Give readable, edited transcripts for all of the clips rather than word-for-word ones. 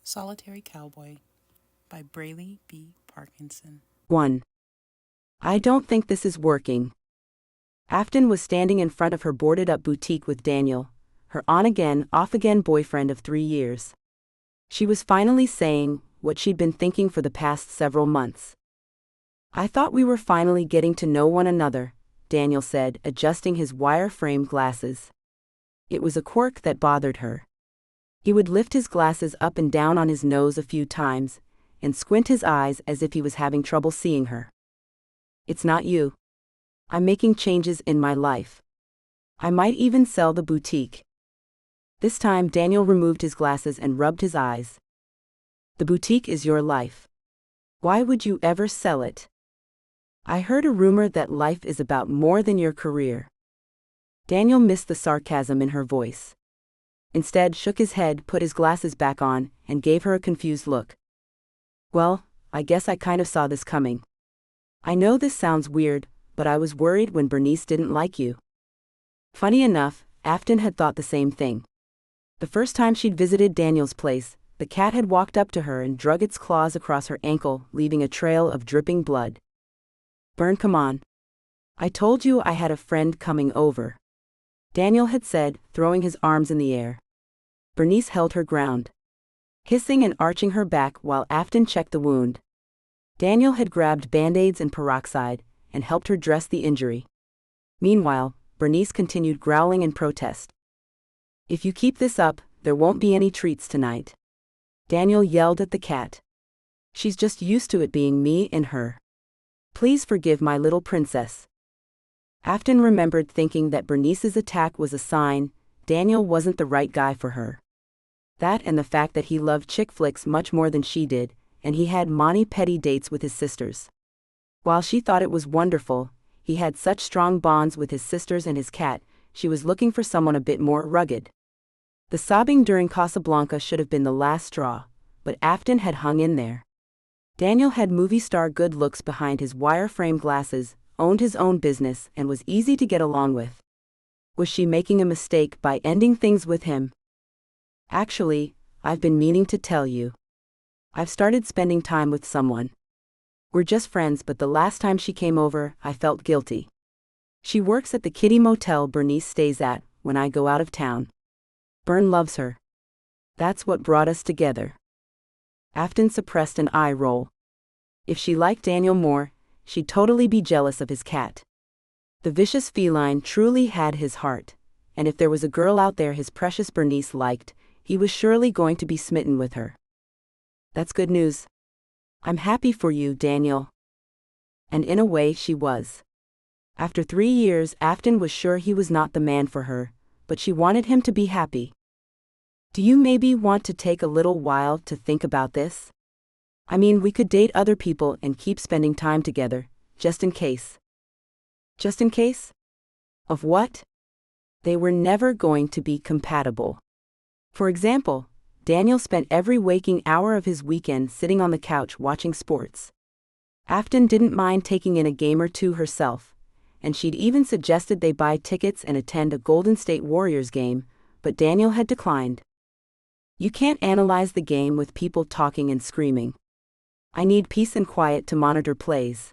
Solitary Cowboy by Braylee B. Parkinson. 1. I don't think this is working. Afton was standing in front of her boarded-up boutique with Daniel, her on-again, off-again boyfriend of 3 years. She was finally saying what she'd been thinking for the past several months. I thought we were finally getting to know one another, Daniel said, adjusting his wire-framed glasses. It was a quirk that bothered her. He would lift his glasses up and down on his nose a few times, and squint his eyes as if he was having trouble seeing her. It's not you. I'm making changes in my life. I might even sell the boutique. This time Daniel removed his glasses and rubbed his eyes. The boutique is your life. Why would you ever sell it? I heard a rumor that life is about more than your career. Daniel missed the sarcasm in her voice. Instead, shook his head, put his glasses back on, and gave her a confused look. Well, I guess I kind of saw this coming. I know this sounds weird, but I was worried when Bernice didn't like you. Funny enough, Afton had thought the same thing. The first time she'd visited Daniel's place, the cat had walked up to her and drug its claws across her ankle, leaving a trail of dripping blood. Bern, come on. I told you I had a friend coming over, Daniel had said, throwing his arms in the air. Bernice held her ground, hissing and arching her back while Afton checked the wound. Daniel had grabbed Band-Aids and peroxide and helped her dress the injury. Meanwhile, Bernice continued growling in protest. If you keep this up, there won't be any treats tonight, Daniel yelled at the cat. She's just used to it being me and her. Please forgive my little princess. Afton remembered thinking that Bernice's attack was a sign Daniel wasn't the right guy for her. That and the fact that he loved chick flicks much more than she did, and he had mani-pedi dates with his sisters. While she thought it was wonderful, he had such strong bonds with his sisters and his cat, she was looking for someone a bit more rugged. The sobbing during Casablanca should have been the last straw, but Afton had hung in there. Daniel had movie star good looks behind his wire-frame glasses, owned his own business, and was easy to get along with. Was she making a mistake by ending things with him? Actually, I've been meaning to tell you. I've started spending time with someone. We're just friends, but the last time she came over, I felt guilty. She works at the kiddie motel Bernice stays at when I go out of town. Bern loves her. That's what brought us together. Afton suppressed an eye roll. If she liked Daniel more, she'd totally be jealous of his cat. The vicious feline truly had his heart, and if there was a girl out there his precious Bernice liked, he was surely going to be smitten with her. That's good news. I'm happy for you, Daniel. And in a way she was. After 3 years, Afton was sure he was not the man for her, but she wanted him to be happy. Do you maybe want to take a little while to think about this? I mean, we could date other people and keep spending time together, just in case. Just in case? Of what? They were never going to be compatible. For example, Daniel spent every waking hour of his weekend sitting on the couch watching sports. Afton didn't mind taking in a game or two herself, and she'd even suggested they buy tickets and attend a Golden State Warriors game, but Daniel had declined. You can't analyze the game with people talking and screaming. I need peace and quiet to monitor plays,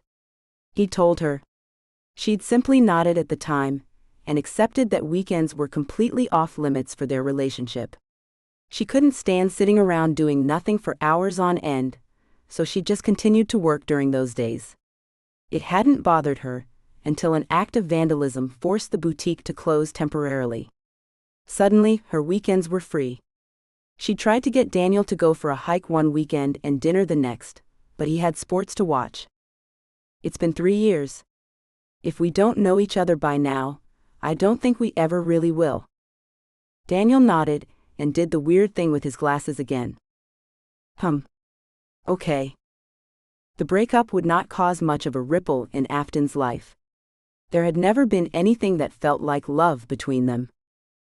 he told her. She'd simply nodded at the time, and accepted that weekends were completely off limits for their relationship. She couldn't stand sitting around doing nothing for hours on end, so she just continued to work during those days. It hadn't bothered her, until an act of vandalism forced the boutique to close temporarily. Suddenly, her weekends were free. She tried to get Daniel to go for a hike one weekend and dinner the next, but he had sports to watch. It's been 3 years. If we don't know each other by now, I don't think we ever really will. Daniel nodded and did the weird thing with his glasses again. Okay. The breakup would not cause much of a ripple in Afton's life. There had never been anything that felt like love between them.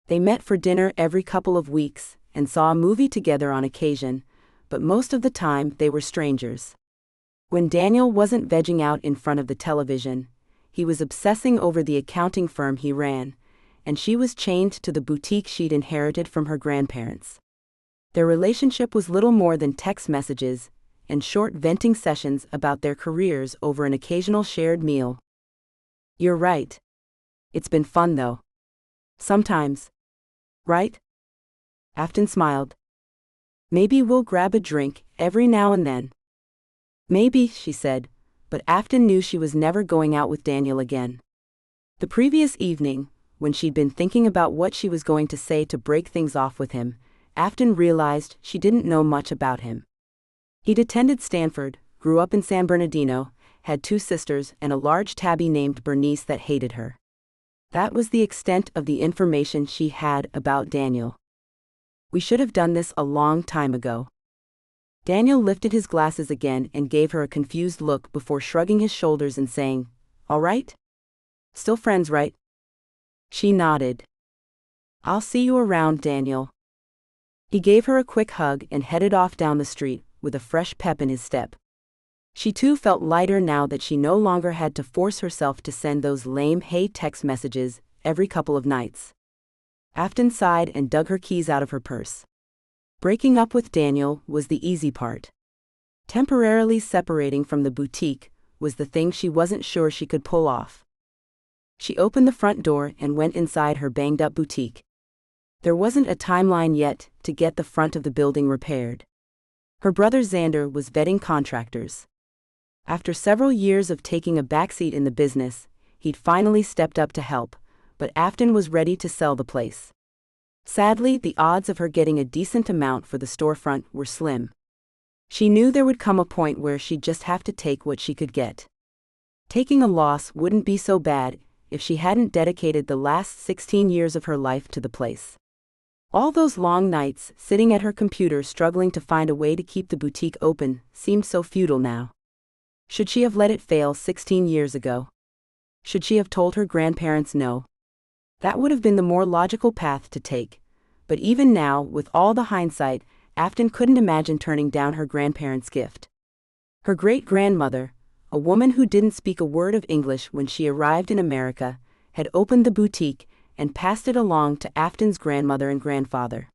They met for dinner every couple of weeks and saw a movie together on occasion, but most of the time they were strangers. When Daniel wasn't vegging out in front of the television, he was obsessing over the accounting firm he ran, and she was chained to the boutique she'd inherited from her grandparents. Their relationship was little more than text messages and short venting sessions about their careers over an occasional shared meal. "You're right. It's been fun though. Sometimes. Right?" Afton smiled. "Maybe we'll grab a drink every now and then." "Maybe," she said, but Afton knew she was never going out with Daniel again. The previous evening, when she'd been thinking about what she was going to say to break things off with him, Afton realized she didn't know much about him. He'd attended Stanford, grew up in San Bernardino, had 2 sisters and a large tabby named Bernice that hated her. That was the extent of the information she had about Daniel. "We should have done this a long time ago." Daniel lifted his glasses again and gave her a confused look before shrugging his shoulders and saying, "All right? Still friends, right?" She nodded. "I'll see you around, Daniel." He gave her a quick hug and headed off down the street, with a fresh pep in his step. She too felt lighter now that she no longer had to force herself to send those lame "hey" text messages every couple of nights. Afton sighed and dug her keys out of her purse. Breaking up with Daniel was the easy part. Temporarily separating from the boutique was the thing she wasn't sure she could pull off. She opened the front door and went inside her banged-up boutique. There wasn't a timeline yet to get the front of the building repaired. Her brother Xander was vetting contractors. After several years of taking a backseat in the business, he'd finally stepped up to help, but Afton was ready to sell the place. Sadly, the odds of her getting a decent amount for the storefront were slim. She knew there would come a point where she'd just have to take what she could get. Taking a loss wouldn't be so bad if she hadn't dedicated the last 16 years of her life to the place. All those long nights sitting at her computer struggling to find a way to keep the boutique open seemed so futile now. Should she have let it fail 16 years ago? Should she have told her grandparents no? That would have been the more logical path to take, but even now, with all the hindsight, Afton couldn't imagine turning down her grandparents' gift. Her great-grandmother, a woman who didn't speak a word of English when she arrived in America, had opened the boutique and passed it along to Afton's grandmother and grandfather.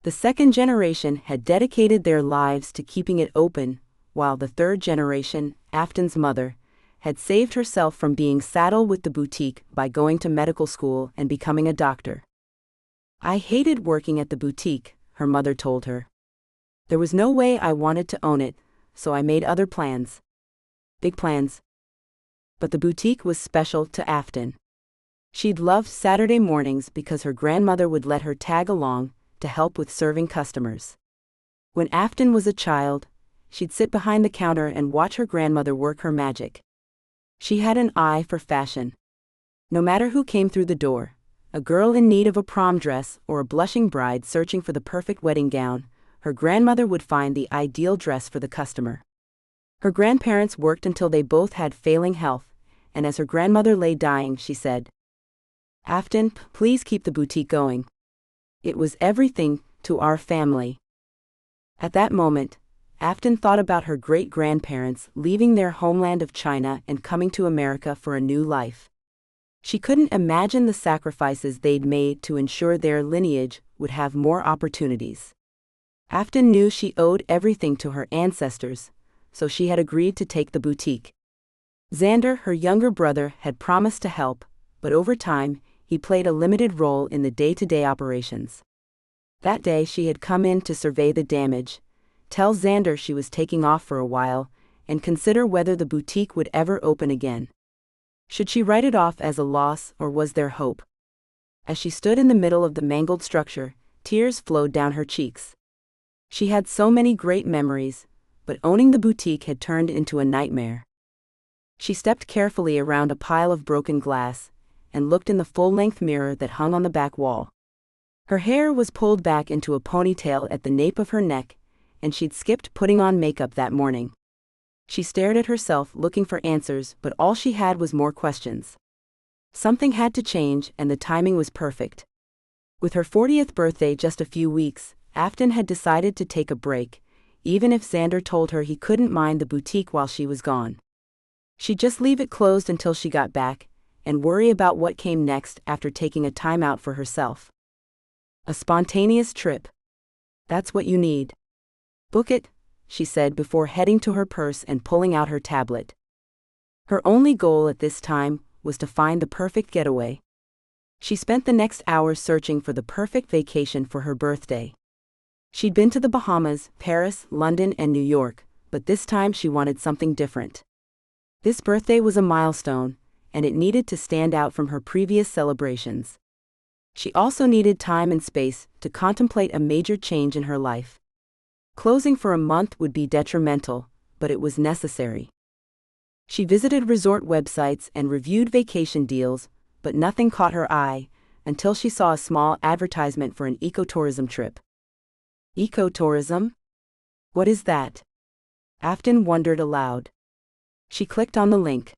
The second generation had dedicated their lives to keeping it open, while the third generation, Afton's mother, had saved herself from being saddled with the boutique by going to medical school and becoming a doctor. "I hated working at the boutique," her mother told her. "There was no way I wanted to own it, so I made other plans. Big plans." But the boutique was special to Afton. She'd loved Saturday mornings because her grandmother would let her tag along to help with serving customers. When Afton was a child, she'd sit behind the counter and watch her grandmother work her magic. She had an eye for fashion. No matter who came through the door, a girl in need of a prom dress or a blushing bride searching for the perfect wedding gown, her grandmother would find the ideal dress for the customer. Her grandparents worked until they both had failing health, and as her grandmother lay dying, she said, "Afton, please keep the boutique going. It was everything to our family." At that moment, Afton thought about her great-grandparents leaving their homeland of China and coming to America for a new life. She couldn't imagine the sacrifices they'd made to ensure their lineage would have more opportunities. Afton knew she owed everything to her ancestors, so she had agreed to take the boutique. Xander, her younger brother, had promised to help, but over time, he played a limited role in the day-to-day operations. That day she had come in to survey the damage, tell Xander she was taking off for a while, and consider whether the boutique would ever open again. Should she write it off as a loss, or was there hope? As she stood in the middle of the mangled structure, tears flowed down her cheeks. She had so many great memories, but owning the boutique had turned into a nightmare. She stepped carefully around a pile of broken glass, and looked in the full-length mirror that hung on the back wall. Her hair was pulled back into a ponytail at the nape of her neck, and she'd skipped putting on makeup that morning. She stared at herself looking for answers, but all she had was more questions. Something had to change, and the timing was perfect. With her 40th birthday just a few weeks, Afton had decided to take a break, even if Xander told her he couldn't mind the boutique while she was gone. She'd just leave it closed until she got back, and worry about what came next after taking a time out for herself. A spontaneous trip. That's what you need. Book it, she said before heading to her purse and pulling out her tablet. Her only goal at this time was to find the perfect getaway. She spent the next hours searching for the perfect vacation for her birthday. She'd been to the Bahamas, Paris, London, and New York, but this time she wanted something different. This birthday was a milestone, and it needed to stand out from her previous celebrations. She also needed time and space to contemplate a major change in her life. Closing for a month would be detrimental, but it was necessary. She visited resort websites and reviewed vacation deals, but nothing caught her eye until she saw a small advertisement for an ecotourism trip. Ecotourism? What is that? Afton wondered aloud. She clicked on the link.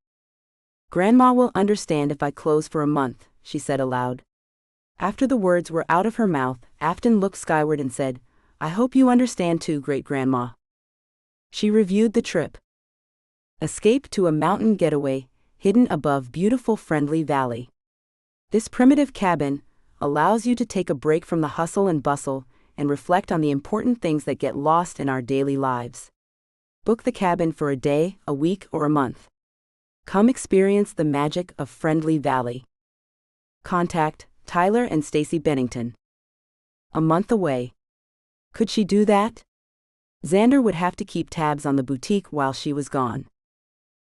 Grandma will understand if I close for a month, she said aloud. After the words were out of her mouth, Afton looked skyward and said, I hope you understand too, great-grandma. She reviewed the trip. Escape to a mountain getaway, hidden above beautiful Friendly Valley. This primitive cabin allows you to take a break from the hustle and bustle and reflect on the important things that get lost in our daily lives. Book the cabin for a day, a week, or a month. Come experience the magic of Friendly Valley. Contact Tyler and Stacy Bennington. A month away. Could she do that? Xander would have to keep tabs on the boutique while she was gone.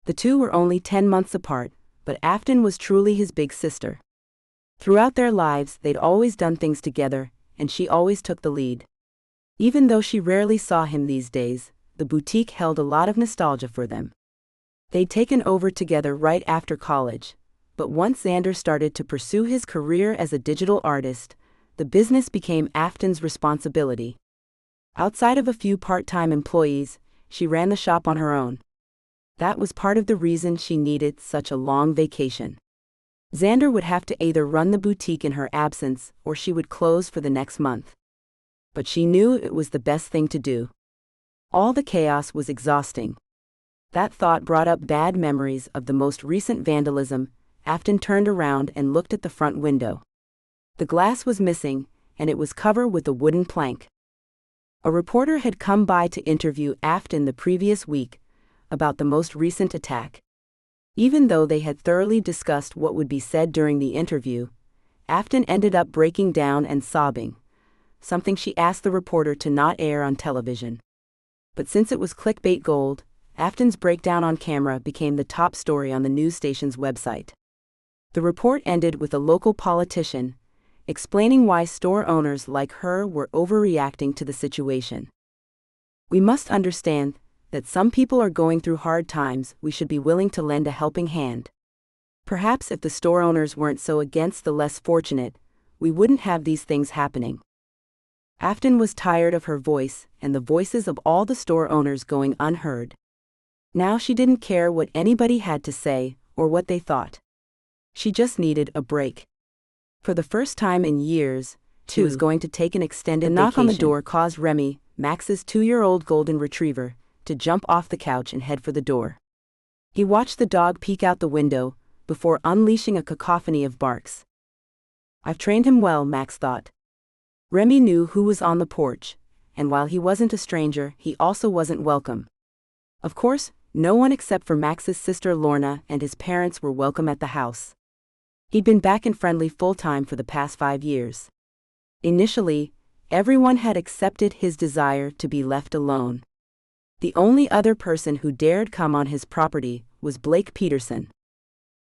The two were only 10 months apart, but Afton was truly his big sister. Throughout their lives, they'd always done things together, and she always took the lead. Even though she rarely saw him these days, the boutique held a lot of nostalgia for them. They'd taken over together right after college, but once Xander started to pursue his career as a digital artist, the business became Afton's responsibility. Outside of a few part-time employees, she ran the shop on her own. That was part of the reason she needed such a long vacation. Xander would have to either run the boutique in her absence or she would close for the next month. But she knew it was the best thing to do. All the chaos was exhausting. That thought brought up bad memories of the most recent vandalism. Afton turned around and looked at the front window. The glass was missing, and it was covered with a wooden plank. A reporter had come by to interview Afton the previous week about the most recent attack. Even though they had thoroughly discussed what would be said during the interview, Afton ended up breaking down and sobbing, something she asked the reporter to not air on television. But since it was clickbait gold, Afton's breakdown on camera became the top story on the news station's website. The report ended with a local politician explaining why store owners like her were overreacting to the situation. We must understand that some people are going through hard times. We should be willing to lend a helping hand. Perhaps if the store owners weren't so against the less fortunate, we wouldn't have these things happening. Afton was tired of her voice and the voices of all the store owners going unheard. Now she didn't care what anybody had to say or what they thought. She just needed a break. For the first time in years, she was going to take an extended vacation. The knock on the door caused Remy, Max's 2-year-old golden retriever, to jump off the couch and head for the door. He watched the dog peek out the window before unleashing a cacophony of barks. I've trained him well, Max thought. Remy knew who was on the porch, and while he wasn't a stranger, he also wasn't welcome. Of course, no one except for Max's sister Lorna and his parents were welcome at the house. He'd been back in Friendly full-time for the past 5 years. Initially, everyone had accepted his desire to be left alone. The only other person who dared come on his property was Blake Peterson.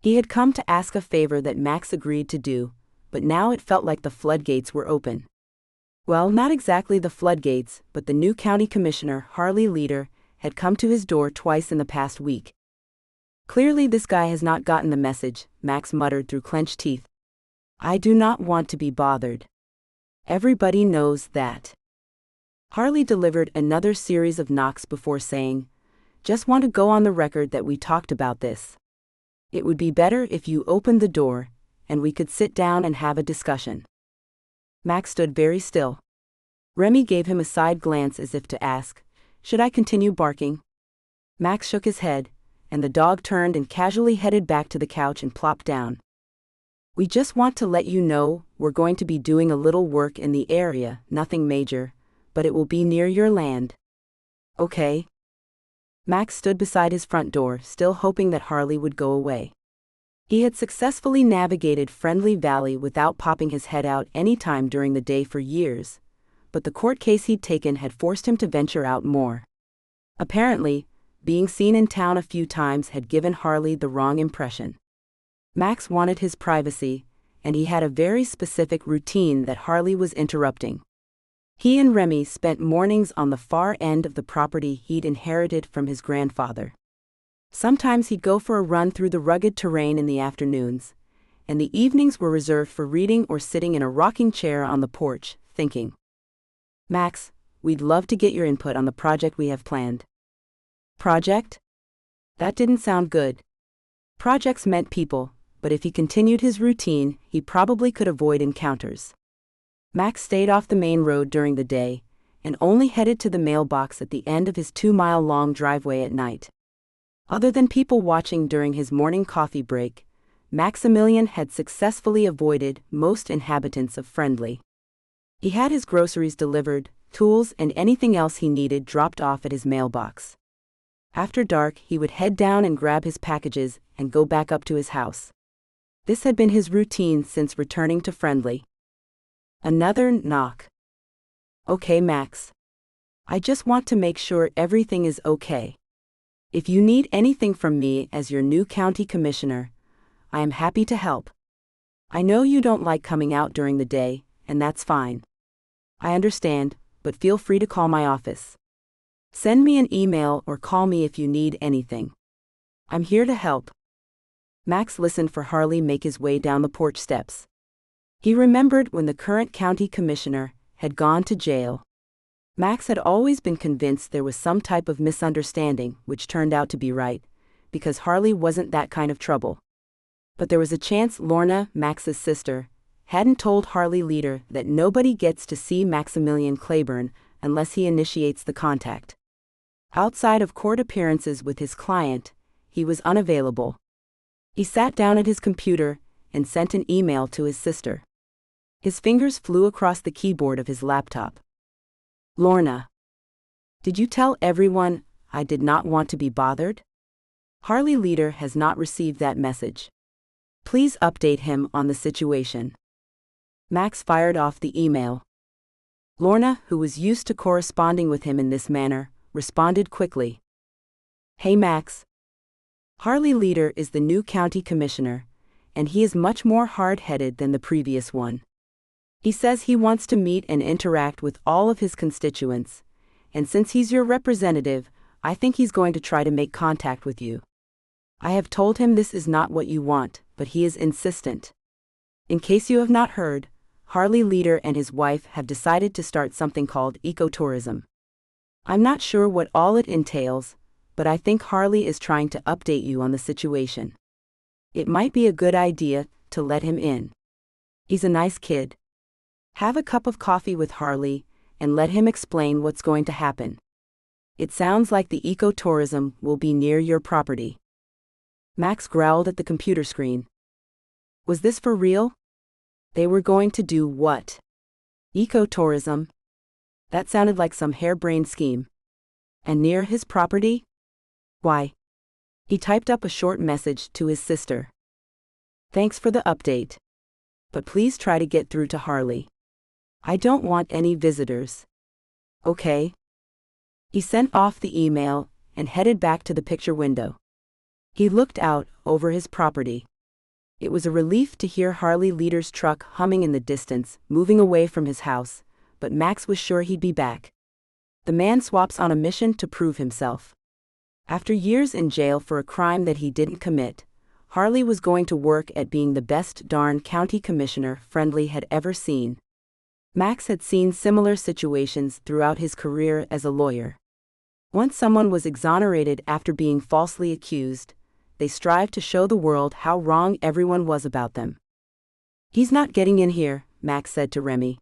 He had come to ask a favor that Max agreed to do, but now it felt like the floodgates were open. Well, not exactly the floodgates, but the new county commissioner, Harley Leader, had come to his door twice in the past week. Clearly this guy has not gotten the message, Max muttered through clenched teeth. I do not want to be bothered. Everybody knows that. Harley delivered another series of knocks before saying, just want to go on the record that we talked about this. It would be better if you opened the door, and we could sit down and have a discussion. Max stood very still. Remy gave him a side glance as if to ask, should I continue barking? Max shook his head, and the dog turned and casually headed back to the couch and plopped down. We just want to let you know we're going to be doing a little work in the area, nothing major, but it will be near your land. Okay? Max stood beside his front door, still hoping that Harley would go away. He had successfully navigated Friendly Valley without popping his head out any time during the day for years, but the court case he'd taken had forced him to venture out more. Apparently, being seen in town a few times had given Harley the wrong impression. Max wanted his privacy, and he had a very specific routine that Harley was interrupting. He and Remy spent mornings on the far end of the property he'd inherited from his grandfather. Sometimes he'd go for a run through the rugged terrain in the afternoons, and the evenings were reserved for reading or sitting in a rocking chair on the porch, thinking. Max, we'd love to get your input on the project we have planned. Project? That didn't sound good. Projects meant people, but if he continued his routine, he probably could avoid encounters. Max stayed off the main road during the day, and only headed to the mailbox at the end of his 2-mile-long driveway at night. Other than people watching during his morning coffee break, Maximilian had successfully avoided most inhabitants of Friendly. He had his groceries delivered, tools and anything else he needed dropped off at his mailbox. After dark, he would head down and grab his packages and go back up to his house. This had been his routine since returning to Friendly. Another knock. Okay, Max. I just want to make sure everything is okay. If you need anything from me as your new county commissioner, I am happy to help. I know you don't like coming out during the day, and that's fine. I understand, but feel free to call my office. Send me an email or call me if you need anything. I'm here to help. Max listened for Harley make his way down the porch steps. He remembered when the current county commissioner had gone to jail. Max had always been convinced there was some type of misunderstanding, which turned out to be right, because Harley wasn't that kind of trouble. But there was a chance Lorna, Max's sister, hadn't told Harley Leader that nobody gets to see Maximilian Clayburn unless he initiates the contact. Outside of court appearances with his client, he was unavailable. He sat down at his computer and sent an email to his sister. His fingers flew across the keyboard of his laptop. Lorna. Did you tell everyone I did not want to be bothered? Harley Leader has not received that message. Please update him on the situation. Max fired off the email. Lorna, who was used to corresponding with him in this manner, responded quickly. Hey Max. Harley Leader is the new county commissioner, and he is much more hard-headed than the previous one. He says he wants to meet and interact with all of his constituents, and since he's your representative, I think he's going to try to make contact with you. I have told him this is not what you want, but he is insistent. In case you have not heard, Harley Leader and his wife have decided to start something called ecotourism. I'm not sure what all it entails, but I think Harley is trying to update you on the situation. It might be a good idea to let him in. He's a nice kid. Have a cup of coffee with Harley and let him explain what's going to happen. It sounds like the ecotourism will be near your property. Max growled at the computer screen. Was this for real? They were going to do what? Ecotourism? That sounded like some harebrained scheme. And near his property? Why? He typed up a short message to his sister. Thanks for the update. But please try to get through to Harley. I don't want any visitors. Okay. He sent off the email and headed back to the picture window. He looked out over his property. It was a relief to hear Harley Leader's truck humming in the distance, moving away from his house, but Max was sure he'd be back. The man swaps on a mission to prove himself. After years in jail for a crime that he didn't commit, Harley was going to work at being the best darn county commissioner Friendly had ever seen. Max had seen similar situations throughout his career as a lawyer. Once someone was exonerated after being falsely accused, they strived to show the world how wrong everyone was about them. He's not getting in here, Max said to Remy.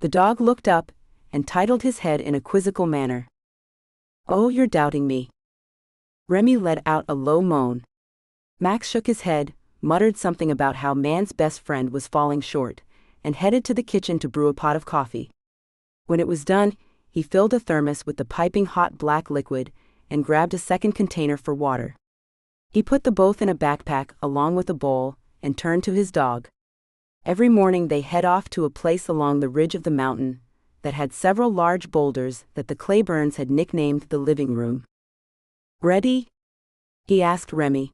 The dog looked up and titled his head in a quizzical manner. Oh, you're doubting me. Remy let out a low moan. Max shook his head, muttered something about how man's best friend was falling short, and headed to the kitchen to brew a pot of coffee. When it was done, he filled a thermos with the piping hot black liquid and grabbed a second container for water. He put the both in a backpack along with a bowl and turned to his dog. Every morning they head off to a place along the ridge of the mountain that had several large boulders that the Clayburns had nicknamed the living room. "Ready?" he asked Remy.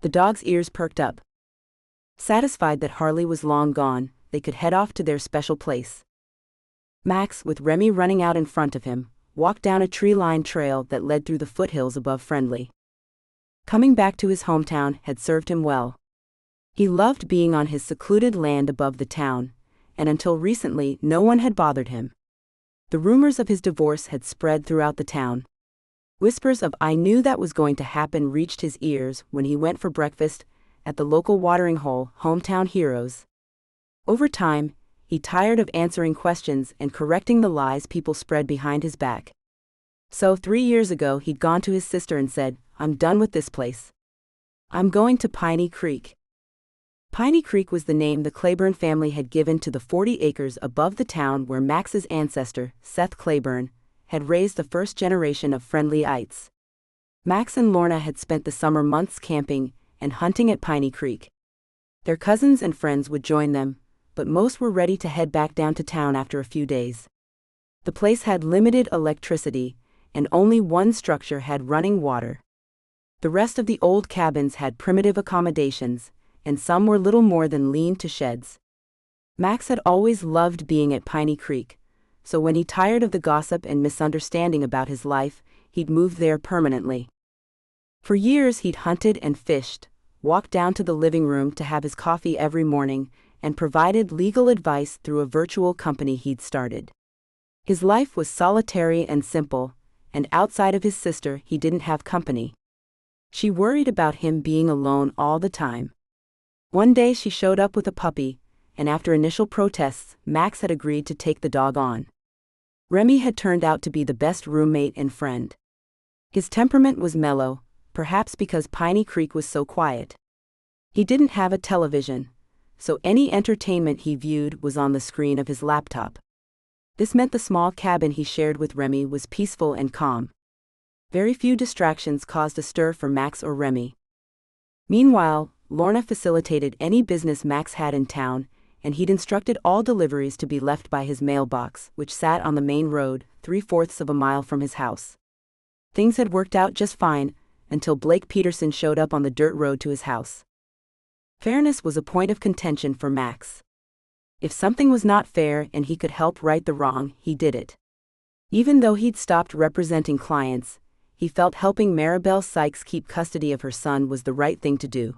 The dog's ears perked up. Satisfied that Harley was long gone, they could head off to their special place. Max, with Remy running out in front of him, walked down a tree-lined trail that led through the foothills above Friendly. Coming back to his hometown had served him well. He loved being on his secluded land above the town, and until recently no one had bothered him. The rumors of his divorce had spread throughout the town. Whispers of "I knew that was going to happen" reached his ears when he went for breakfast at the local watering hole, Hometown Heroes. Over time, he tired of answering questions and correcting the lies people spread behind his back. So 3 years ago he'd gone to his sister and said, "I'm done with this place. I'm going to Piney Creek." Piney Creek was the name the Clayburn family had given to the 40 acres above the town where Max's ancestor, Seth Clayburn, had raised the first generation of Friendlyites. Max and Lorna had spent the summer months camping and hunting at Piney Creek. Their cousins and friends would join them, but most were ready to head back down to town after a few days. The place had limited electricity, and only one structure had running water. The rest of the old cabins had primitive accommodations, and some were little more than lean-to sheds. Max had always loved being at Piney Creek, so when he tired of the gossip and misunderstanding about his life, he'd moved there permanently. For years he'd hunted and fished, walked down to the living room to have his coffee every morning, and provided legal advice through a virtual company he'd started. His life was solitary and simple, and outside of his sister he didn't have company. She worried about him being alone all the time. One day she showed up with a puppy, and after initial protests, Max had agreed to take the dog on. Remy had turned out to be the best roommate and friend. His temperament was mellow, perhaps because Piney Creek was so quiet. He didn't have a television, so any entertainment he viewed was on the screen of his laptop. This meant the small cabin he shared with Remy was peaceful and calm. Very few distractions caused a stir for Max or Remy. Meanwhile, Lorna facilitated any business Max had in town, and he'd instructed all deliveries to be left by his mailbox, which sat on the main road, 3/4 of a mile from his house. Things had worked out just fine, until Blake Peterson showed up on the dirt road to his house. Fairness was a point of contention for Max. If something was not fair and he could help right the wrong, he did it. Even though he'd stopped representing clients, he felt helping Maribel Sykes keep custody of her son was the right thing to do.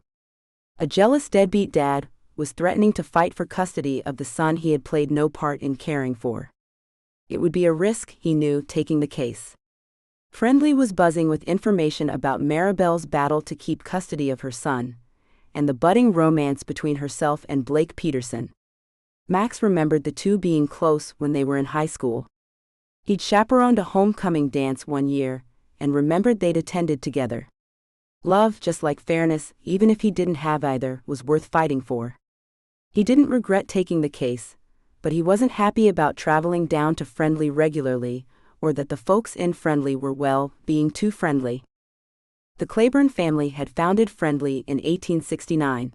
A jealous deadbeat dad was threatening to fight for custody of the son he had played no part in caring for. It would be a risk, he knew, taking the case. Friendly was buzzing with information about Maribel's battle to keep custody of her son, and the budding romance between herself and Blake Peterson. Max remembered the two being close when they were in high school. He'd chaperoned a homecoming dance one year, and remembered they'd attended together. Love, just like fairness, even if he didn't have either, was worth fighting for. He didn't regret taking the case, but he wasn't happy about traveling down to Friendly regularly, or that the folks in Friendly were, well, being too friendly. The Clayburn family had founded Friendly in 1869.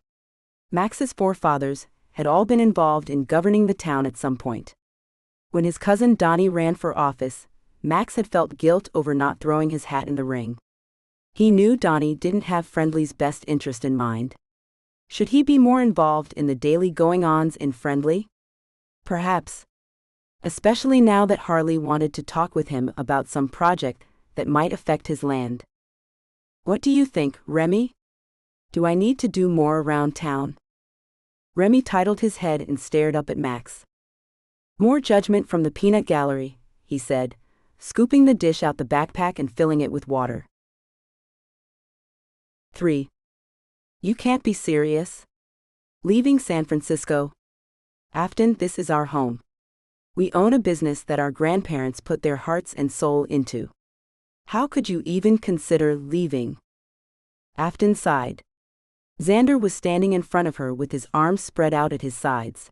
Max's forefathers had all been involved in governing the town at some point. When his cousin Donnie ran for office, Max had felt guilt over not throwing his hat in the ring. He knew Donnie didn't have Friendly's best interest in mind. Should he be more involved in the daily going-ons in Friendly? Perhaps. Especially now that Harley wanted to talk with him about some project that might affect his land. "What do you think, Remy? Do I need to do more around town?" Remy titled his head and stared up at Max. "More judgment from the peanut gallery," he said, scooping the dish out the backpack and filling it with water. 3. You can't be serious. Leaving San Francisco. Afton, this is our home. We own a business that our grandparents put their hearts and soul into. How could you even consider leaving? Afton sighed. Xander was standing in front of her with his arms spread out at his sides.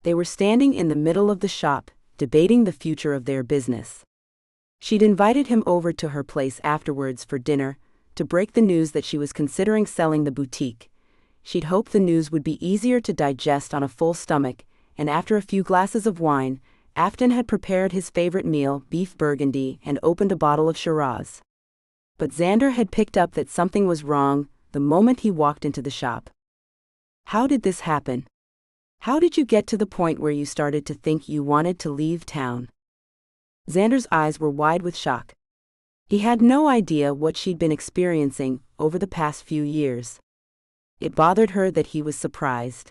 They were standing in the middle of the shop, debating the future of their business. She'd invited him over to her place afterwards for dinner, to break the news that she was considering selling the boutique. She'd hoped the news would be easier to digest on a full stomach, and after a few glasses of wine, Afton had prepared his favorite meal, beef burgundy, and opened a bottle of Shiraz. But Xander had picked up that something was wrong the moment he walked into the shop. How did this happen? How did you get to the point where you started to think you wanted to leave town? Xander's eyes were wide with shock. He had no idea what she'd been experiencing over the past few years. It bothered her that he was surprised.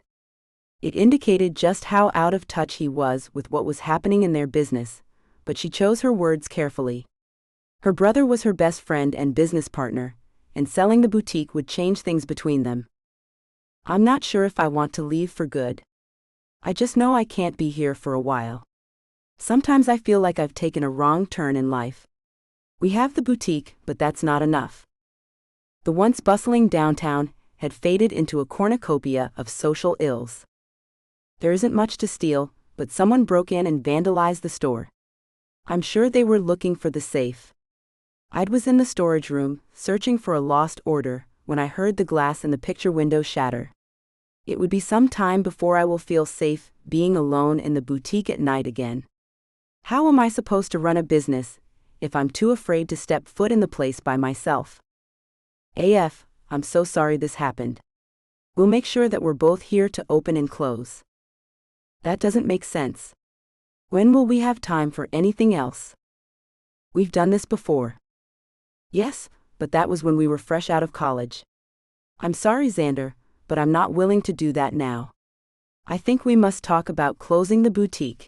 It indicated just how out of touch he was with what was happening in their business, but she chose her words carefully. Her brother was her best friend and business partner, and selling the boutique would change things between them. I'm not sure if I want to leave for good. I just know I can't be here for a while. Sometimes I feel like I've taken a wrong turn in life. We have the boutique, but that's not enough. The once bustling downtown had faded into a cornucopia of social ills. There isn't much to steal, but someone broke in and vandalized the store. I'm sure they were looking for the safe. I was in the storage room, searching for a lost order, when I heard the glass in the picture window shatter. It would be some time before I will feel safe being alone in the boutique at night again. How am I supposed to run a business if I'm too afraid to step foot in the place by myself? AF, I'm so sorry this happened. We'll make sure that we're both here to open and close. That doesn't make sense. When will we have time for anything else? We've done this before. Yes, but that was when we were fresh out of college. I'm sorry, Xander, but I'm not willing to do that now. I think we must talk about closing the boutique.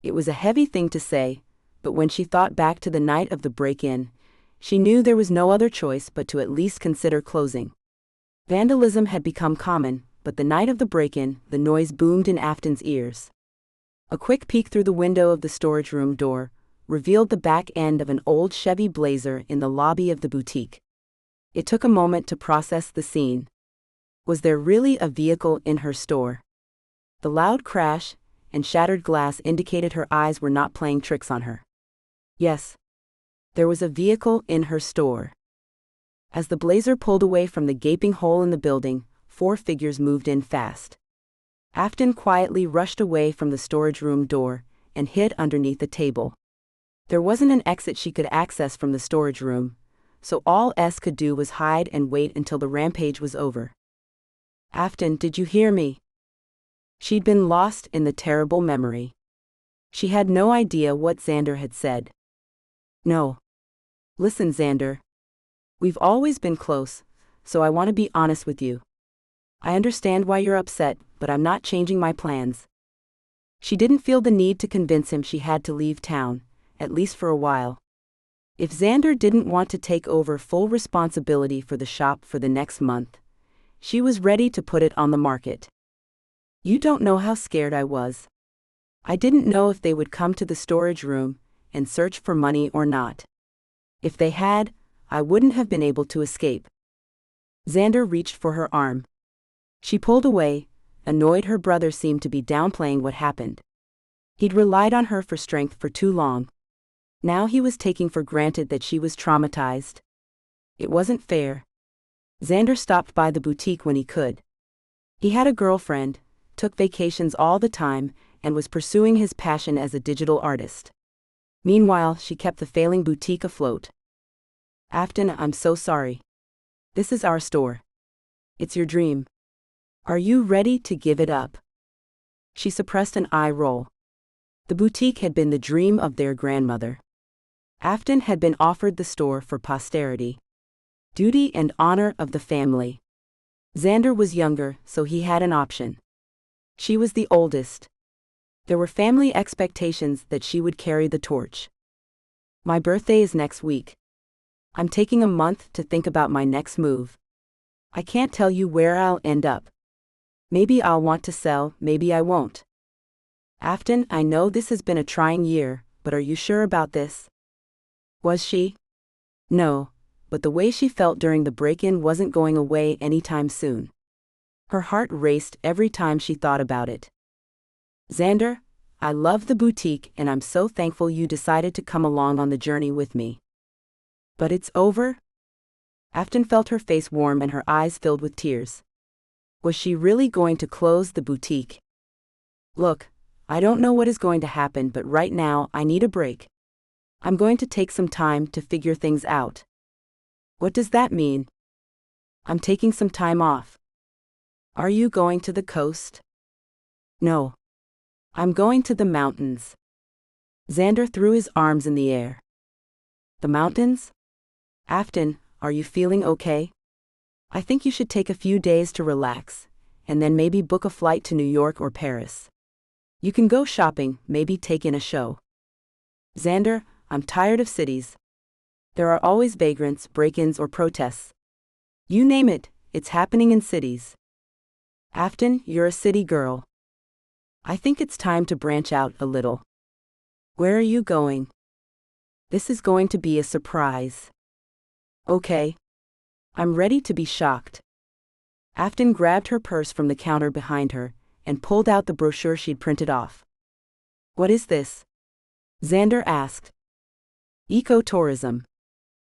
It was a heavy thing to say, but when she thought back to the night of the break-in, she knew there was no other choice but to at least consider closing. Vandalism had become common, but the night of the break-in, the noise boomed in Afton's ears. A quick peek through the window of the storage room door revealed the back end of an old Chevy Blazer in the lobby of the boutique. It took a moment to process the scene. Was there really a vehicle in her store? The loud crash and shattered glass indicated her eyes were not playing tricks on her. Yes, there was a vehicle in her store. As the Blazer pulled away from the gaping hole in the building, 4 figures moved in fast. Afton quietly rushed away from the storage room door and hid underneath the table. There wasn't an exit she could access from the storage room, so all S could do was hide and wait until the rampage was over. Afton, did you hear me? She'd been lost in the terrible memory. She had no idea what Xander had said. No. Listen, Xander. We've always been close, so I want to be honest with you. I understand why you're upset, but I'm not changing my plans. She didn't feel the need to convince him she had to leave town, at least for a while. If Xander didn't want to take over full responsibility for the shop for the next month, she was ready to put it on the market. You don't know how scared I was. I didn't know if they would come to the storage room and search for money or not. If they had, I wouldn't have been able to escape. Xander reached for her arm. She pulled away, annoyed her brother seemed to be downplaying what happened. He'd relied on her for strength for too long. Now he was taking for granted that she was traumatized. It wasn't fair. Xander stopped by the boutique when he could. He had a girlfriend, took vacations all the time, and was pursuing his passion as a digital artist. Meanwhile, she kept the failing boutique afloat. Afton, I'm so sorry. This is our store. It's your dream. Are you ready to give it up? She suppressed an eye roll. The boutique had been the dream of their grandmother. Afton had been offered the store for posterity. Duty and honor of the family. Xander was younger, so he had an option. She was the oldest. There were family expectations that she would carry the torch. My birthday is next week. I'm taking a month to think about my next move. I can't tell you where I'll end up. Maybe I'll want to sell, maybe I won't. Afton, I know this has been a trying year, but are you sure about this? Was she? No, but the way she felt during the break-in wasn't going away anytime soon. Her heart raced every time she thought about it. Xander, I love the boutique and I'm so thankful you decided to come along on the journey with me. But it's over? Afton felt her face warm and her eyes filled with tears. Was she really going to close the boutique? Look, I don't know what is going to happen, but right now I need a break. I'm going to take some time to figure things out. What does that mean? I'm taking some time off. Are you going to the coast? No. I'm going to the mountains. Xander threw his arms in the air. The mountains? Afton, are you feeling okay? I think you should take a few days to relax, and then maybe book a flight to New York or Paris. You can go shopping, maybe take in a show. Xander, I'm tired of cities. There are always vagrants, break-ins, or protests. You name it, it's happening in cities. Afton, you're a city girl. I think it's time to branch out a little. Where are you going? This is going to be a surprise. Okay. I'm ready to be shocked. Afton grabbed her purse from the counter behind her and pulled out the brochure she'd printed off. What is this? Xander asked. Ecotourism.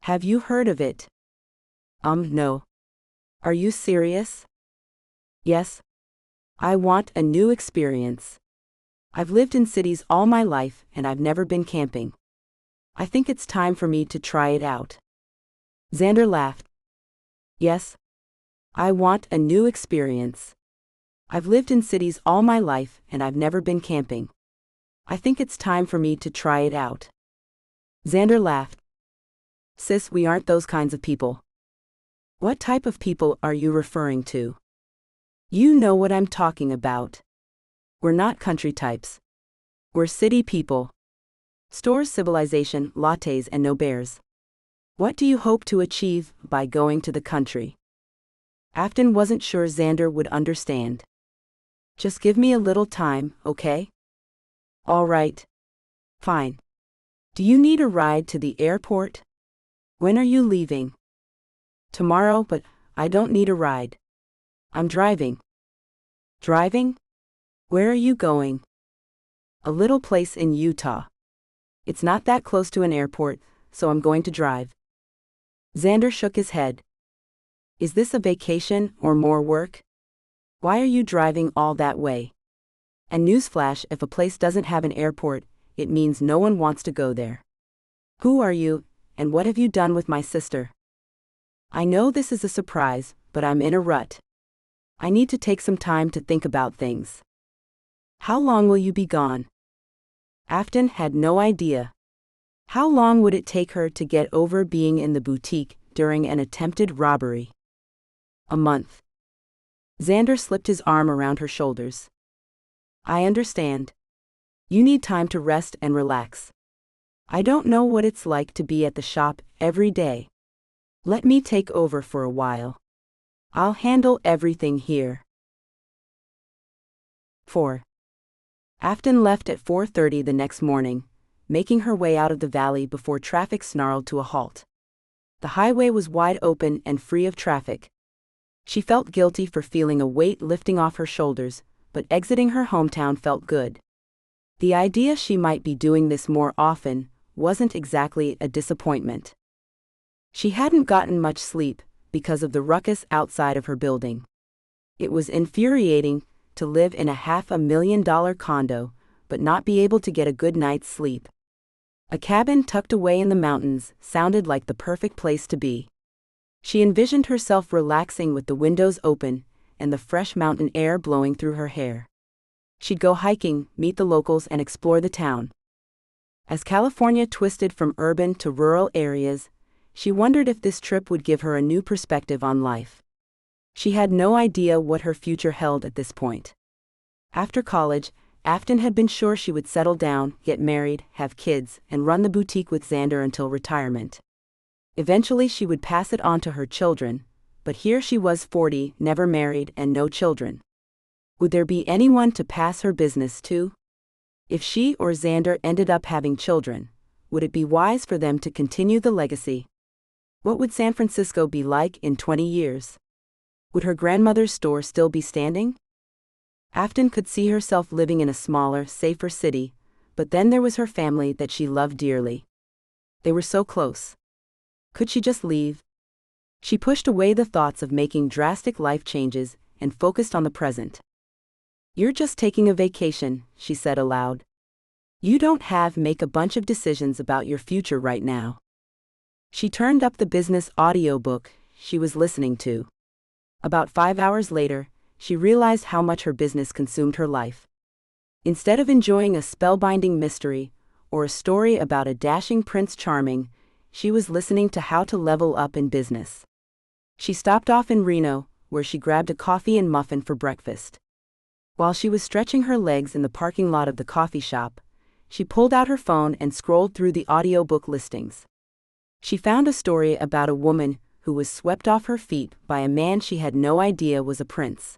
Have you heard of it? No. Are you serious? Yes. I want a new experience. I've lived in cities all my life and I've never been camping. I think it's time for me to try it out. Xander laughed. Yes. I want a new experience. I've lived in cities all my life and I've never been camping. I think it's time for me to try it out. Xander laughed. Sis, we aren't those kinds of people. What type of people are you referring to? You know what I'm talking about. We're not country types. We're city people. Stores, civilization, lattes, and no bears. What do you hope to achieve by going to the country? Afton wasn't sure Xander would understand. Just give me a little time, okay? All right. Fine. Do you need a ride to the airport? When are you leaving? Tomorrow, but I don't need a ride. I'm driving. Driving? Where are you going? A little place in Utah. It's not that close to an airport, so I'm going to drive. Xander shook his head. Is this a vacation or more work? Why are you driving all that way? And newsflash, if a place doesn't have an airport, it means no one wants to go there. Who are you, and what have you done with my sister? I know this is a surprise, but I'm in a rut. I need to take some time to think about things. How long will you be gone? Afton had no idea. How long would it take her to get over being in the boutique during an attempted robbery? A month. Xander slipped his arm around her shoulders. I understand. You need time to rest and relax. I don't know what it's like to be at the shop every day. Let me take over for a while. I'll handle everything here. 4. Afton left at 4:30 the next morning, making her way out of the valley before traffic snarled to a halt. The highway was wide open and free of traffic. She felt guilty for feeling a weight lifting off her shoulders, but exiting her hometown felt good. The idea she might be doing this more often wasn't exactly a disappointment. She hadn't gotten much sleep because of the ruckus outside of her building. It was infuriating to live in a $500,000 condo but not be able to get a good night's sleep. A cabin tucked away in the mountains sounded like the perfect place to be. She envisioned herself relaxing with the windows open and the fresh mountain air blowing through her hair. She'd go hiking, meet the locals, and explore the town. As California twisted from urban to rural areas, she wondered if this trip would give her a new perspective on life. She had no idea what her future held at this point. After college, Afton had been sure she would settle down, get married, have kids, and run the boutique with Xander until retirement. Eventually she would pass it on to her children, but here she was 40, never married, and no children. Would there be anyone to pass her business to? If she or Xander ended up having children, would it be wise for them to continue the legacy? What would San Francisco be like in 20 years? Would her grandmother's store still be standing? Afton could see herself living in a smaller, safer city, but then there was her family that she loved dearly. They were so close. Could she just leave? She pushed away the thoughts of making drastic life changes and focused on the present. "You're just taking a vacation," she said aloud. "You don't have to make a bunch of decisions about your future right now." She turned up the business audiobook she was listening to. About 5 hours later, she realized how much her business consumed her life. Instead of enjoying a spellbinding mystery or a story about a dashing Prince Charming, she was listening to how to level up in business. She stopped off in Reno, where she grabbed a coffee and muffin for breakfast. While she was stretching her legs in the parking lot of the coffee shop, she pulled out her phone and scrolled through the audiobook listings. She found a story about a woman who was swept off her feet by a man she had no idea was a prince.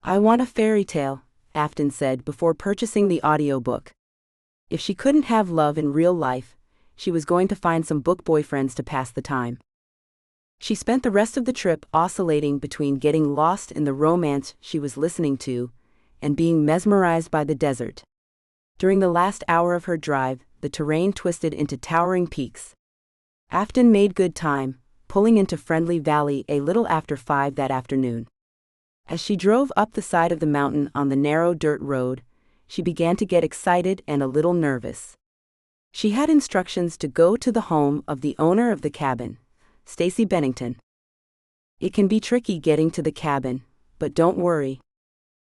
"I want a fairy tale," Afton said before purchasing the audiobook. If she couldn't have love in real life, she was going to find some book boyfriends to pass the time. She spent the rest of the trip oscillating between getting lost in the romance she was listening to and being mesmerized by the desert. During the last hour of her drive, the terrain twisted into towering peaks. Afton made good time, pulling into Friendly Valley a little after 5 that afternoon. As she drove up the side of the mountain on the narrow dirt road, she began to get excited and a little nervous. She had instructions to go to the home of the owner of the cabin, Stacy Bennington. "It can be tricky getting to the cabin, but don't worry.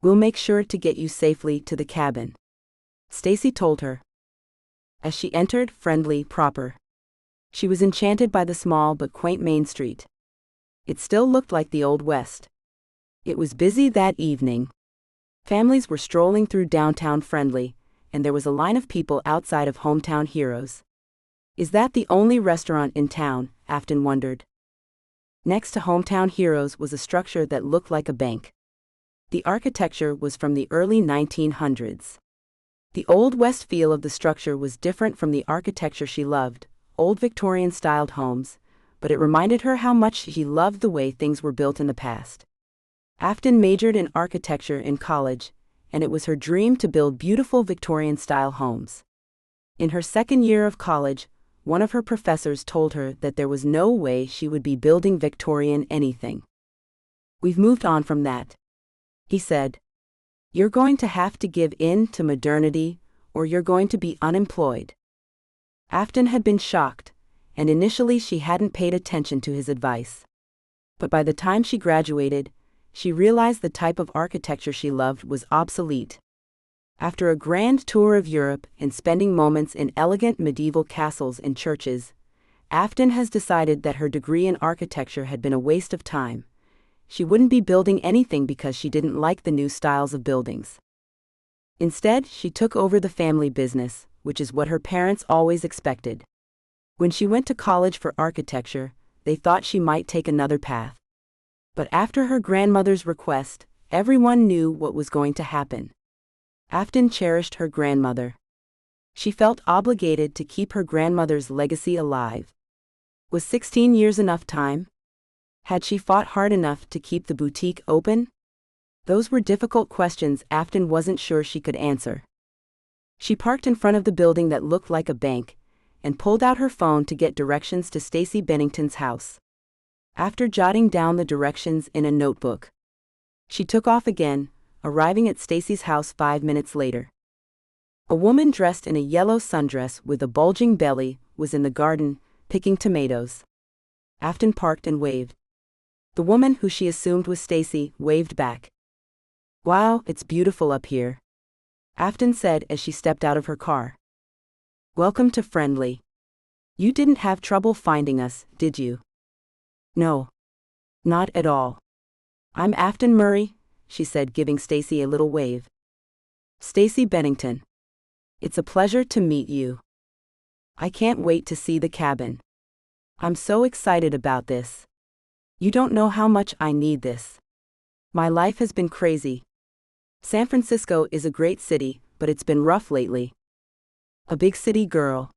We'll make sure to get you safely to the cabin," Stacy told her. As she entered Friendly proper, she was enchanted by the small but quaint main street. It still looked like the Old West. It was busy that evening. Families were strolling through downtown Friendly, and there was a line of people outside of Hometown Heroes. Is that the only restaurant in town? Afton wondered. Next to Hometown Heroes was a structure that looked like a bank. The architecture was from the early 1900s. The Old West feel of the structure was different from the architecture she loved, old Victorian-styled homes, but it reminded her how much she loved the way things were built in the past. Afton majored in architecture in college, and it was her dream to build beautiful Victorian-style homes. In her second year of college, one of her professors told her that there was no way she would be building Victorian anything. "We've moved on from that," he said. "You're going to have to give in to modernity, or you're going to be unemployed." Afton had been shocked, and initially she hadn't paid attention to his advice. But by the time she graduated, she realized the type of architecture she loved was obsolete. After a grand tour of Europe and spending moments in elegant medieval castles and churches, Afton has decided that her degree in architecture had been a waste of time. She wouldn't be building anything because she didn't like the new styles of buildings. Instead, she took over the family business, which is what her parents always expected. When she went to college for architecture, they thought she might take another path. But after her grandmother's request, everyone knew what was going to happen. Afton cherished her grandmother. She felt obligated to keep her grandmother's legacy alive. Was 16 years enough time? Had she fought hard enough to keep the boutique open? Those were difficult questions Afton wasn't sure she could answer. She parked in front of the building that looked like a bank, and pulled out her phone to get directions to Stacy Bennington's house. After jotting down the directions in a notebook, she took off again, arriving at Stacy's house 5 minutes later. A woman dressed in a yellow sundress with a bulging belly was in the garden, picking tomatoes. Afton parked and waved. The woman, who she assumed was Stacy, waved back. "Wow, it's beautiful up here," Afton said as she stepped out of her car. "Welcome to Friendly. You didn't have trouble finding us, did you?" "No. Not at all. I'm Afton Murray," she said, giving Stacy a little wave. "Stacy Bennington. It's a pleasure to meet you. I can't wait to see the cabin. I'm so excited about this. You don't know how much I need this. My life has been crazy. San Francisco is a great city, but it's been rough lately. A big city girl.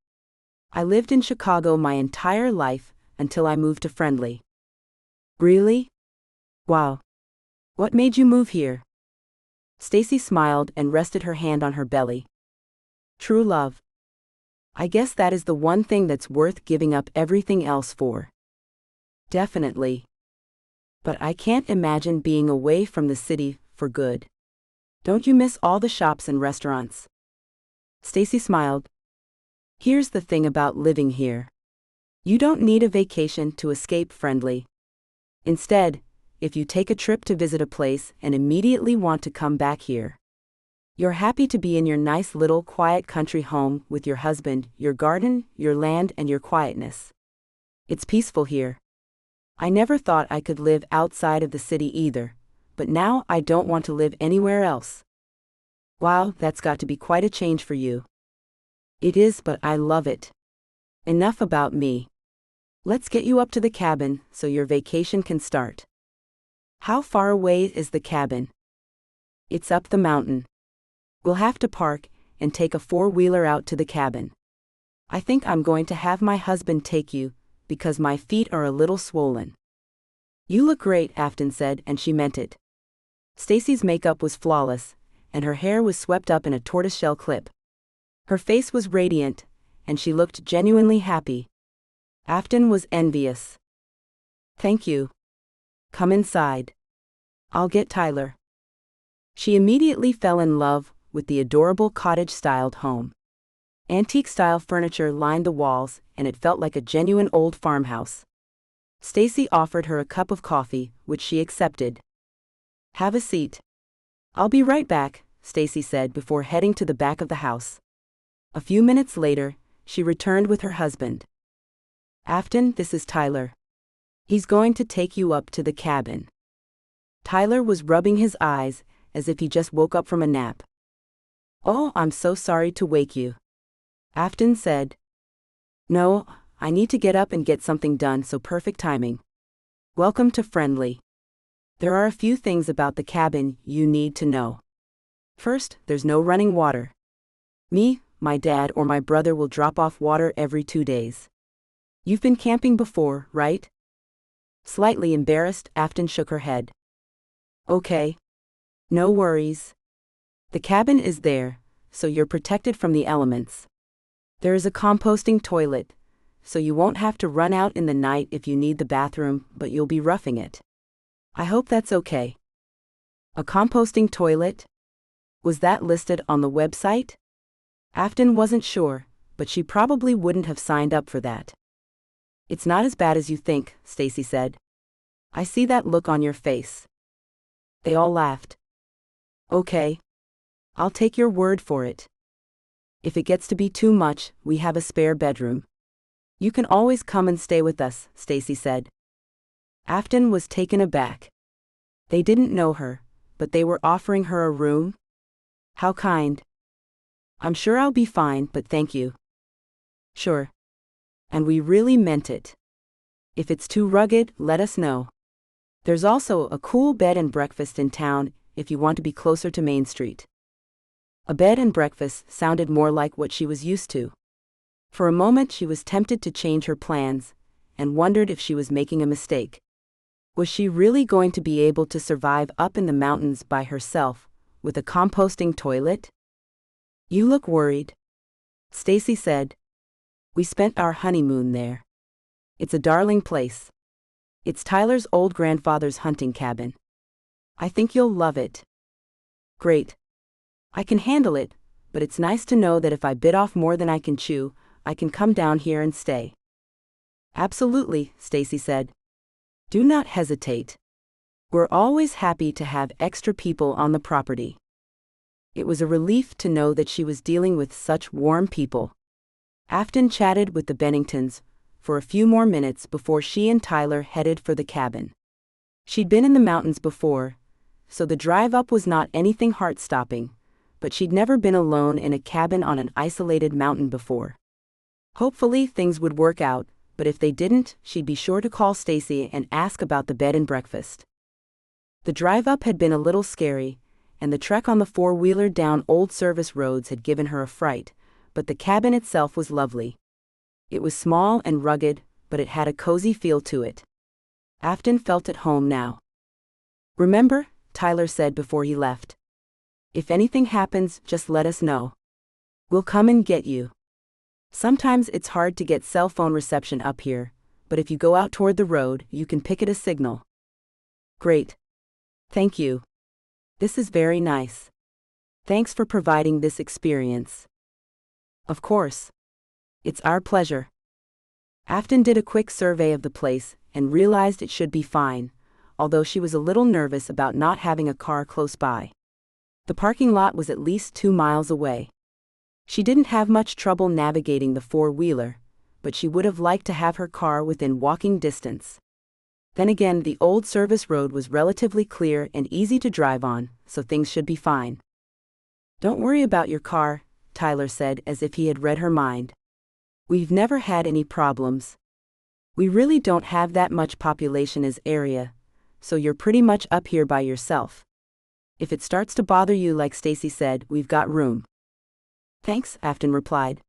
I lived in Chicago my entire life until I moved to Friendly." "Really? Wow. What made you move here?" Stacy smiled and rested her hand on her belly. True love. I guess that is the one thing that's worth giving up everything else for. Definitely. But I can't imagine being away from the city for good. Don't you miss all the shops and restaurants? Stacy smiled. Here's the thing about living here. You don't need a vacation to escape friendly. Instead, if you take a trip to visit a place and immediately want to come back here, you're happy to be in your nice little quiet country home with your husband, your garden, your land, and your quietness. It's peaceful here. I never thought I could live outside of the city either, but now I don't want to live anywhere else. Wow, that's got to be quite a change for you. It is, but I love it. Enough about me. Let's get you up to the cabin so your vacation can start. How far away is the cabin? It's up the mountain. We'll have to park and take a four-wheeler out to the cabin. I think I'm going to have my husband take you, because my feet are a little swollen. You look great, Afton said, and she meant it. Stacy's makeup was flawless, and her hair was swept up in a tortoiseshell clip. Her face was radiant, and she looked genuinely happy. Afton was envious. Thank you. Come inside. I'll get Tyler. She immediately fell in love with the adorable cottage-styled home. Antique-style furniture lined the walls, and it felt like a genuine old farmhouse. Stacy offered her a cup of coffee, which she accepted. Have a seat. I'll be right back, Stacy said before heading to the back of the house. A few minutes later, she returned with her husband. Afton, this is Tyler. He's going to take you up to the cabin. Tyler was rubbing his eyes as if he just woke up from a nap. Oh, I'm so sorry to wake you. Afton said. No, I need to get up and get something done, so perfect timing. Welcome to Friendly. There are a few things about the cabin you need to know. First, there's no running water. Me, my dad, or my brother will drop off water every 2 days. You've been camping before, right? Slightly embarrassed, Afton shook her head. Okay. No worries. The cabin is there, so you're protected from the elements. There is a composting toilet, so you won't have to run out in the night if you need the bathroom, but you'll be roughing it. I hope that's okay. A composting toilet? Was that listed on the website? Afton wasn't sure, but she probably wouldn't have signed up for that. It's not as bad as you think, Stacy said. I see that look on your face. They all laughed. Okay. I'll take your word for it. If it gets to be too much, we have a spare bedroom. You can always come and stay with us, Stacy said. Afton was taken aback. They didn't know her, but they were offering her a room? How kind. I'm sure I'll be fine, but thank you. Sure. And we really meant it. If it's too rugged, let us know. There's also a cool bed and breakfast in town if you want to be closer to Main Street. A bed and breakfast sounded more like what she was used to. For a moment she was tempted to change her plans, and wondered if she was making a mistake. Was she really going to be able to survive up in the mountains by herself, with a composting toilet? You look worried. Stacy said. We spent our honeymoon there. It's a darling place. It's Tyler's old grandfather's hunting cabin. I think you'll love it. Great. I can handle it, but it's nice to know that if I bit off more than I can chew, I can come down here and stay. Absolutely, Stacy said. Do not hesitate. We're always happy to have extra people on the property. It was a relief to know that she was dealing with such warm people. Afton chatted with the Benningtons for a few more minutes before she and Tyler headed for the cabin. She'd been in the mountains before, so the drive up was not anything heart-stopping, but she'd never been alone in a cabin on an isolated mountain before. Hopefully things would work out, but if they didn't, she'd be sure to call Stacy and ask about the bed and breakfast. The drive up had been a little scary, and the trek on the four-wheeler down old service roads had given her a fright, but the cabin itself was lovely. It was small and rugged, but it had a cozy feel to it. Afton felt at home now. Remember, Tyler said before he left. If anything happens, just let us know. We'll come and get you. Sometimes it's hard to get cell phone reception up here, but if you go out toward the road, you can picket a signal. Great. Thank you. This is very nice. Thanks for providing this experience. Of course. It's our pleasure. Afton did a quick survey of the place and realized it should be fine, although she was a little nervous about not having a car close by. The parking lot was at least 2 miles away. She didn't have much trouble navigating the four-wheeler, but she would have liked to have her car within walking distance. Then again, the old service road was relatively clear and easy to drive on, so things should be fine. Don't worry about your car, Tyler said as if he had read her mind. We've never had any problems. We really don't have that much population as area, so you're pretty much up here by yourself. If it starts to bother you like Stacy said, we've got room. Thanks, Afton replied.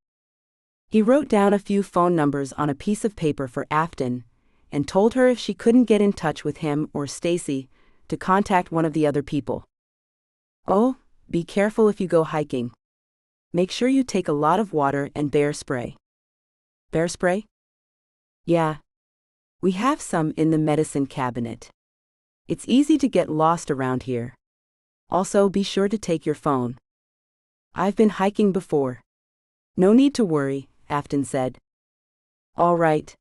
He wrote down a few phone numbers on a piece of paper for Afton, and told her if she couldn't get in touch with him or Stacy, to contact one of the other people. Oh, be careful if you go hiking. Make sure you take a lot of water and bear spray. Bear spray? Yeah. We have some in the medicine cabinet. It's easy to get lost around here. Also, be sure to take your phone. I've been hiking before. No need to worry, Afton said. All right.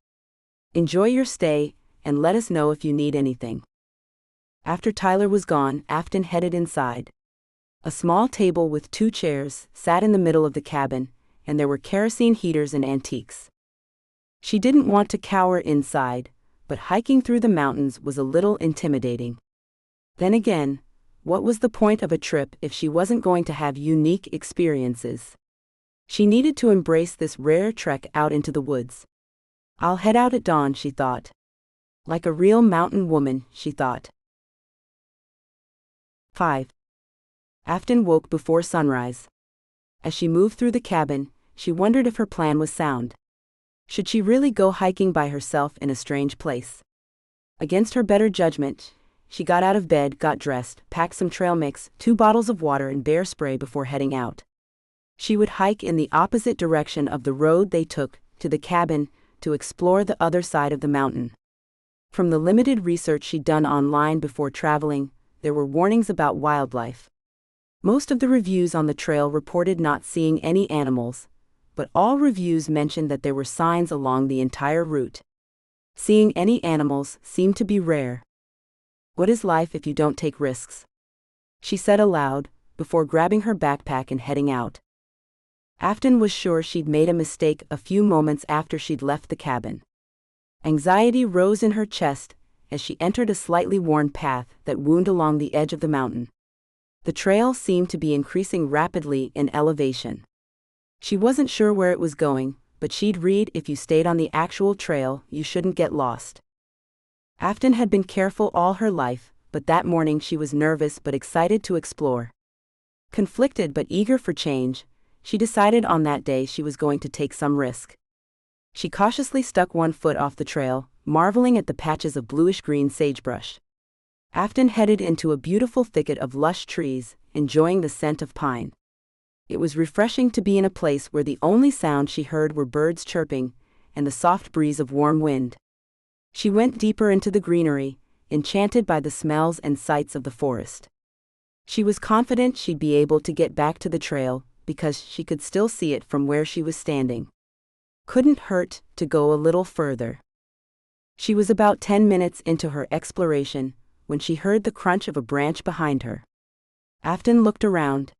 Enjoy your stay, and let us know if you need anything. After Tyler was gone, Afton headed inside. A small table with 2 chairs sat in the middle of the cabin, and there were kerosene heaters and antiques. She didn't want to cower inside, but hiking through the mountains was a little intimidating. Then again, what was the point of a trip if she wasn't going to have unique experiences? She needed to embrace this rare trek out into the woods. I'll head out at dawn, she thought. Like a real mountain woman, she thought. 5. Afton woke before sunrise. As she moved through the cabin, she wondered if her plan was sound. Should she really go hiking by herself in a strange place? Against her better judgment, she got out of bed, got dressed, packed some trail mix, 2 bottles of water and bear spray before heading out. She would hike in the opposite direction of the road they took to the cabin to explore the other side of the mountain. From the limited research she'd done online before traveling, there were warnings about wildlife. Most of the reviews on the trail reported not seeing any animals, but all reviews mentioned that there were signs along the entire route. Seeing any animals seemed to be rare. What is life if you don't take risks? She said aloud, before grabbing her backpack and heading out. Afton was sure she'd made a mistake a few moments after she'd left the cabin. Anxiety rose in her chest as she entered a slightly worn path that wound along the edge of the mountain. The trail seemed to be increasing rapidly in elevation. She wasn't sure where it was going, but she'd read if you stayed on the actual trail, you shouldn't get lost. Afton had been careful all her life, but that morning she was nervous but excited to explore. Conflicted but eager for change, she decided on that day she was going to take some risk. She cautiously stuck one foot off the trail, marveling at the patches of bluish-green sagebrush. Afton headed into a beautiful thicket of lush trees, enjoying the scent of pine. It was refreshing to be in a place where the only sound she heard were birds chirping and the soft breeze of warm wind. She went deeper into the greenery, enchanted by the smells and sights of the forest. She was confident she'd be able to get back to the trail because she could still see it from where she was standing. Couldn't hurt to go a little further. She was about 10 minutes into her exploration when she heard the crunch of a branch behind her. Afton looked around.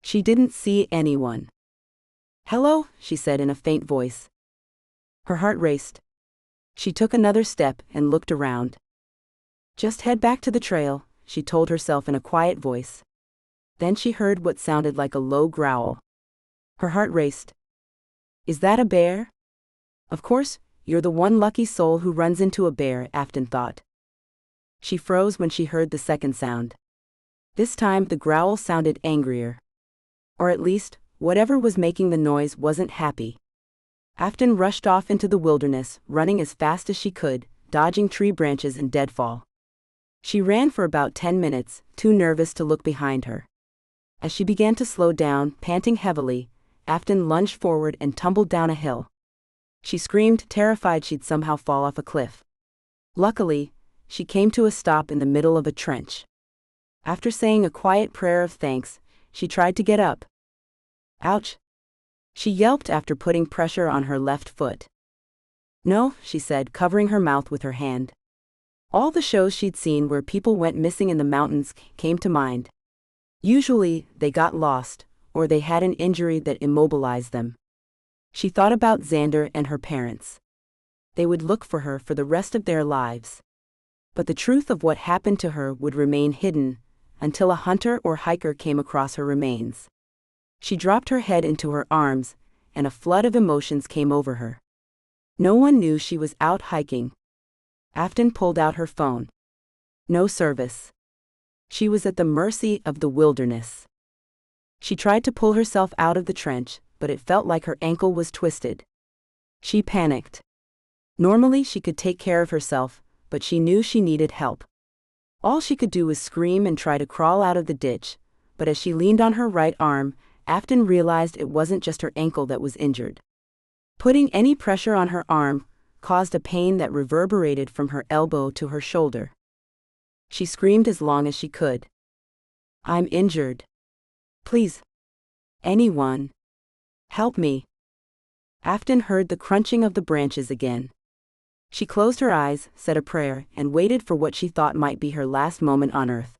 She didn't see anyone. "Hello," she said in a faint voice. Her heart raced. She took another step and looked around. "Just head back to the trail," she told herself in a quiet voice. Then she heard what sounded like a low growl. Her heart raced. "Is that a bear?" "Of course, you're the one lucky soul who runs into a bear," Afton thought. She froze when she heard the second sound. This time the growl sounded angrier. Or at least, whatever was making the noise wasn't happy. Afton rushed off into the wilderness, running as fast as she could, dodging tree branches and deadfall. She ran for about 10 minutes, too nervous to look behind her. As she began to slow down, panting heavily, Afton lunged forward and tumbled down a hill. She screamed, terrified she'd somehow fall off a cliff. Luckily, she came to a stop in the middle of a trench. After saying a quiet prayer of thanks, she tried to get up. Ouch! She yelped after putting pressure on her left foot. No, she said, covering her mouth with her hand. All the shows she'd seen where people went missing in the mountains came to mind. Usually, they got lost, or they had an injury that immobilized them. She thought about Xander and her parents. They would look for her for the rest of their lives. But the truth of what happened to her would remain hidden, until a hunter or hiker came across her remains. She dropped her head into her arms, and a flood of emotions came over her. No one knew she was out hiking. Afton pulled out her phone. No service. She was at the mercy of the wilderness. She tried to pull herself out of the trench, but it felt like her ankle was twisted. She panicked. Normally she could take care of herself, but she knew she needed help. All she could do was scream and try to crawl out of the ditch, but as she leaned on her right arm, Afton realized it wasn't just her ankle that was injured. Putting any pressure on her arm caused a pain that reverberated from her elbow to her shoulder. She screamed as long as she could. I'm injured. Please. Anyone. Help me. Afton heard the crunching of the branches again. She closed her eyes, said a prayer, and waited for what she thought might be her last moment on earth.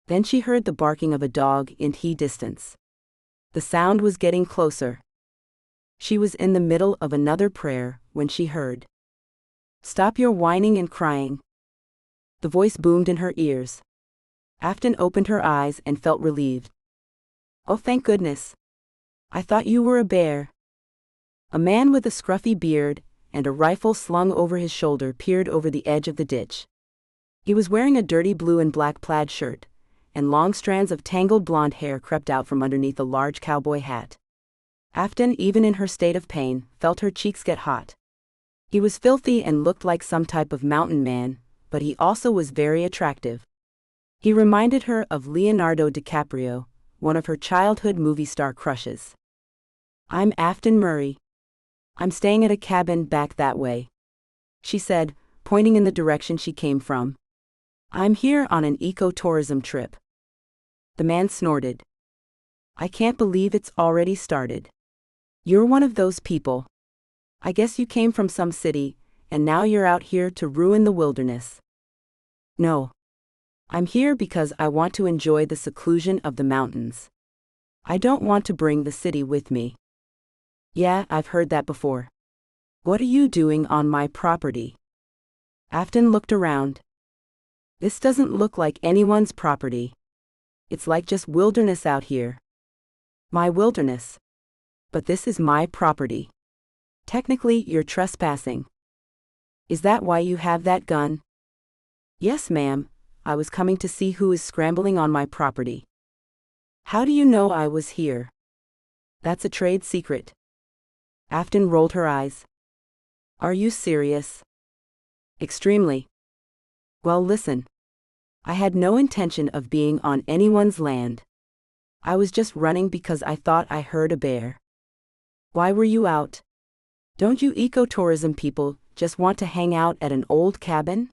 Then she heard the barking of a dog in the distance. The sound was getting closer. She was in the middle of another prayer when she heard, "Stop your whining and crying." The voice boomed in her ears. Afton opened her eyes and felt relieved. Oh, thank goodness. I thought you were a bear. A man with a scruffy beard and a rifle slung over his shoulder peered over the edge of the ditch. He was wearing a dirty blue and black plaid shirt, and long strands of tangled blonde hair crept out from underneath a large cowboy hat. Afton, even in her state of pain, felt her cheeks get hot. He was filthy and looked like some type of mountain man, but he also was very attractive. He reminded her of Leonardo DiCaprio, one of her childhood movie star crushes. I'm Afton Murray. I'm staying at a cabin back that way, she said, pointing in the direction she came from. I'm here on an ecotourism trip. The man snorted. I can't believe it's already started. You're one of those people. I guess you came from some city, and now you're out here to ruin the wilderness. No. I'm here because I want to enjoy the seclusion of the mountains. I don't want to bring the city with me. Yeah, I've heard that before. What are you doing on my property? Afton looked around. This doesn't look like anyone's property. It's like just wilderness out here. My wilderness. But this is my property. Technically, you're trespassing. Is that why you have that gun? Yes, ma'am. I was coming to see who is scrambling on my property. How do you know I was here? That's a trade secret. Afton rolled her eyes. Are you serious? Extremely. Well, listen. I had no intention of being on anyone's land. I was just running because I thought I heard a bear. Why were you out? Don't you ecotourism people just want to hang out at an old cabin?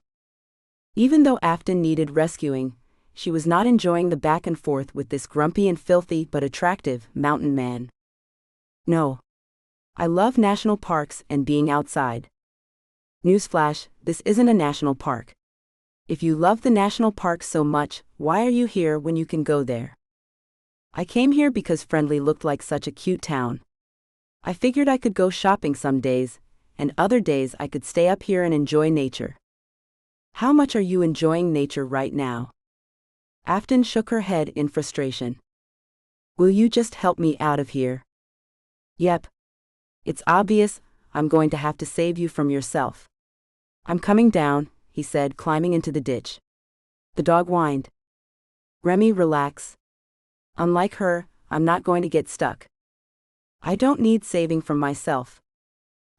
Even though Afton needed rescuing, she was not enjoying the back and forth with this grumpy and filthy but attractive mountain man. No. I love national parks and being outside. Newsflash, this isn't a national park. If you love the national park so much, why are you here when you can go there? I came here because Friendly looked like such a cute town. I figured I could go shopping some days, and other days I could stay up here and enjoy nature. How much are you enjoying nature right now? Afton shook her head in frustration. Will you just help me out of here? Yep. It's obvious, I'm going to have to save you from yourself. I'm coming down, he said, climbing into the ditch. The dog whined. Remy, relax. Unlike her, I'm not going to get stuck. I don't need saving from myself.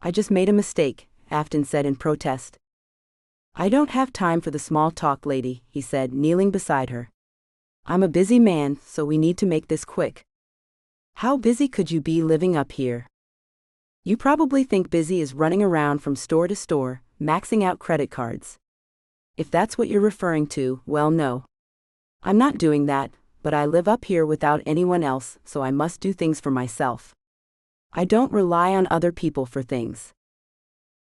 I just made a mistake, Afton said in protest. I don't have time for the small talk, lady, he said, kneeling beside her. I'm a busy man, so we need to make this quick. How busy could you be living up here? You probably think busy is running around from store to store, maxing out credit cards. If that's what you're referring to, well, no. I'm not doing that, but I live up here without anyone else, so I must do things for myself. I don't rely on other people for things.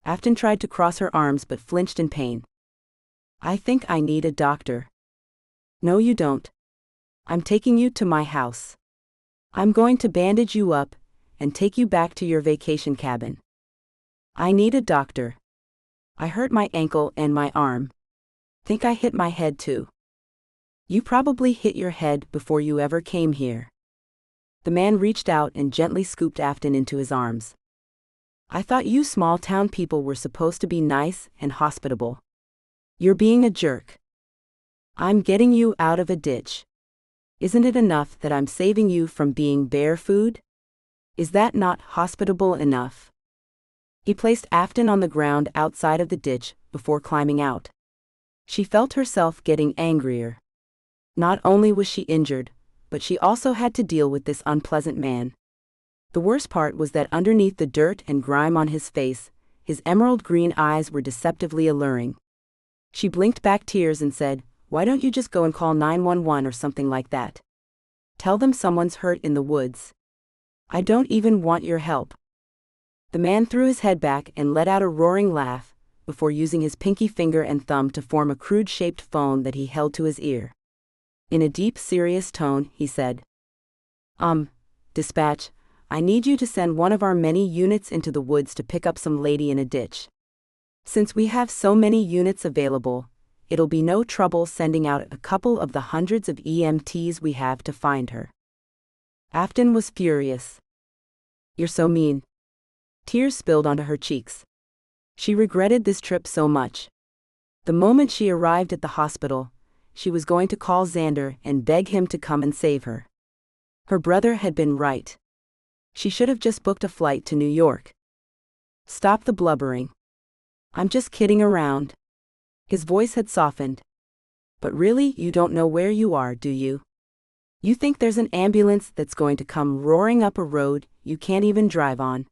Afton tried to cross her arms but flinched in pain. I think I need a doctor. No, you don't. I'm taking you to my house. I'm going to bandage you up and take you back to your vacation cabin. I need a doctor. I hurt my ankle and my arm. Think I hit my head too. You probably hit your head before you ever came here. The man reached out and gently scooped Afton into his arms. I thought you small town people were supposed to be nice and hospitable. You're being a jerk. I'm getting you out of a ditch. Isn't it enough that I'm saving you from being bear food? Is that not hospitable enough? He placed Afton on the ground outside of the ditch before climbing out. She felt herself getting angrier. Not only was she injured, but she also had to deal with this unpleasant man. The worst part was that underneath the dirt and grime on his face, his emerald green eyes were deceptively alluring. She blinked back tears and said, "Why don't you just go and call 911 or something like that? Tell them someone's hurt in the woods. I don't even want your help." The man threw his head back and let out a roaring laugh, before using his pinky finger and thumb to form a crude-shaped phone that he held to his ear. In a deep, serious tone, he said, Dispatch, I need you to send one of our many units into the woods to pick up some lady in a ditch. Since we have so many units available, it'll be no trouble sending out a couple of the hundreds of EMTs we have to find her." Afton was furious. "You're so mean." Tears spilled onto her cheeks. She regretted this trip so much. The moment she arrived at the hospital, she was going to call Xander and beg him to come and save her. Her brother had been right. She should have just booked a flight to New York. "Stop the blubbering. I'm just kidding around." His voice had softened. "But really, you don't know where you are, do you? You think there's an ambulance that's going to come roaring up a road you can't even drive on?"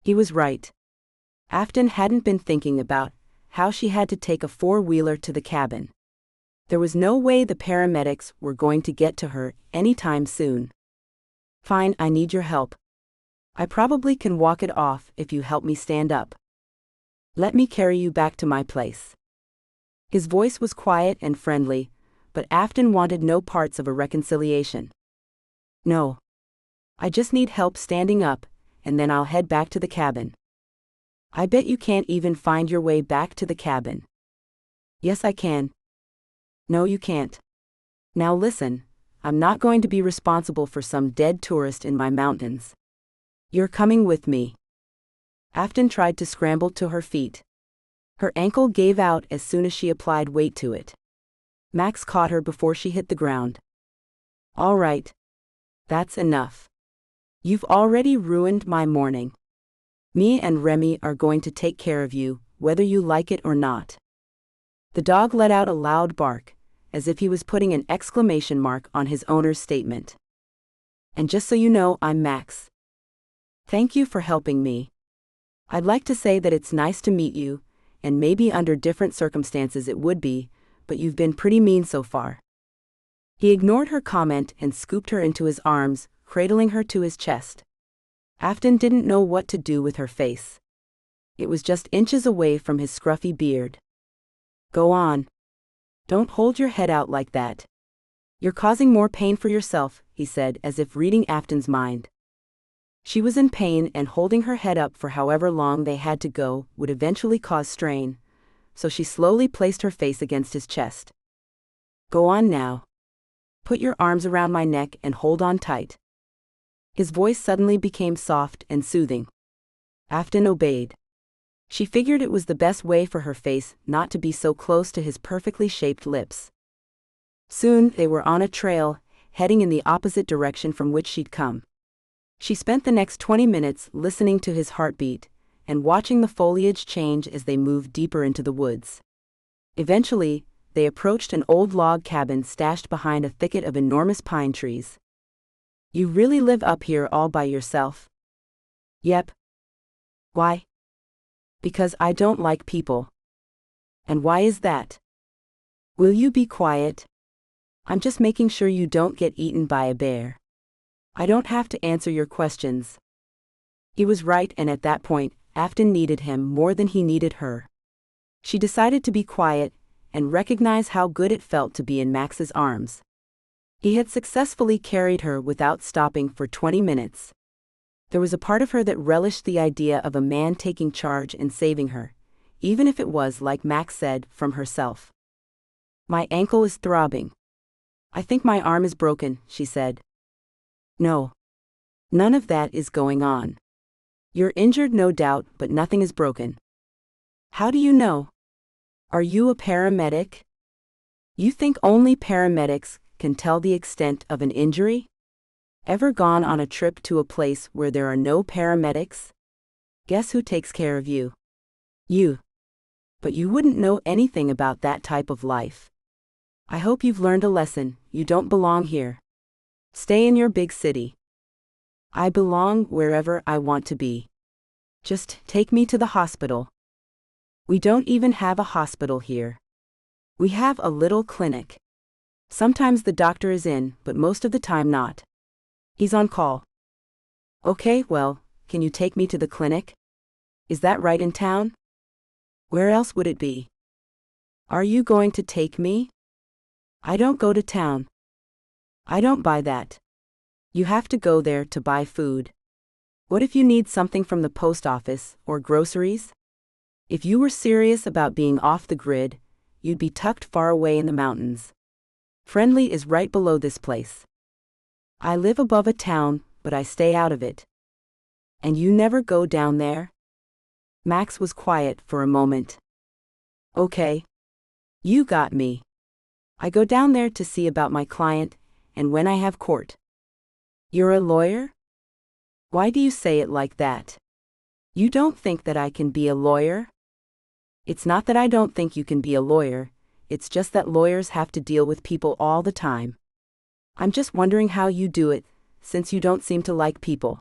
He was right. Afton hadn't been thinking about how she had to take a four-wheeler to the cabin. There was no way the paramedics were going to get to her anytime soon. "Fine, I need your help. I probably can walk it off if you help me stand up. Let me carry you back to my place." His voice was quiet and friendly, but Afton wanted no parts of a reconciliation. "No. I just need help standing up, and then I'll head back to the cabin." "I bet you can't even find your way back to the cabin." "Yes, I can." "No, you can't. Now listen, I'm not going to be responsible for some dead tourist in my mountains. You're coming with me." Afton tried to scramble to her feet. Her ankle gave out as soon as she applied weight to it. Max caught her before she hit the ground. "All right. That's enough. You've already ruined my morning. Me and Remy are going to take care of you, whether you like it or not." The dog let out a loud bark, as if he was putting an exclamation mark on his owner's statement. "And just so you know, I'm Max. Thank you for helping me. I'd like to say that it's nice to meet you, and maybe under different circumstances it would be, but you've been pretty mean so far." He ignored her comment and scooped her into his arms, cradling her to his chest. Afton didn't know what to do with her face. It was just inches away from his scruffy beard. "Go on. Don't hold your head out like that. You're causing more pain for yourself," he said, as if reading Afton's mind. She was in pain, and holding her head up for however long they had to go would eventually cause strain, so she slowly placed her face against his chest. "Go on now. Put your arms around my neck and hold on tight." His voice suddenly became soft and soothing. Afton obeyed. She figured it was the best way for her face not to be so close to his perfectly shaped lips. Soon they were on a trail, heading in the opposite direction from which she'd come. She spent the next 20 minutes listening to his heartbeat and watching the foliage change as they moved deeper into the woods. Eventually, they approached an old log cabin stashed behind a thicket of enormous pine trees. You really live up here all by yourself? Yep. Why? Because I don't like people. And why is that? Will you be quiet? I'm just making sure you don't get eaten by a bear. I don't have to answer your questions. He was right, and at that point, Afton needed him more than he needed her. She decided to be quiet and recognize how good it felt to be in Max's arms. He had successfully carried her without stopping for 20 minutes. There was a part of her that relished the idea of a man taking charge and saving her, even if it was, like Max said, from herself. My ankle is throbbing. I think my arm is broken, she said. No. None of that is going on. You're injured, no doubt, but nothing is broken. How do you know? Are you a paramedic? You think only paramedics can tell the extent of an injury? Ever gone on a trip to a place where there are no paramedics? Guess who takes care of you? You. But you wouldn't know anything about that type of life. I hope you've learned a lesson. You don't belong here. Stay in your big city. I belong wherever I want to be. Just take me to the hospital. We don't even have a hospital here. We have a little clinic. Sometimes the doctor is in, but most of the time not. He's on call. Okay, well, can you take me to the clinic? Is that right in town? Where else would it be? Are you going to take me? I don't go to town. I don't buy that. You have to go there to buy food. What if you need something from the post office or groceries? If you were serious about being off the grid, you'd be tucked far away in the mountains. Friendly is right below this place. I live above a town, but I stay out of it. And you never go down there? Max was quiet for a moment. Okay. You got me. I go down there to see about my client, and when I have court. You're a lawyer? Why do you say it like that? You don't think that I can be a lawyer? It's not that I don't think you can be a lawyer, it's just that lawyers have to deal with people all the time. I'm just wondering how you do it, since you don't seem to like people.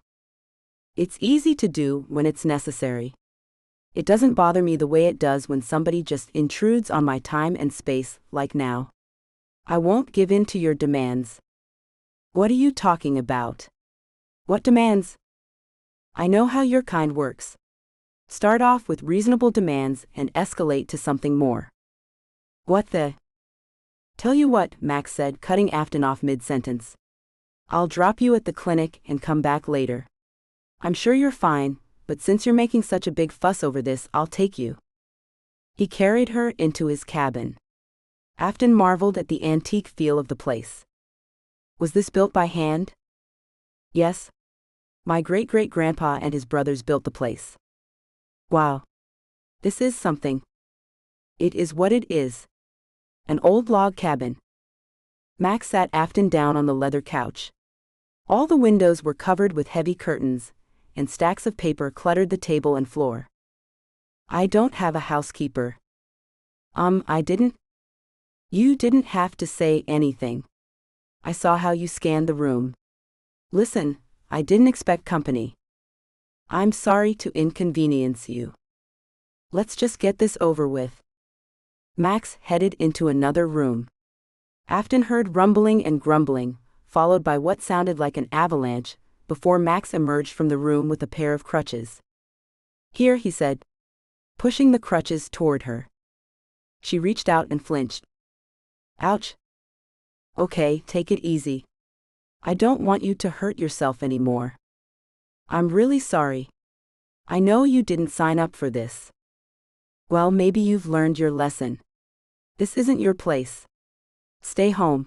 It's easy to do when it's necessary. It doesn't bother me the way it does when somebody just intrudes on my time and space, like now. I won't give in to your demands. What are you talking about? What demands? I know how your kind works. Start off with reasonable demands and escalate to something more. What the? Tell you what, Max said, cutting Afton off mid-sentence. I'll drop you at the clinic and come back later. I'm sure you're fine, but since you're making such a big fuss over this, I'll take you. He carried her into his cabin. Afton marveled at the antique feel of the place. Was this built by hand? Yes. My great-great-grandpa and his brothers built the place. Wow. This is something. It is what it is. An old log cabin. Max sat Afton down on the leather couch. All the windows were covered with heavy curtains, and stacks of paper cluttered the table and floor. I don't have a housekeeper. I didn't? You didn't have to say anything. I saw how you scanned the room. Listen, I didn't expect company. I'm sorry to inconvenience you. Let's just get this over with. Max headed into another room. Afton heard rumbling and grumbling, followed by what sounded like an avalanche, before Max emerged from the room with a pair of crutches. Here, he said, pushing the crutches toward her. She reached out and flinched. Ouch. Okay, take it easy. I don't want you to hurt yourself anymore. I'm really sorry. I know you didn't sign up for this. Well, maybe you've learned your lesson. This isn't your place. Stay home.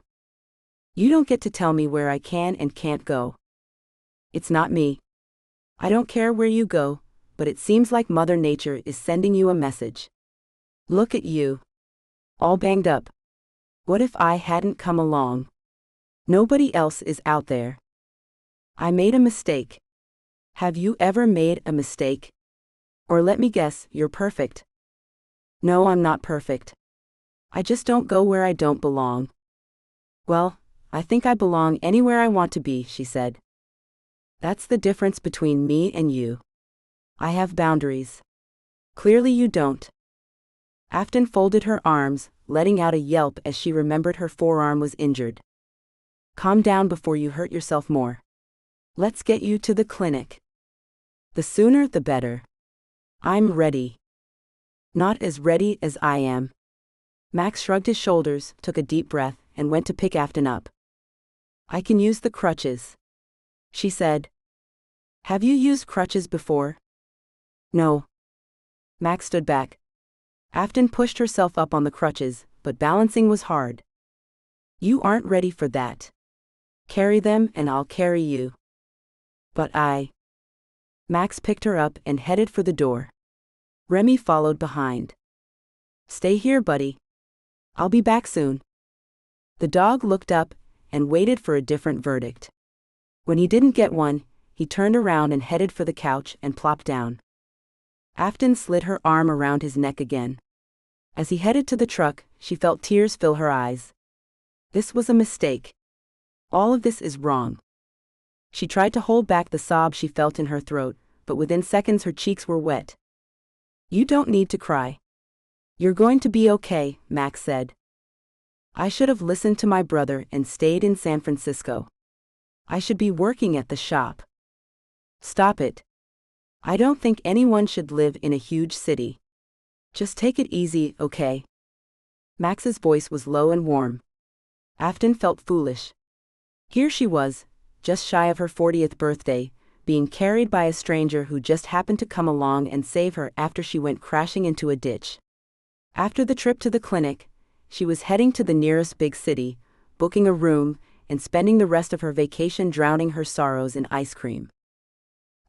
You don't get to tell me where I can and can't go. It's not me. I don't care where you go, but it seems like Mother Nature is sending you a message. Look at you. All banged up. What if I hadn't come along? Nobody else is out there. I made a mistake. Have you ever made a mistake? Or let me guess, you're perfect. No, I'm not perfect. I just don't go where I don't belong. Well, I think I belong anywhere I want to be, she said. That's the difference between me and you. I have boundaries. Clearly you don't. Afton folded her arms, letting out a yelp as she remembered her forearm was injured. Calm down before you hurt yourself more. Let's get you to the clinic. The sooner the better. I'm ready. Not as ready as I am. Max shrugged his shoulders, took a deep breath, and went to pick Afton up. I can use the crutches, she said. Have you used crutches before? No. Max stood back. Afton pushed herself up on the crutches, but balancing was hard. You aren't ready for that. Carry them and I'll carry you. But Max picked her up and headed for the door. Remy followed behind. Stay here, buddy. I'll be back soon. The dog looked up and waited for a different verdict. When he didn't get one, he turned around and headed for the couch and plopped down. Afton slid her arm around his neck again. As he headed to the truck, she felt tears fill her eyes. This was a mistake. All of this is wrong. She tried to hold back the sob she felt in her throat, but within seconds her cheeks were wet. You don't need to cry. You're going to be okay, Max said. I should have listened to my brother and stayed in San Francisco. I should be working at the shop. Stop it. I don't think anyone should live in a huge city. Just take it easy, okay? Max's voice was low and warm. Afton felt foolish. Here she was, just shy of her 40th birthday, being carried by a stranger who just happened to come along and save her after she went crashing into a ditch. After the trip to the clinic, she was heading to the nearest big city, booking a room, and spending the rest of her vacation drowning her sorrows in ice cream.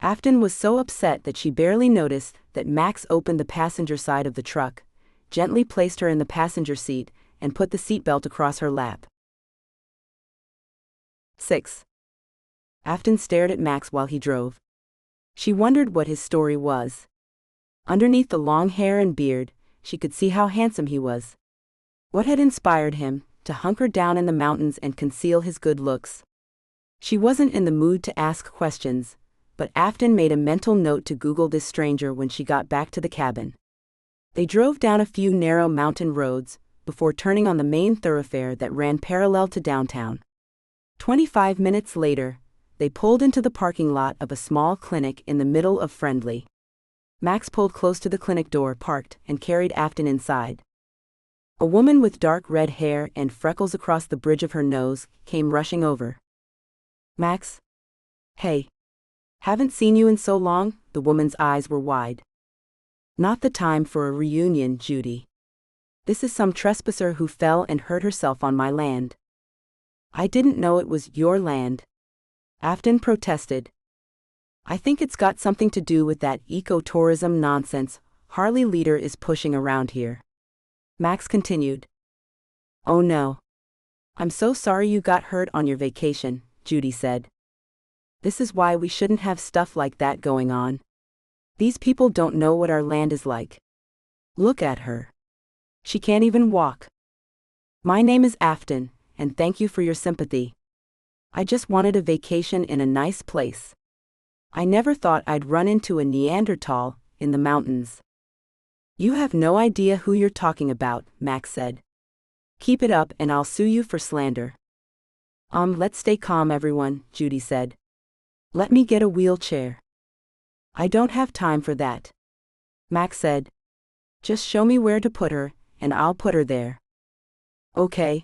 Afton was so upset that she barely noticed that Max opened the passenger side of the truck, gently placed her in the passenger seat, and put the seatbelt across her lap. 6. Afton stared at Max while he drove. She wondered what his story was. Underneath the long hair and beard, she could see how handsome he was. What had inspired him to hunker down in the mountains and conceal his good looks? She wasn't in the mood to ask questions, but Afton made a mental note to Google this stranger when she got back to the cabin. They drove down a few narrow mountain roads before turning on the main thoroughfare that ran parallel to downtown. 25 minutes later, they pulled into the parking lot of a small clinic in the middle of Friendly. Max pulled close to the clinic door, parked, and carried Afton inside. A woman with dark red hair and freckles across the bridge of her nose came rushing over. Max? Hey. Haven't seen you in so long, the woman's eyes were wide. Not the time for a reunion, Judy. This is some trespasser who fell and hurt herself on my land. I didn't know it was your land. Afton protested. I think it's got something to do with that ecotourism nonsense Harley Leader is pushing around here. Max continued. Oh no. I'm so sorry you got hurt on your vacation, Judy said. This is why we shouldn't have stuff like that going on. These people don't know what our land is like. Look at her. She can't even walk. My name is Afton, and thank you for your sympathy. I just wanted a vacation in a nice place. I never thought I'd run into a Neanderthal in the mountains. You have no idea who you're talking about, Max said. Keep it up and I'll sue you for slander. Let's stay calm, everyone, Judy said. Let me get a wheelchair. I don't have time for that. Max said. Just show me where to put her, and I'll put her there. Okay.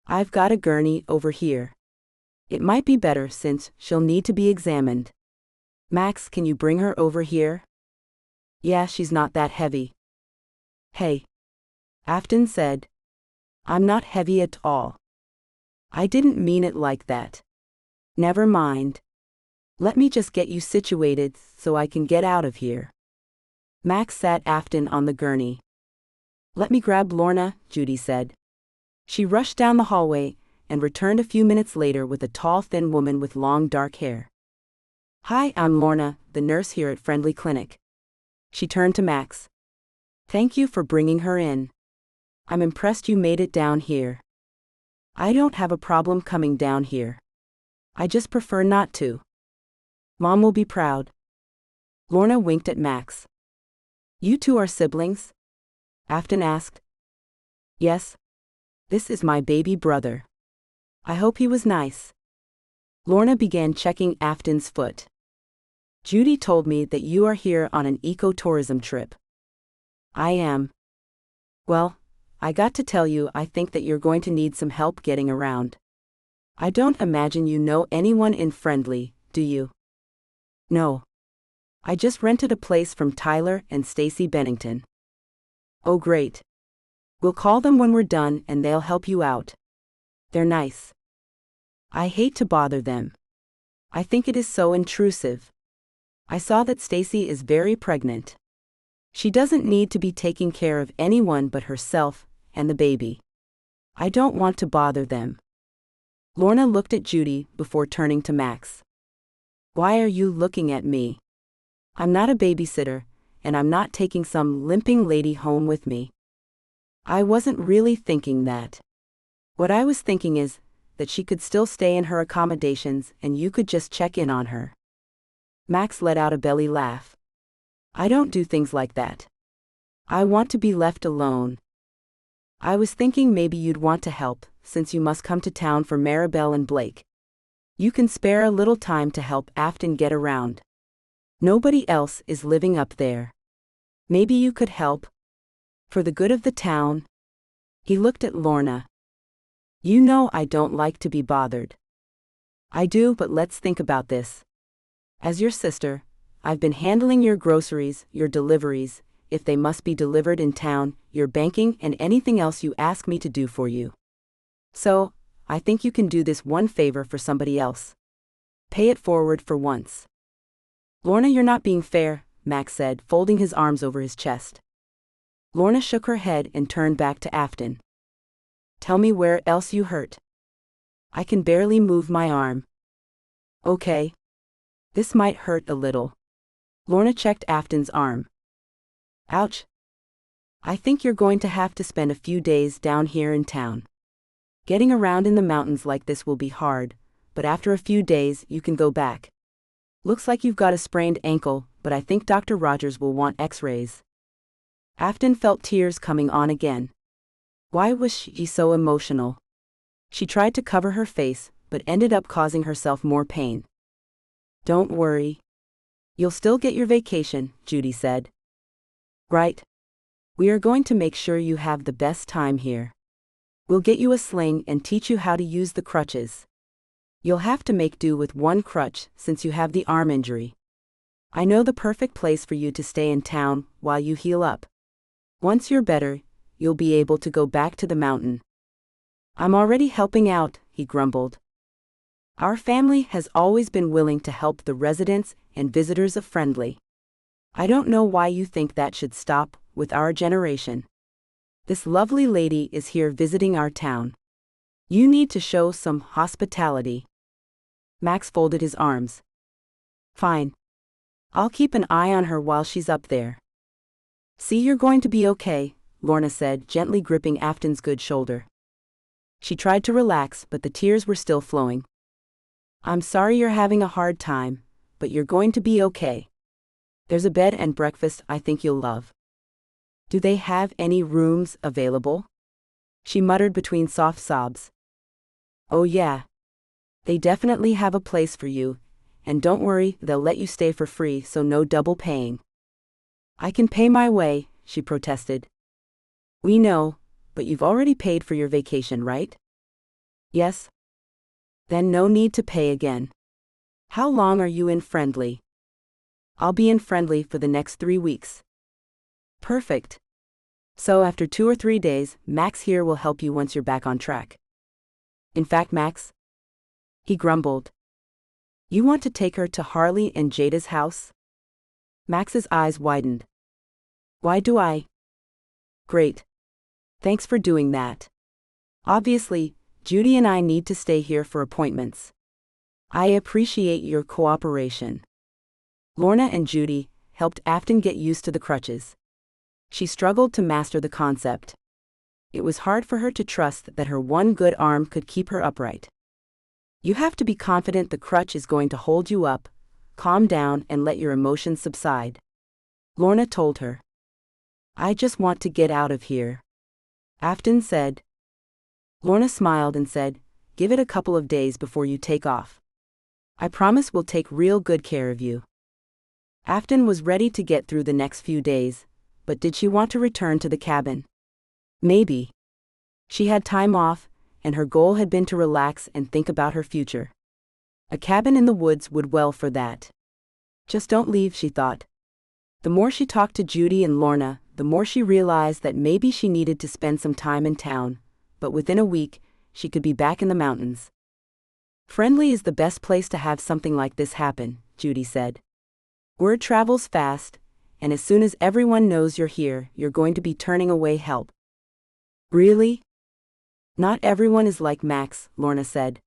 I've got a gurney over here. It might be better since she'll need to be examined. Max, can you bring her over here? Yeah, she's not that heavy. Hey. Afton said. I'm not heavy at all. I didn't mean it like that. Never mind. Let me just get you situated so I can get out of here. Max sat Afton on the gurney. Let me grab Lorna, Judy said. She rushed down the hallway and returned a few minutes later with a tall, thin woman with long, dark hair. Hi, I'm Lorna, the nurse here at Friendly Clinic. She turned to Max. Thank you for bringing her in. I'm impressed you made it down here. I don't have a problem coming down here. I just prefer not to. Mom will be proud. Lorna winked at Max. You two are siblings? Afton asked. Yes. This is my baby brother. I hope he was nice. Lorna began checking Afton's foot. Judy told me that you are here on an ecotourism trip. I am. Well, I got to tell you, I think that you're going to need some help getting around. I don't imagine you know anyone in Friendly, do you? No. I just rented a place from Tyler and Stacy Bennington. Oh great. We'll call them when we're done and they'll help you out. They're nice. I hate to bother them. I think it is so intrusive. I saw that Stacy is very pregnant. She doesn't need to be taking care of anyone but herself and the baby. I don't want to bother them. Lorna looked at Judy before turning to Max. Why are you looking at me? I'm not a babysitter, and I'm not taking some limping lady home with me. I wasn't really thinking that. What I was thinking is that she could still stay in her accommodations and you could just check in on her. Max let out a belly laugh. I don't do things like that. I want to be left alone. I was thinking maybe you'd want to help, since you must come to town for Maribel and Blake. You can spare a little time to help Afton get around. Nobody else is living up there. Maybe you could help. For the good of the town. He looked at Lorna. You know I don't like to be bothered. I do, but let's think about this. As your sister, I've been handling your groceries, your deliveries, if they must be delivered in town, your banking and anything else you ask me to do for you. So, I think you can do this one favor for somebody else. Pay it forward for once. Lorna, you're not being fair, Max said, folding his arms over his chest. Lorna shook her head and turned back to Afton. Tell me where else you hurt. I can barely move my arm. Okay. This might hurt a little. Lorna checked Afton's arm. Ouch. I think you're going to have to spend a few days down here in town. Getting around in the mountains like this will be hard, but after a few days you can go back. Looks like you've got a sprained ankle, but I think Dr. Rogers will want x-rays. Afton felt tears coming on again. Why was she so emotional? She tried to cover her face, but ended up causing herself more pain. Don't worry. You'll still get your vacation, Judy said. Right. We are going to make sure you have the best time here. We'll get you a sling and teach you how to use the crutches. You'll have to make do with one crutch since you have the arm injury. I know the perfect place for you to stay in town while you heal up. Once you're better, you'll be able to go back to the mountain. I'm already helping out, he grumbled. Our family has always been willing to help the residents and visitors of Friendly. I don't know why you think that should stop with our generation. This lovely lady is here visiting our town. You need to show some hospitality. Max folded his arms. Fine. I'll keep an eye on her while she's up there. See, you're going to be okay, Lorna said, gently gripping Afton's good shoulder. She tried to relax, but the tears were still flowing. I'm sorry you're having a hard time, but you're going to be okay. There's a bed and breakfast I think you'll love. Do they have any rooms available? She muttered between soft sobs. Oh yeah. They definitely have a place for you, and don't worry, they'll let you stay for free, so no double paying. I can pay my way, she protested. We know, but you've already paid for your vacation, right? Yes. Then no need to pay again. How long are you in Friendly? I'll be in Friendly for the next 3 weeks. Perfect. So after 2 or 3 days, Max here will help you once you're back on track. In fact, Max, he grumbled. You want to take her to Harley and Jada's house? Max's eyes widened. Why do I? Great. Thanks for doing that. Obviously, Judy and I need to stay here for appointments. I appreciate your cooperation. Lorna and Judy helped Afton get used to the crutches. She struggled to master the concept. It was hard for her to trust that her one good arm could keep her upright. You have to be confident the crutch is going to hold you up, calm down and let your emotions subside. Lorna told her. I just want to get out of here. Afton said. Lorna smiled and said, give it a couple of days before you take off. I promise we'll take real good care of you. Afton was ready to get through the next few days, but did she want to return to the cabin? Maybe. She had time off, and her goal had been to relax and think about her future. A cabin in the woods would well for that. Just don't leave, she thought. The more she talked to Judy and Lorna, the more she realized that maybe she needed to spend some time in town, but within a week, she could be back in the mountains. Friendly is the best place to have something like this happen, Judy said. Word travels fast, and as soon as everyone knows you're here, you're going to be turning away help. Really? Not everyone is like Max, Lorna said.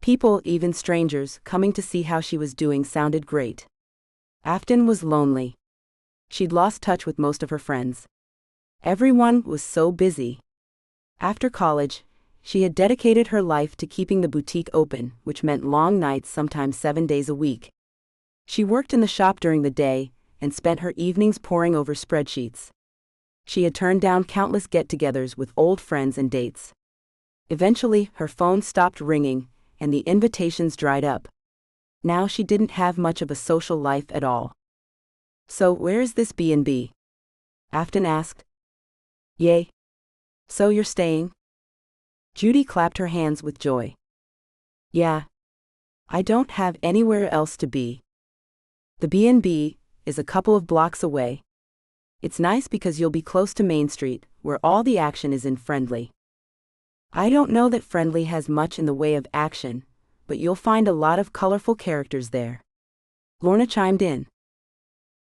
People, even strangers, coming to see how she was doing sounded great. Afton was lonely. She'd lost touch with most of her friends. Everyone was so busy. After college, she had dedicated her life to keeping the boutique open, which meant long nights, sometimes 7 days a week. She worked in the shop during the day and spent her evenings poring over spreadsheets. She had turned down countless get-togethers with old friends and dates. Eventually, her phone stopped ringing, and the invitations dried up. Now she didn't have much of a social life at all. So where is this B&B? Afton asked. Yay. So you're staying? Judy clapped her hands with joy. Yeah. I don't have anywhere else to be. The B&B is a couple of blocks away. It's nice because you'll be close to Main Street, where all the action is in Friendly. I don't know that Friendly has much in the way of action, but you'll find a lot of colorful characters there. Lorna chimed in.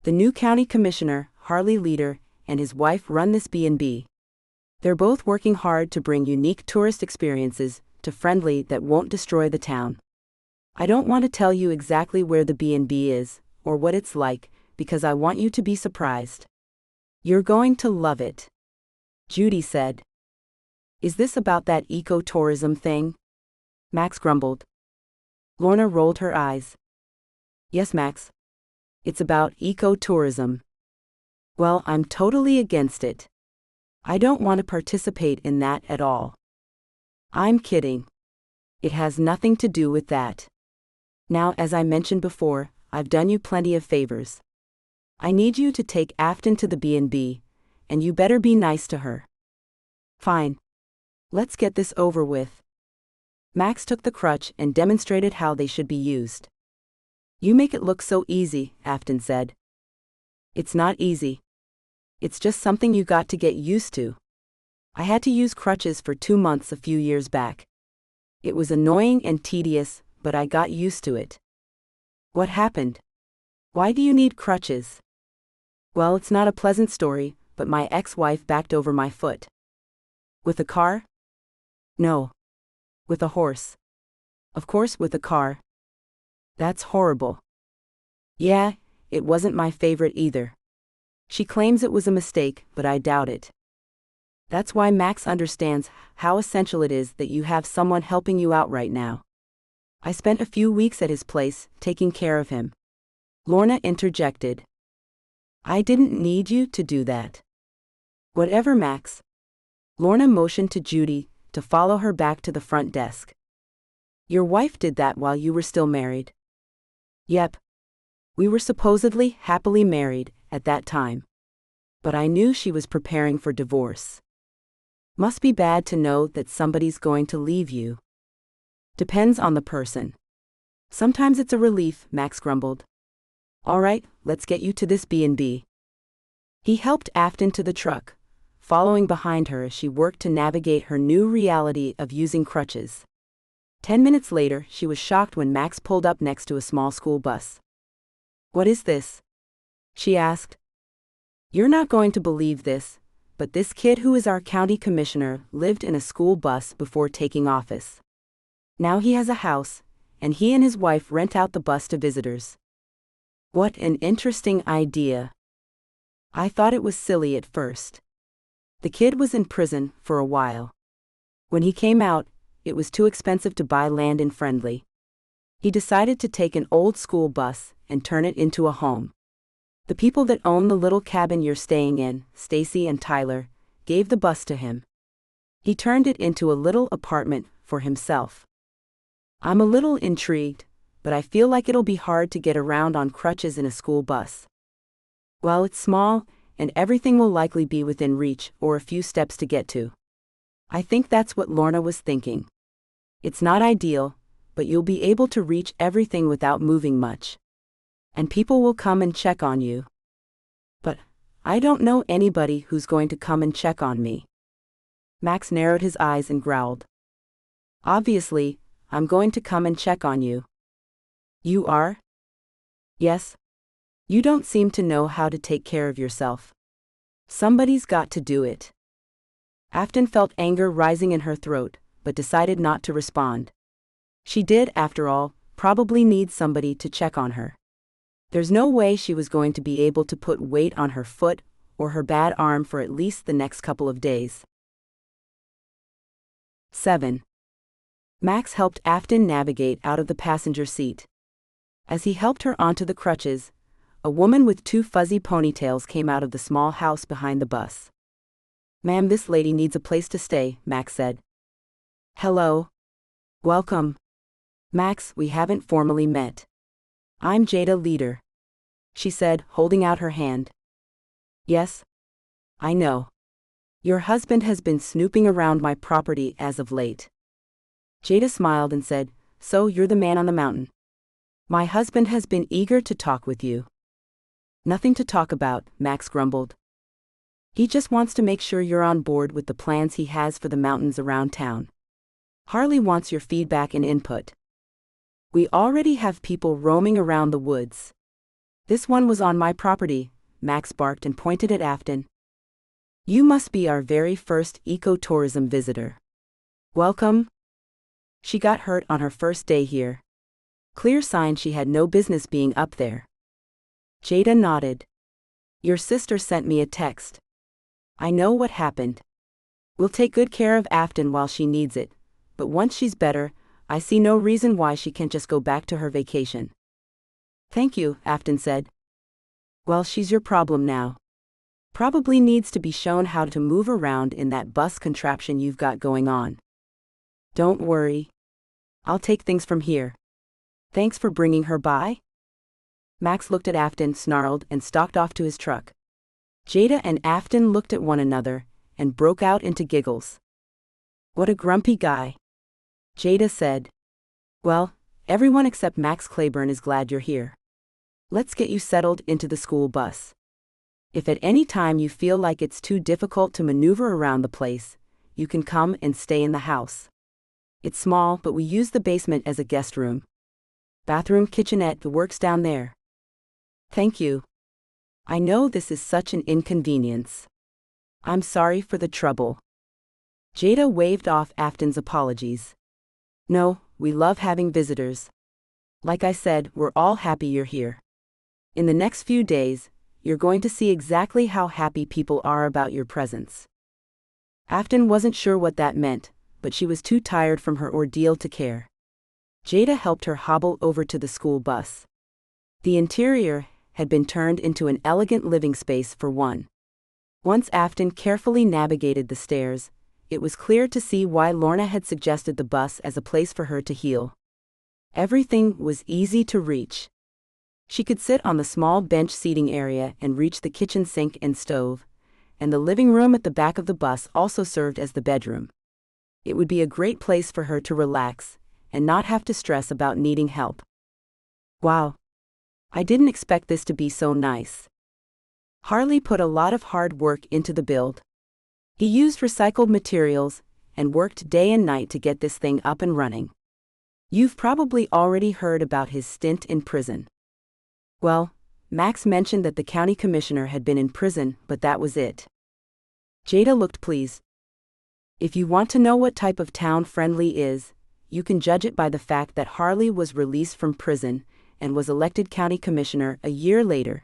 The new county commissioner, Harley Leader, and his wife run this B&B. They're both working hard to bring unique tourist experiences to Friendly that won't destroy the town. I don't want to tell you exactly where the B&B is, or what it's like, because I want you to be surprised. You're going to love it. Judy said. Is this about that eco-tourism thing? Max grumbled. Lorna rolled her eyes. Yes, Max. It's about eco-tourism. Well, I'm totally against it. I don't want to participate in that at all. I'm kidding. It has nothing to do with that. Now, as I mentioned before, I've done you plenty of favors. I need you to take Afton to the B&B, and you better be nice to her. Fine. Let's get this over with. Max took the crutch and demonstrated how they should be used. You make it look so easy, Afton said. It's not easy. It's just something you got to get used to. I had to use crutches for 2 months a few years back. It was annoying and tedious, but I got used to it. What happened? Why do you need crutches? Well, it's not a pleasant story, but my ex-wife backed over my foot. With a car? No. With a horse. Of course, with a car. That's horrible. Yeah, it wasn't my favorite either. She claims it was a mistake, but I doubt it. That's why Max understands how essential it is that you have someone helping you out right now. I spent a few weeks at his place, taking care of him. Lorna interjected. I didn't need you to do that. Whatever, Max. Lorna motioned to Judy to follow her back to the front desk. Your wife did that while you were still married? Yep. We were supposedly happily married at that time. But I knew she was preparing for divorce. Must be bad to know that somebody's going to leave you. Depends on the person. Sometimes it's a relief, Max grumbled. All right, let's get you to this B&B. He helped Afton to the truck, following behind her as she worked to navigate her new reality of using crutches. 10 minutes later, she was shocked when Max pulled up next to a small school bus. What is this? She asked. You're not going to believe this, but this kid who is our county commissioner lived in a school bus before taking office. Now he has a house, and he and his wife rent out the bus to visitors. What an interesting idea. I thought it was silly at first. The kid was in prison for a while. When he came out, it was too expensive to buy land in Friendly. He decided to take an old school bus and turn it into a home. The people that own the little cabin you're staying in, Stacy and Tyler, gave the bus to him. He turned it into a little apartment for himself. I'm a little intrigued, but I feel like it'll be hard to get around on crutches in a school bus. Well, it's small, and everything will likely be within reach or a few steps to get to. I think that's what Lorna was thinking. It's not ideal, but you'll be able to reach everything without moving much. And people will come and check on you. But I don't know anybody who's going to come and check on me. Max narrowed his eyes and growled. Obviously, I'm going to come and check on you. You are? Yes. You don't seem to know how to take care of yourself. Somebody's got to do it. Afton felt anger rising in her throat, but decided not to respond. She did, after all, probably need somebody to check on her. There's no way she was going to be able to put weight on her foot or her bad arm for at least the next couple of days. 7. Max helped Afton navigate out of the passenger seat. As he helped her onto the crutches, a woman with 2 fuzzy ponytails came out of the small house behind the bus. Ma'am, this lady needs a place to stay, Max said. Hello. Welcome. Max, we haven't formally met. I'm Jada Leader, she said, holding out her hand. Yes? I know. Your husband has been snooping around my property as of late. Jada smiled and said, So you're the man on the mountain. My husband has been eager to talk with you. Nothing to talk about, Max grumbled. He just wants to make sure you're on board with the plans he has for the mountains around town. Harley wants your feedback and input. We already have people roaming around the woods. This one was on my property, Max barked and pointed at Afton. You must be our very first ecotourism visitor. Welcome. She got hurt on her first day here. Clear sign she had no business being up there. Jada nodded. Your sister sent me a text. I know what happened. We'll take good care of Afton while she needs it, but once she's better, I see no reason why she can't just go back to her vacation. Thank you, Afton said. Well, she's your problem now. Probably needs to be shown how to move around in that bus contraption you've got going on. Don't worry. I'll take things from here. Thanks for bringing her by. Max looked at Afton, snarled, and stalked off to his truck. Jada and Afton looked at one another and broke out into giggles. What a grumpy guy. Jada said. Well, everyone except Max Clayburn is glad you're here. Let's get you settled into the school bus. If at any time you feel like it's too difficult to maneuver around the place, you can come and stay in the house. It's small, but we use the basement as a guest room. Bathroom, kitchenette, the works down there. Thank you. I know this is such an inconvenience. I'm sorry for the trouble. Jada waved off Afton's apologies. No, we love having visitors. Like I said, we're all happy you're here. In the next few days, you're going to see exactly how happy people are about your presence. Afton wasn't sure what that meant, but she was too tired from her ordeal to care. Jada helped her hobble over to the school bus. The interior had been turned into an elegant living space for one. Once Afton carefully navigated the stairs, it was clear to see why Lorna had suggested the bus as a place for her to heal. Everything was easy to reach. She could sit on the small bench seating area and reach the kitchen sink and stove, and the living room at the back of the bus also served as the bedroom. It would be a great place for her to relax and not have to stress about needing help. Wow. I didn't expect this to be so nice. Harley put a lot of hard work into the build. He used recycled materials and worked day and night to get this thing up and running. You've probably already heard about his stint in prison. Well, Max mentioned that the county commissioner had been in prison, but that was it. Jada looked pleased. If you want to know what type of town Friendly is, you can judge it by the fact that Harley was released from prison and was elected county commissioner a year later.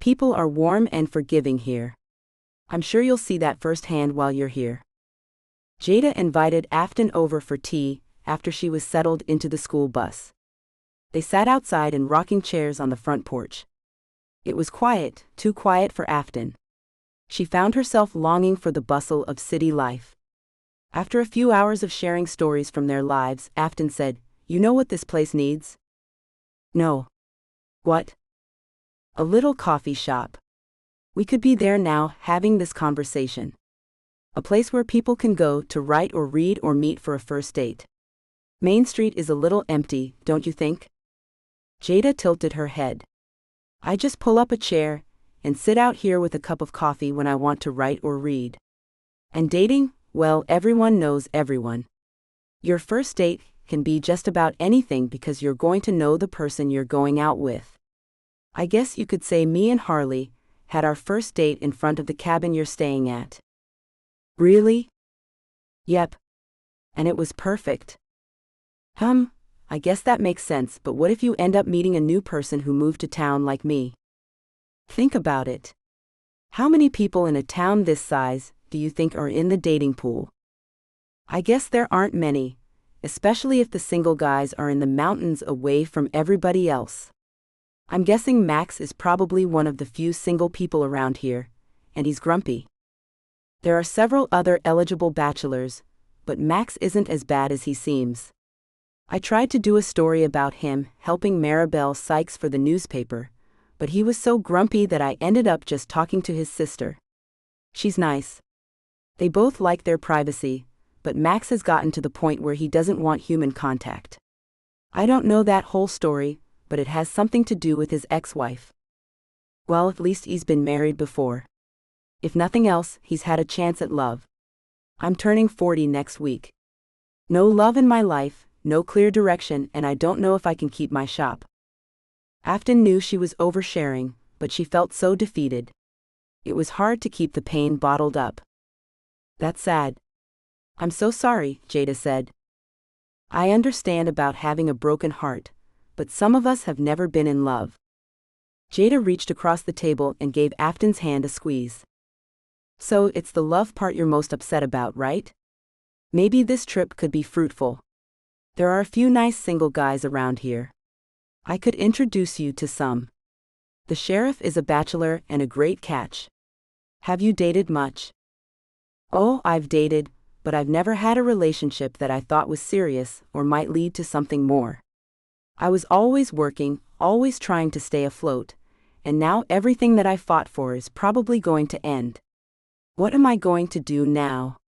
People are warm and forgiving here. I'm sure you'll see that firsthand while you're here. Jada invited Afton over for tea after she was settled into the school bus. They sat outside in rocking chairs on the front porch. It was quiet, too quiet for Afton. She found herself longing for the bustle of city life. After a few hours of sharing stories from their lives, Afton said, "You know what this place needs?" "No." "What?" "A little coffee shop. We could be there now, having this conversation. A place where people can go to write or read or meet for a first date. Main Street is a little empty, don't you think?" Jada tilted her head. "I just pull up a chair and sit out here with a cup of coffee when I want to write or read. And dating, well, everyone knows everyone. Your first date can be just about anything because you're going to know the person you're going out with. I guess you could say me and Harley had our first date in front of the cabin you're staying at." "Really?" "Yep. And it was perfect." I guess that makes sense, but what if you end up meeting a new person who moved to town like me? Think about it. How many people in a town this size do you think are in the dating pool? I guess there aren't many, especially if the single guys are in the mountains away from everybody else. I'm guessing Max is probably one of the few single people around here, and he's grumpy. There are several other eligible bachelors, but Max isn't as bad as he seems. I tried to do a story about him helping Maribel Sykes for the newspaper, but he was so grumpy that I ended up just talking to his sister. She's nice. They both like their privacy, but Max has gotten to the point where he doesn't want human contact. I don't know that whole story, but it has something to do with his ex-wife. Well, at least he's been married before. If nothing else, he's had a chance at love. I'm turning 40 next week. No love in my life, no clear direction, and I don't know if I can keep my shop." Afton knew she was oversharing, but she felt so defeated. It was hard to keep the pain bottled up. "That's sad." "I'm so sorry," Jada said. "I understand about having a broken heart, but some of us have never been in love." Jada reached across the table and gave Afton's hand a squeeze. "So it's the love part you're most upset about, right? Maybe this trip could be fruitful. There are a few nice single guys around here. I could introduce you to some. The sheriff is a bachelor and a great catch. Have you dated much?" "Oh, I've dated, but I've never had a relationship that I thought was serious or might lead to something more. I was always working, always trying to stay afloat, and now everything that I fought for is probably going to end. What am I going to do now?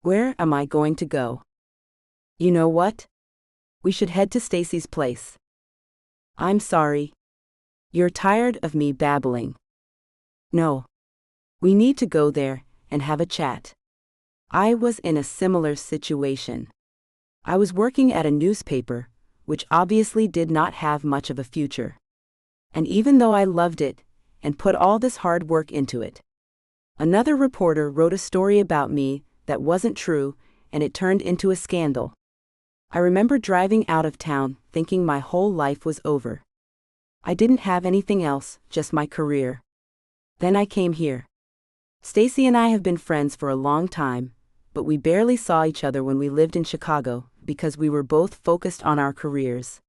Where am I going to go? You know what? We should head to Stacy's place." "I'm sorry. You're tired of me babbling." "No. We need to go there and have a chat. I was in a similar situation. I was working at a newspaper, which obviously did not have much of a future. And even though I loved it and put all this hard work into it, another reporter wrote a story about me that wasn't true, and it turned into a scandal. I remember driving out of town thinking my whole life was over. I didn't have anything else, just my career. Then I came here. Stacy and I have been friends for a long time, but we barely saw each other when we lived in Chicago because we were both focused on our careers.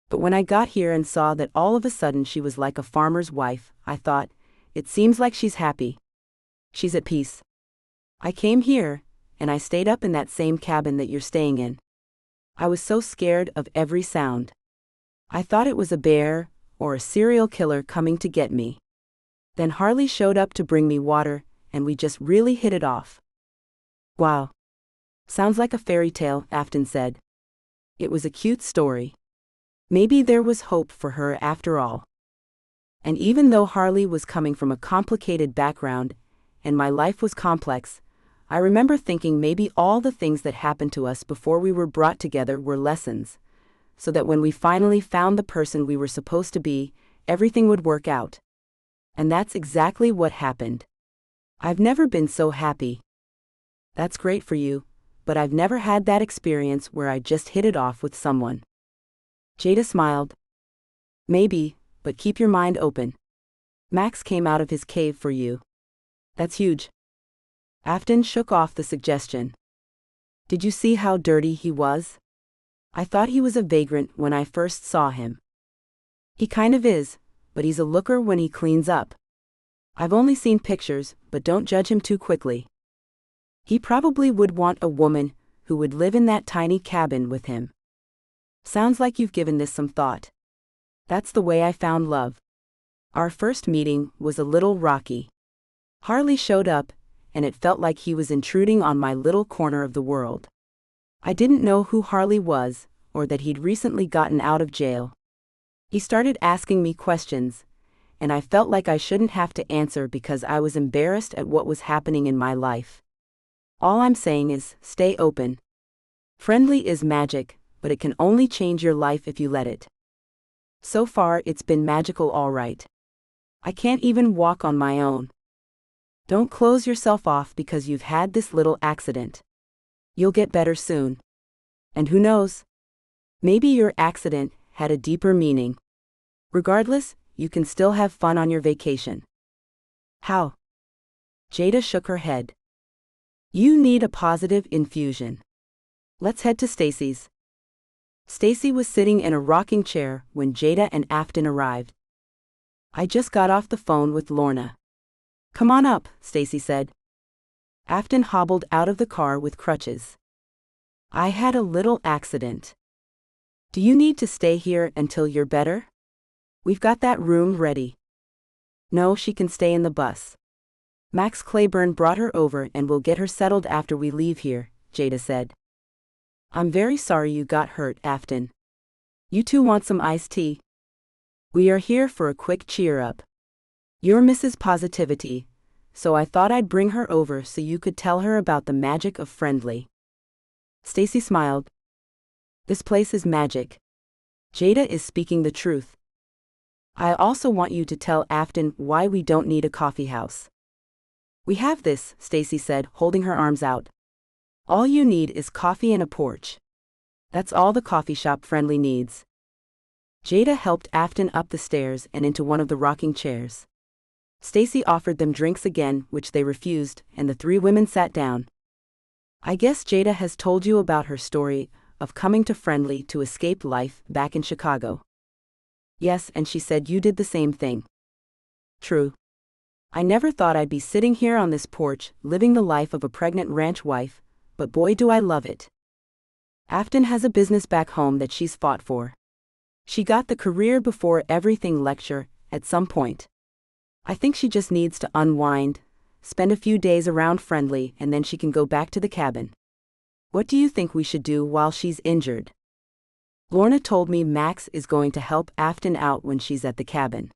But when I got here and saw that all of a sudden she was like a farmer's wife, I thought, it seems like she's happy. She's at peace. I came here, and I stayed up in that same cabin that you're staying in. I was so scared of every sound. I thought it was a bear or a serial killer coming to get me. Then Harley showed up to bring me water, and we just really hit it off." "Wow. Sounds like a fairy tale," Afton said. "It was a cute story. Maybe there was hope for her after all." And even though Harley was coming from a complicated background, and my life was complex, I remember thinking maybe all the things that happened to us before we were brought together were lessons, so that when we finally found the person we were supposed to be, everything would work out. And that's exactly what happened. I've never been so happy. That's great for you, but I've never had that experience where I just hit it off with someone. Jada smiled. Maybe, but keep your mind open. Max came out of his cave for you. That's huge. Afton shook off the suggestion. Did you see how dirty he was? I thought he was a vagrant when I first saw him. He kind of is, but he's a looker when he cleans up. I've only seen pictures, but don't judge him too quickly. He probably would want a woman who would live in that tiny cabin with him. Sounds like you've given this some thought. That's the way I found love. Our first meeting was a little rocky. Harley showed up, and it felt like he was intruding on my little corner of the world. I didn't know who Harley was, or that he'd recently gotten out of jail. He started asking me questions, and I felt like I shouldn't have to answer because I was embarrassed at what was happening in my life. All I'm saying is, stay open. Friendly is magic, but it can only change your life if you let it. So far, it's been magical all right. I can't even walk on my own. Don't close yourself off because you've had this little accident. You'll get better soon. And who knows? Maybe your accident had a deeper meaning. Regardless, you can still have fun on your vacation. How? Jada shook her head. You need a positive infusion. Let's head to Stacy's. Stacy was sitting in a rocking chair when Jada and Afton arrived. I just got off the phone with Lorna. Come on up, Stacy said. Afton hobbled out of the car with crutches. I had a little accident. Do you need to stay here until you're better? We've got that room ready. No, she can stay in the bus. Max Clayburn brought her over and we'll get her settled after we leave here, Jada said. I'm very sorry you got hurt, Afton. You two want some iced tea? We are here for a quick cheer-up. You're Mrs. Positivity, so I thought I'd bring her over so you could tell her about the magic of Friendly. Stacy smiled. This place is magic. Jada is speaking the truth. I also want you to tell Afton why we don't need a coffee house. We have this, Stacy said, holding her arms out. All you need is coffee and a porch. That's all the coffee shop Friendly needs. Jada helped Afton up the stairs and into one of the rocking chairs. Stacy offered them drinks again, which they refused, and the three women sat down. I guess Jada has told you about her story of coming to Friendly to escape life back in Chicago. Yes, and she said you did the same thing. True. I never thought I'd be sitting here on this porch, living the life of a pregnant ranch wife, but boy do I love it. Afton has a business back home that she's fought for. She got the career before everything lecture, at some point. I think she just needs to unwind, spend a few days around Friendly, and then she can go back to the cabin. What do you think we should do while she's injured? Lorna told me Max is going to help Afton out when she's at the cabin.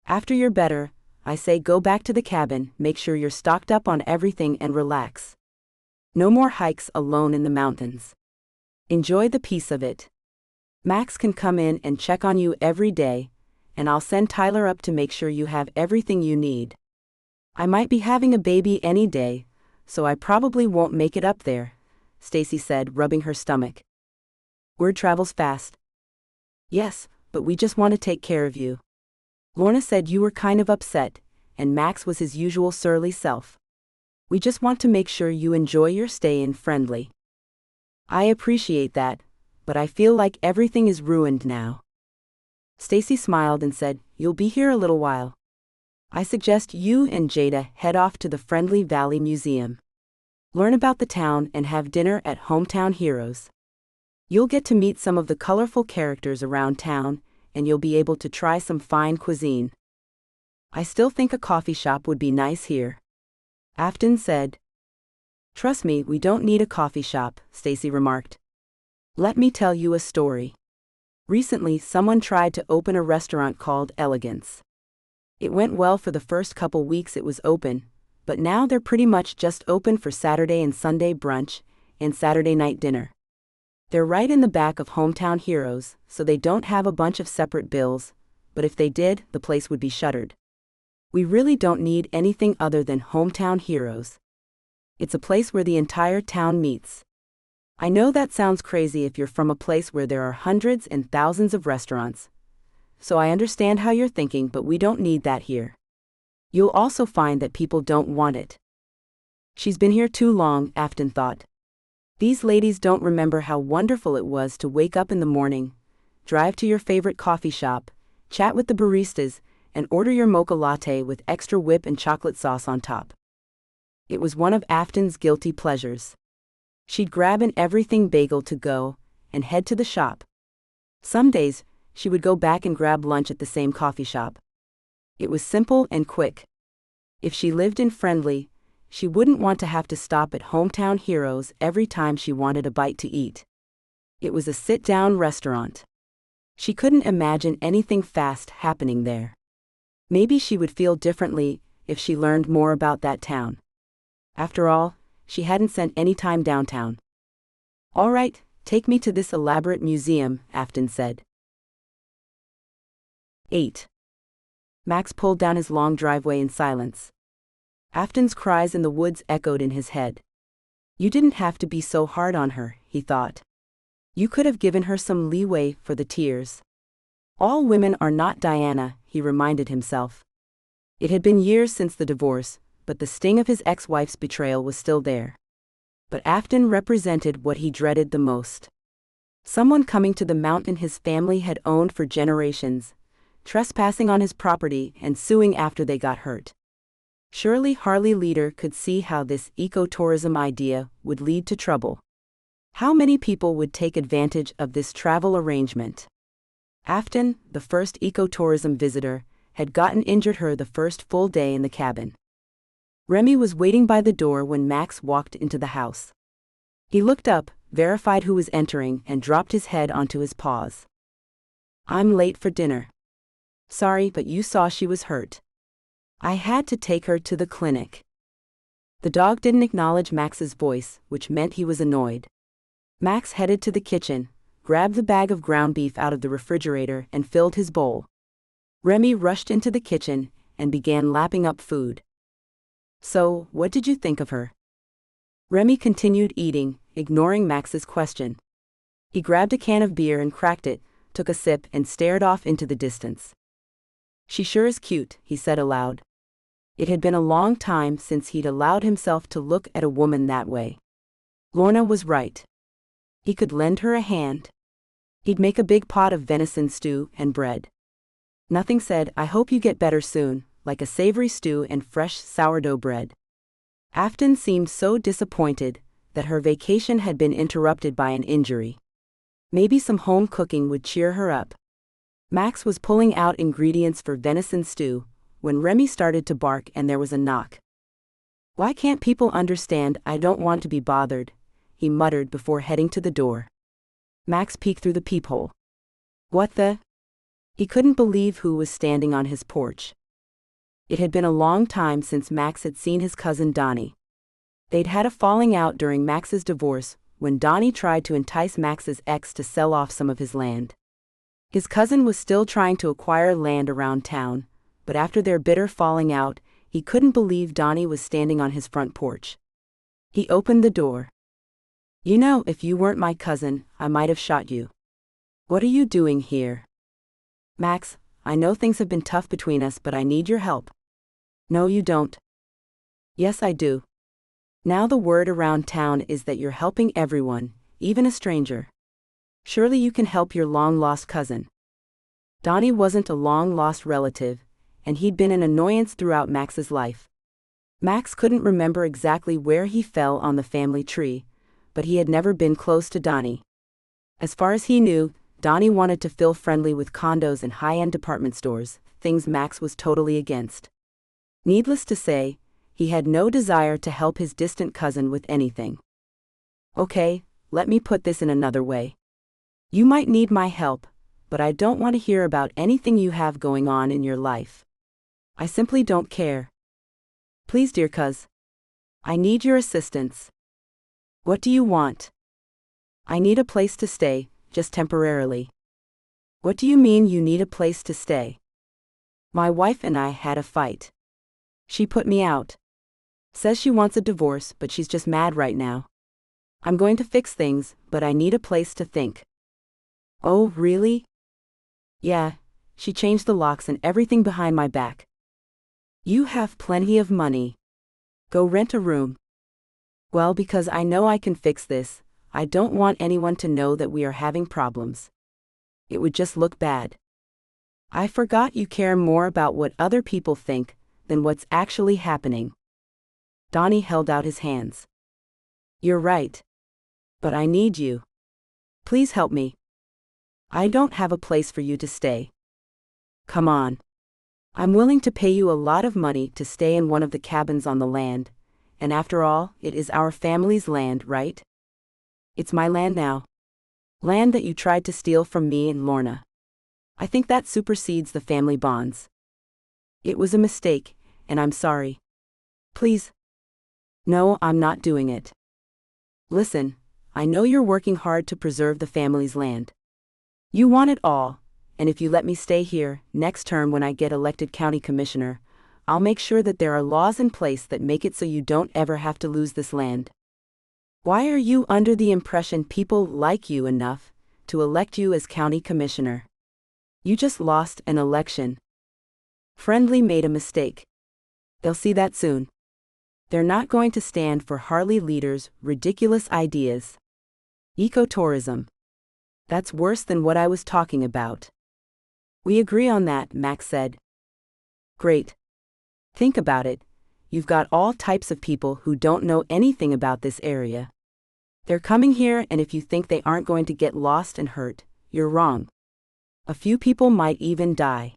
After you're better, I say go back to the cabin, make sure you're stocked up on everything and relax. No more hikes alone in the mountains. Enjoy the peace of it. Max can come in and check on you every day, and I'll send Tyler up to make sure you have everything you need. I might be having a baby any day, so I probably won't make it up there, Stacy said, rubbing her stomach. Word travels fast. Yes, but we just want to take care of you. Lorna said you were kind of upset, and Max was his usual surly self. We just want to make sure you enjoy your stay in Friendly. I appreciate that, but I feel like everything is ruined now. Stacy smiled and said, you'll be here a little while. I suggest you and Jada head off to the Friendly Valley Museum. Learn about the town and have dinner at Hometown Heroes. You'll get to meet some of the colorful characters around town, and you'll be able to try some fine cuisine. I still think a coffee shop would be nice here. Afton said. Trust me, we don't need a coffee shop, Stacy remarked. Let me tell you a story. Recently, someone tried to open a restaurant called Elegance. It went well for the first couple weeks it was open, but now they're pretty much just open for Saturday and Sunday brunch and Saturday night dinner. They're right in the back of Hometown Heroes, so they don't have a bunch of separate bills, but if they did, the place would be shuttered. We really don't need anything other than Hometown Heroes. It's a place where the entire town meets. I know that sounds crazy if you're from a place where there are hundreds and thousands of restaurants. So I understand how you're thinking, but we don't need that here. You'll also find that people don't want it. She's been here too long, Afton thought. These ladies don't remember how wonderful it was to wake up in the morning, drive to your favorite coffee shop, chat with the baristas, and order your mocha latte with extra whip and chocolate sauce on top. It was one of Afton's guilty pleasures. She'd grab an everything bagel to go and head to the shop. Some days, she would go back and grab lunch at the same coffee shop. It was simple and quick. If she lived in Friendly, she wouldn't want to have to stop at Hometown Heroes every time she wanted a bite to eat. It was a sit-down restaurant. She couldn't imagine anything fast happening there. Maybe she would feel differently if she learned more about that town. After all, she hadn't spent any time downtown. All right, take me to this elaborate museum, Afton said. 8. Max pulled down his long driveway in silence. Afton's cries in the woods echoed in his head. You didn't have to be so hard on her, he thought. You could have given her some leeway for the tears. All women are not Diana, he reminded himself. It had been years since the divorce, but the sting of his ex-wife's betrayal was still there. But Afton represented what he dreaded the most. Someone coming to the mountain his family had owned for generations, trespassing on his property and suing after they got hurt. Surely Harley Leader could see how this ecotourism idea would lead to trouble. How many people would take advantage of this travel arrangement? Afton, the first ecotourism visitor, had gotten injured her the first full day in the cabin. Remy was waiting by the door when Max walked into the house. He looked up, verified who was entering, and dropped his head onto his paws. I'm late for dinner. Sorry, but you saw she was hurt. I had to take her to the clinic. The dog didn't acknowledge Max's voice, which meant he was annoyed. Max headed to the kitchen, grabbed the bag of ground beef out of the refrigerator and filled his bowl. Remy rushed into the kitchen and began lapping up food. So, what did you think of her? Remy continued eating, ignoring Max's question. He grabbed a can of beer and cracked it, took a sip and stared off into the distance. She sure is cute, he said aloud. It had been a long time since he'd allowed himself to look at a woman that way. Lorna was right. He could lend her a hand. He'd make a big pot of venison stew and bread. Nothing said, I hope you get better soon, like a savory stew and fresh sourdough bread. Afton seemed so disappointed that her vacation had been interrupted by an injury. Maybe some home cooking would cheer her up. Max was pulling out ingredients for venison stew when Remy started to bark and there was a knock. Why can't people understand I don't want to be bothered? He muttered before heading to the door. Max peeked through the peephole. What the? He couldn't believe who was standing on his porch. It had been a long time since Max had seen his cousin Donnie. They'd had a falling out during Max's divorce when Donnie tried to entice Max's ex to sell off some of his land. His cousin was still trying to acquire land around town, but after their bitter falling out, he couldn't believe Donnie was standing on his front porch. He opened the door. You know, if you weren't my cousin, I might have shot you. What are you doing here? Max, I know things have been tough between us, but I need your help. No, you don't. Yes, I do. Now the word around town is that you're helping everyone, even a stranger. Surely you can help your long-lost cousin. Donnie wasn't a long-lost relative, and he'd been an annoyance throughout Max's life. Max couldn't remember exactly where he fell on the family tree, but he had never been close to Donnie. As far as he knew, Donnie wanted to fill Friendly with condos and high-end department stores, things Max was totally against. Needless to say, he had no desire to help his distant cousin with anything. Okay, let me put this in another way. You might need my help, but I don't want to hear about anything you have going on in your life. I simply don't care. Please, dear cuz. I need your assistance. What do you want? I need a place to stay, just temporarily. What do you mean you need a place to stay? My wife and I had a fight. She put me out. Says she wants a divorce, but she's just mad right now. I'm going to fix things, but I need a place to think. Oh, really? Yeah, she changed the locks and everything behind my back. You have plenty of money. Go rent a room. Well, because I know I can fix this, I don't want anyone to know that we are having problems. It would just look bad. I forgot you care more about what other people think than what's actually happening. Donnie held out his hands. You're right. But I need you. Please help me. I don't have a place for you to stay. Come on. I'm willing to pay you a lot of money to stay in one of the cabins on the land, and after all, it is our family's land, right? It's my land now. Land that you tried to steal from me and Lorna. I think that supersedes the family bonds. It was a mistake, and I'm sorry. Please. No, I'm not doing it. Listen, I know you're working hard to preserve the family's land. You want it all, and if you let me stay here, next term when I get elected county commissioner, I'll make sure that there are laws in place that make it so you don't ever have to lose this land. Why are you under the impression people like you enough to elect you as county commissioner? You just lost an election. Friendly made a mistake. They'll see that soon. They're not going to stand for Harley leaders' ridiculous ideas. Ecotourism. That's worse than what I was talking about. We agree on that, Max said. Great. Think about it. You've got all types of people who don't know anything about this area. They're coming here, and if you think they aren't going to get lost and hurt, you're wrong. A few people might even die.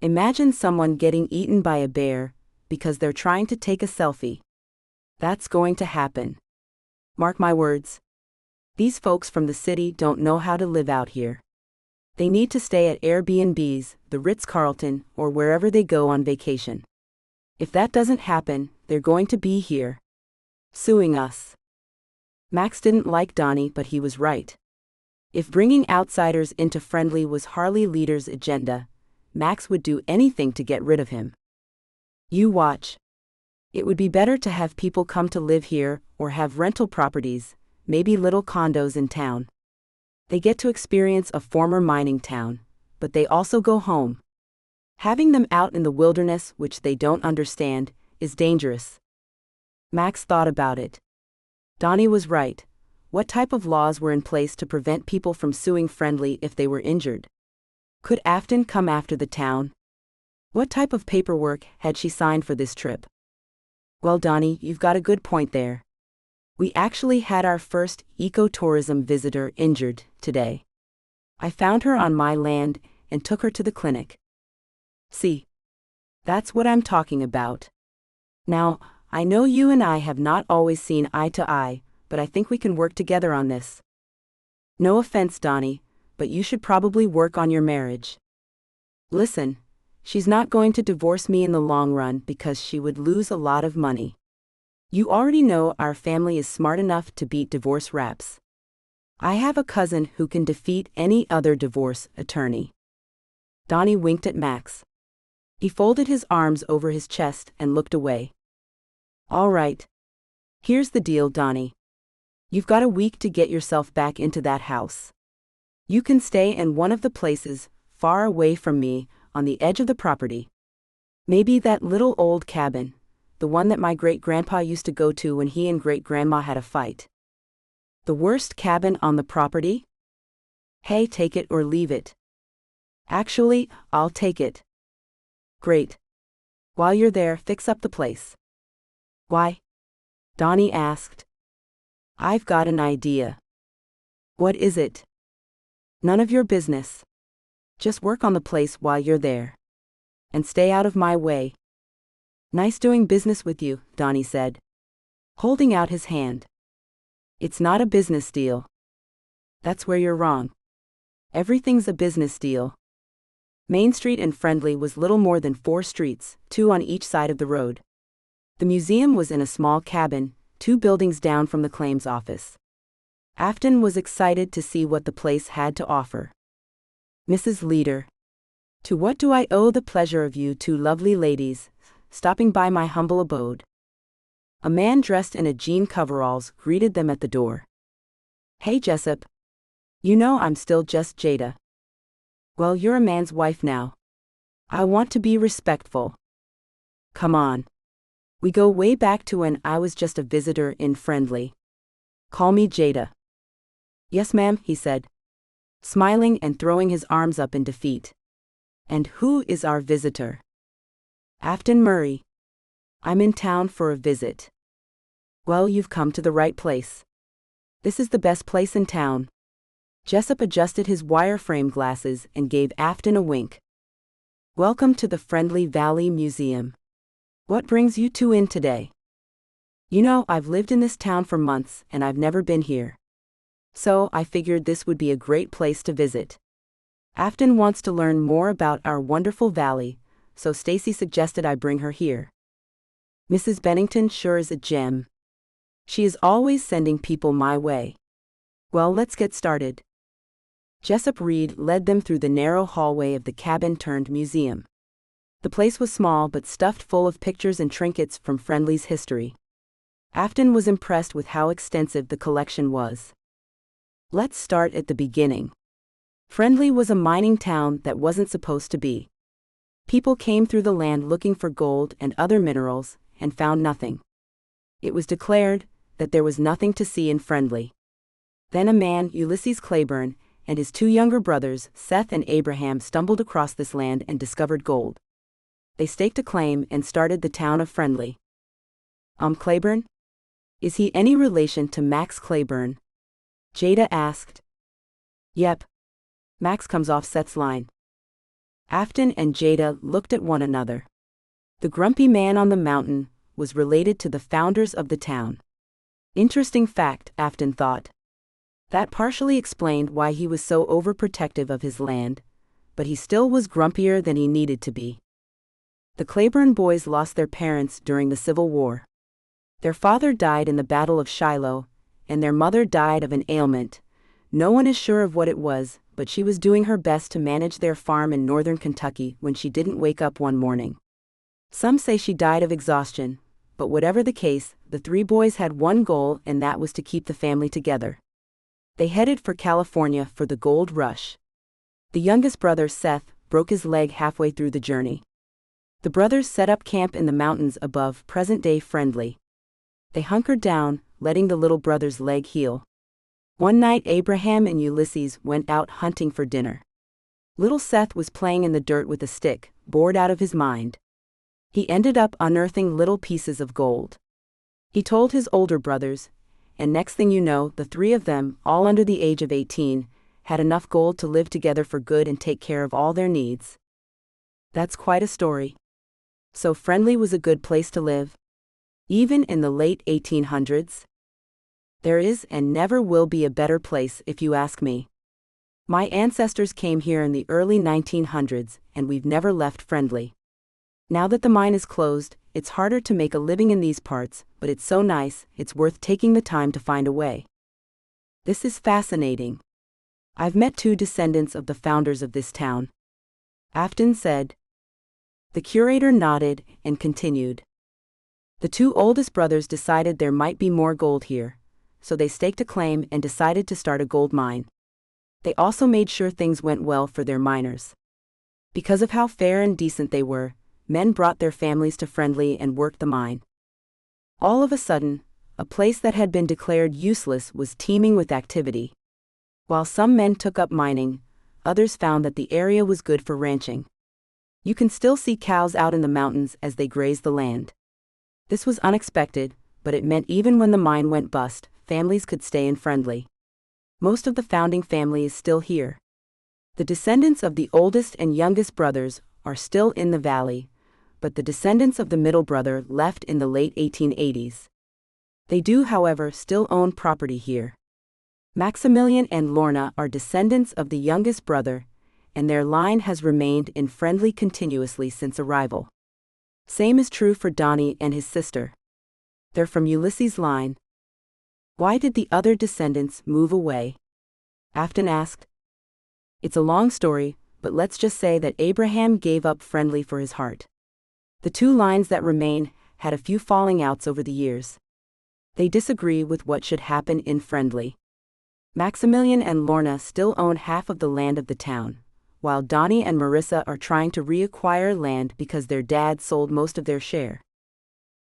Imagine someone getting eaten by a bear because they're trying to take a selfie. That's going to happen. Mark my words. These folks from the city don't know how to live out here. They need to stay at Airbnbs, the Ritz-Carlton, or wherever they go on vacation. If that doesn't happen, they're going to be here, suing us. Max didn't like Donnie, but he was right. If bringing outsiders into Friendly was Harley leaders' agenda, Max would do anything to get rid of him. You watch. It would be better to have people come to live here or have rental properties, maybe little condos in town. They get to experience a former mining town, but they also go home. Having them out in the wilderness, which they don't understand, is dangerous. Max thought about it. Donnie was right. What type of laws were in place to prevent people from suing Friendly if they were injured? Could Afton come after the town? What type of paperwork had she signed for this trip? Well, Donnie, you've got a good point there. We actually had our first ecotourism visitor injured today. I found her on my land and took her to the clinic. See? That's what I'm talking about. Now, I know you and I have not always seen eye to eye, but I think we can work together on this. No offense, Donnie, but you should probably work on your marriage. Listen, she's not going to divorce me in the long run because she would lose a lot of money. You already know our family is smart enough to beat divorce raps. I have a cousin who can defeat any other divorce attorney. Donnie winked at Max. He folded his arms over his chest and looked away. All right. Here's the deal, Donnie. You've got a week to get yourself back into that house. You can stay in one of the places, far away from me, on the edge of the property. Maybe that little old cabin, the one that my great-grandpa used to go to when he and great-grandma had a fight. The worst cabin on the property? Hey, take it or leave it. Actually, I'll take it. Great. While you're there, fix up the place. Why? Donnie asked. I've got an idea. What is it? None of your business. Just work on the place while you're there. And stay out of my way. Nice doing business with you, Donnie said, holding out his hand. It's not a business deal. That's where you're wrong. Everything's a business deal. Main Street in Friendly was little more than 4 streets, 2 on each side of the road. The museum was in a small cabin, 2 buildings down from the claims office. Afton was excited to see what the place had to offer. Mrs. Leader, to what do I owe the pleasure of you 2 lovely ladies stopping by my humble abode? A man dressed in a jean coveralls greeted them at the door. Hey, Jessup. You know I'm still just Jada. Well, you're a man's wife now. I want to be respectful. Come on. We go way back to when I was just a visitor in Friendly. Call me Jada. Yes, ma'am, he said, smiling and throwing his arms up in defeat. And who is our visitor? Afton Murray. I'm in town for a visit. Well, you've come to the right place. This is the best place in town. Jessup adjusted his wireframe glasses and gave Afton a wink. Welcome to the Friendly Valley Museum. What brings you two in today? You know, I've lived in this town for months and I've never been here. So I figured this would be a great place to visit. Afton wants to learn more about our wonderful valley, so Stacy suggested I bring her here. Mrs. Bennington sure is a gem. She is always sending people my way. Well, let's get started. Jessup Reed led them through the narrow hallway of the cabin-turned-museum. The place was small but stuffed full of pictures and trinkets from Friendly's history. Afton was impressed with how extensive the collection was. Let's start at the beginning. Friendly was a mining town that wasn't supposed to be. People came through the land looking for gold and other minerals, and found nothing. It was declared that there was nothing to see in Friendly. Then a man, Ulysses Clayburn, and his two younger brothers, Seth and Abraham, stumbled across this land and discovered gold. They staked a claim and started the town of Friendly. Clayburn? Is he any relation to Max Clayburn? Jada asked. Yep. Max comes off Seth's line. Afton and Jada looked at one another. The grumpy man on the mountain was related to the founders of the town. Interesting fact, Afton thought. That partially explained why he was so overprotective of his land, but he still was grumpier than he needed to be. The Clayburn boys lost their parents during the Civil War. Their father died in the Battle of Shiloh, and their mother died of an ailment. No one is sure of what it was, but she was doing her best to manage their farm in northern Kentucky when she didn't wake up one morning. Some say she died of exhaustion, but whatever the case, the three boys had one goal, and that was to keep the family together. They headed for California for the gold rush. The youngest brother, Seth, broke his leg halfway through the journey. The brothers set up camp in the mountains above present-day Friendly. They hunkered down, letting the little brother's leg heal. One night Abraham and Ulysses went out hunting for dinner. Little Seth was playing in the dirt with a stick, bored out of his mind. He ended up unearthing little pieces of gold. He told his older brothers, and next thing you know, the three of them, all under the age of 18, had enough gold to live together for good and take care of all their needs. That's quite a story. So Friendly was a good place to live? Even in the late 1800s? There is and never will be a better place if you ask me. My ancestors came here in the early 1900s and we've never left Friendly. Now that the mine is closed, it's harder to make a living in these parts, but it's so nice, it's worth taking the time to find a way. This is fascinating. I've met two descendants of the founders of this town. Afton said. The curator nodded and continued. The two oldest brothers decided there might be more gold here, so they staked a claim and decided to start a gold mine. They also made sure things went well for their miners. Because of how fair and decent they were, men brought their families to Friendly and worked the mine. All of a sudden, a place that had been declared useless was teeming with activity. While some men took up mining, others found that the area was good for ranching. You can still see cows out in the mountains as they graze the land. This was unexpected, but it meant even when the mine went bust, families could stay in Friendly. Most of the founding family is still here. The descendants of the oldest and youngest brothers are still in the valley, but the descendants of the middle brother left in the late 1880s. They do, however, still own property here. Maximilian and Lorna are descendants of the youngest brother, and their line has remained in Friendly continuously since arrival. Same is true for Donnie and his sister. They're from Ulysses' line. Why did the other descendants move away? Afton asked. It's a long story, but let's just say that Abraham gave up Friendly for his heart. The two lines that remain had a few falling outs over the years. They disagree with what should happen in Friendly. Maximilian and Lorna still own half of the land of the town, while Donnie and Marissa are trying to reacquire land because their dad sold most of their share.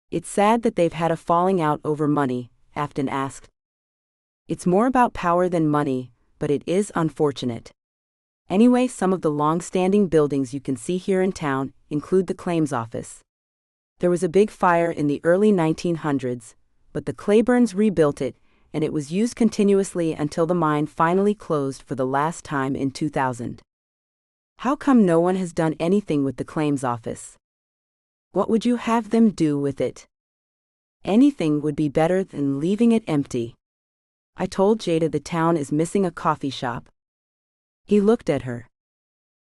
It's sad that they've had a falling out over money, Afton asked. It's more about power than money, but it is unfortunate. Anyway, some of the long-standing buildings you can see here in town include the claims office. There was a big fire in the early 1900s, but the Clayburns rebuilt it, and it was used continuously until the mine finally closed for the last time in 2000. How come no one has done anything with the claims office? What would you have them do with it? Anything would be better than leaving it empty. I told Jada the town is missing a coffee shop. He looked at her.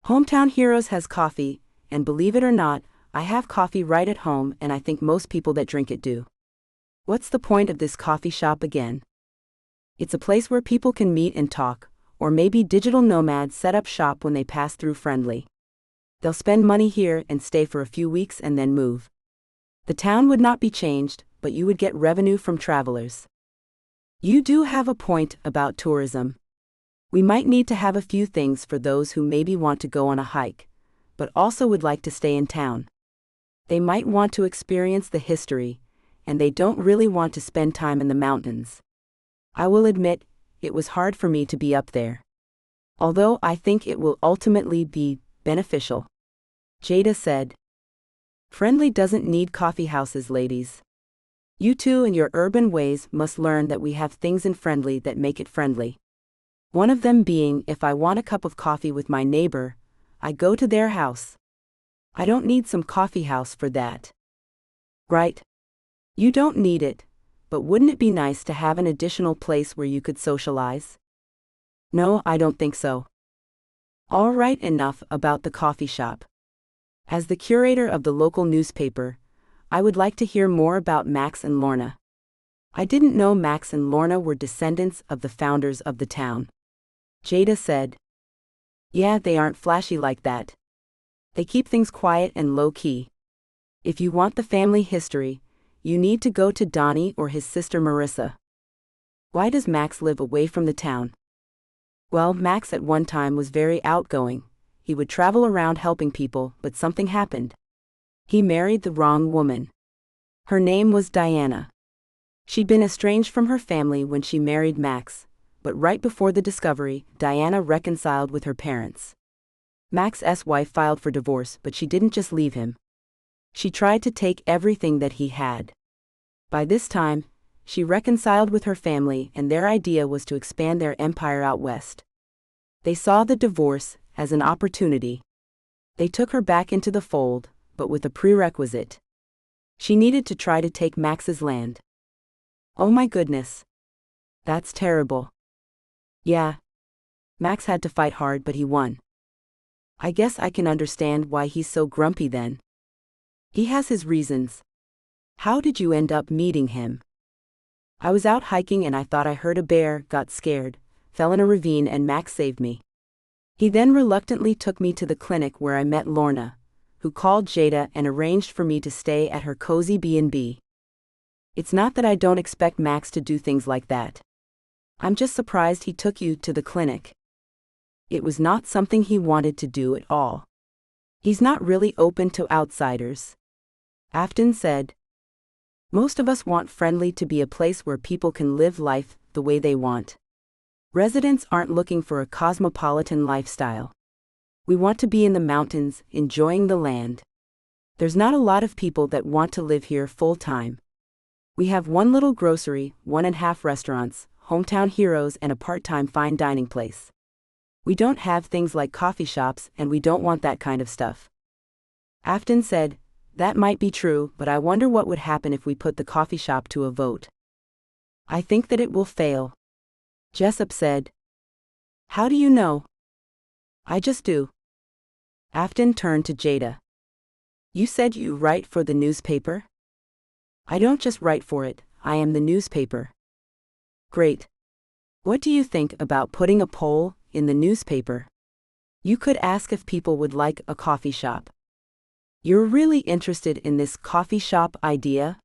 Hometown Heroes has coffee, and believe it or not, I have coffee right at home, and I think most people that drink it do. What's the point of this coffee shop again? It's a place where people can meet and talk, or maybe digital nomads set up shop when they pass through Friendly. They'll spend money here and stay for a few weeks and then move. The town would not be changed, but you would get revenue from travelers. You do have a point about tourism. We might need to have a few things for those who maybe want to go on a hike, but also would like to stay in town. They might want to experience the history, and they don't really want to spend time in the mountains. I will admit, it was hard for me to be up there. Although I think it will ultimately be beneficial. Jada said. Friendly doesn't need coffee houses, ladies. You two in your urban ways must learn that we have things in Friendly that make it friendly. One of them being, if I want a cup of coffee with my neighbor, I go to their house. I don't need some coffee house for that. Right? You don't need it, but wouldn't it be nice to have an additional place where you could socialize? No, I don't think so. All right, enough about the coffee shop. As the curator of the local newspaper, I would like to hear more about Max and Lorna. I didn't know Max and Lorna were descendants of the founders of the town. Jada said. Yeah, they aren't flashy like that. They keep things quiet and low-key. If you want the family history, you need to go to Donnie or his sister Marissa. Why does Max live away from the town? Well, Max at one time was very outgoing. He would travel around helping people, but something happened. He married the wrong woman. Her name was Diana. She'd been estranged from her family when she married Max, but right before the discovery, Diana reconciled with her parents. Max's wife filed for divorce, but she didn't just leave him. She tried to take everything that he had. By this time, she reconciled with her family, and their idea was to expand their empire out west. They saw the divorce as an opportunity. They took her back into the fold, but with a prerequisite. She needed to try to take Max's land. Oh my goodness. That's terrible. Yeah. Max had to fight hard, but he won. I guess I can understand why he's so grumpy then. He has his reasons. How did you end up meeting him? I was out hiking and I thought I heard a bear, got scared, fell in a ravine, and Max saved me. He then reluctantly took me to the clinic where I met Lorna, who called Jada and arranged for me to stay at her cozy B&B. It's not that I don't expect Max to do things like that. I'm just surprised he took you to the clinic. It was not something he wanted to do at all. He's not really open to outsiders. Afton said. Most of us want Friendly to be a place where people can live life the way they want. Residents aren't looking for a cosmopolitan lifestyle. We want to be in the mountains, enjoying the land. There's not a lot of people that want to live here full-time. We have one little grocery, 1.5 restaurants, Hometown Heroes, and a part-time fine dining place. We don't have things like coffee shops, and we don't want that kind of stuff. Afton said, that might be true, but I wonder what would happen if we put the coffee shop to a vote. I think that it will fail. Jessup said. How do you know? I just do. Afton turned to Jada. You said you write for the newspaper? I don't just write for it, I am the newspaper. Great. What do you think about putting a poll in the newspaper? You could ask if people would like a coffee shop. You're really interested in this coffee shop idea?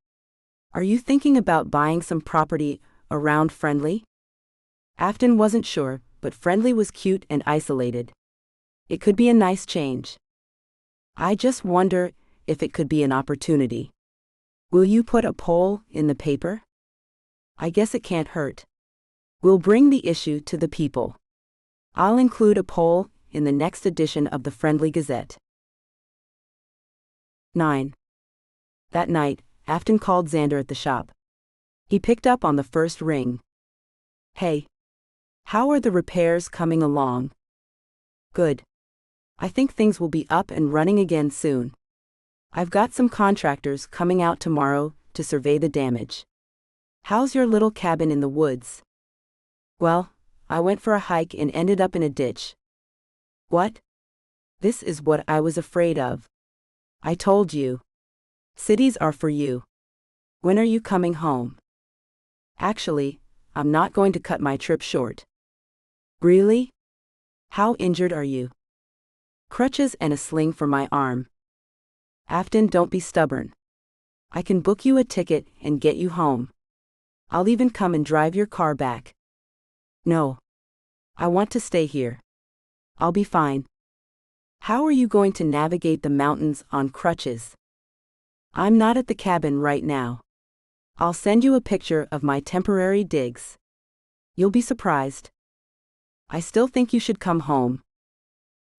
Are you thinking about buying some property around Friendly? Afton wasn't sure, but Friendly was cute and isolated. It could be a nice change. I just wonder if it could be an opportunity. Will you put a poll in the paper? I guess it can't hurt. We'll bring the issue to the people. I'll include a poll in the next edition of the Friendly Gazette. 9. That night, Afton called Xander at the shop. He picked up on the first ring. Hey. How are the repairs coming along? Good. I think things will be up and running again soon. I've got some contractors coming out tomorrow to survey the damage. How's your little cabin in the woods? Well, I went for a hike and ended up in a ditch. What? This is what I was afraid of. I told you. Cities are for you. When are you coming home? Actually, I'm not going to cut my trip short. Really? How injured are you? Crutches and a sling for my arm. Afton, don't be stubborn. I can book you a ticket and get you home. I'll even come and drive your car back. No. I want to stay here. I'll be fine. How are you going to navigate the mountains on crutches? I'm not at the cabin right now. I'll send you a picture of my temporary digs. You'll be surprised. I still think you should come home.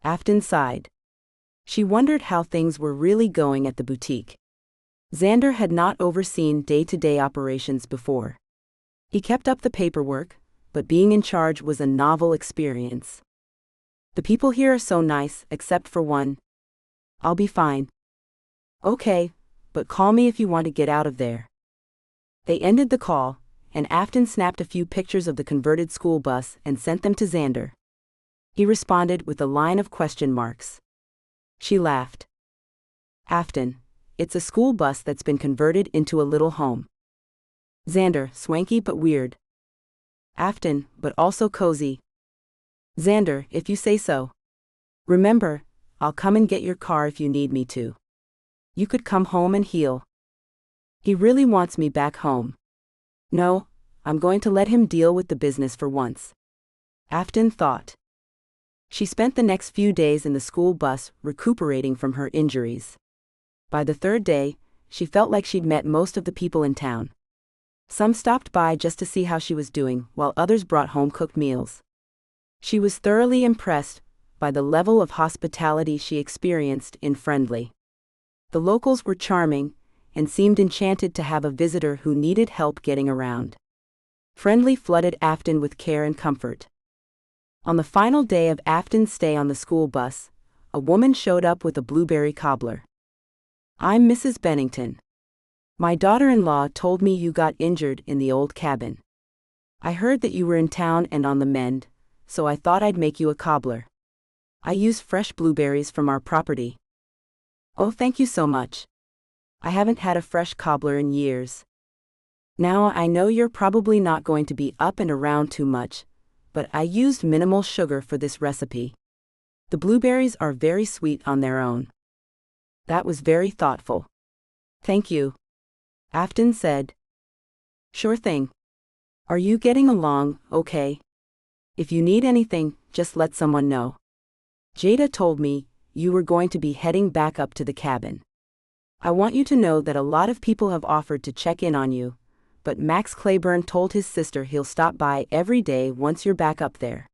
Afton sighed. She wondered how things were really going at the boutique. Xander had not overseen day-to-day operations before. He kept up the paperwork, but being in charge was a novel experience. The people here are so nice, except for one. I'll be fine. Okay, but call me if you want to get out of there. They ended the call, and Afton snapped a few pictures of the converted school bus and sent them to Xander. He responded with a line of question marks. She laughed. Afton, it's a school bus that's been converted into a little home. Xander, swanky but weird. Afton, but also cozy. Xander, if you say so. Remember, I'll come and get your car if you need me to. You could come home and heal. He really wants me back home. No, I'm going to let him deal with the business for once. Afton thought. She spent the next few days in the school bus recuperating from her injuries. By the third day, she felt like she'd met most of the people in town. Some stopped by just to see how she was doing, while others brought home-cooked meals. She was thoroughly impressed by the level of hospitality she experienced in Friendly. The locals were charming and seemed enchanted to have a visitor who needed help getting around. Friendly flooded Afton with care and comfort. On the final day of Afton's stay on the school bus, a woman showed up with a blueberry cobbler. I'm Mrs. Bennington. My daughter-in-law told me you got injured in the old cabin. I heard that you were in town and on the mend, so I thought I'd make you a cobbler. I use fresh blueberries from our property. Oh, thank you so much. I haven't had a fresh cobbler in years. Now I know you're probably not going to be up and around too much, but I used minimal sugar for this recipe. The blueberries are very sweet on their own. That was very thoughtful. Thank you. Afton said. Sure thing. Are you getting along okay? If you need anything, just let someone know. Jada told me you were going to be heading back up to the cabin. I want you to know that a lot of people have offered to check in on you, but Max Clayburn told his sister he'll stop by every day once you're back up there.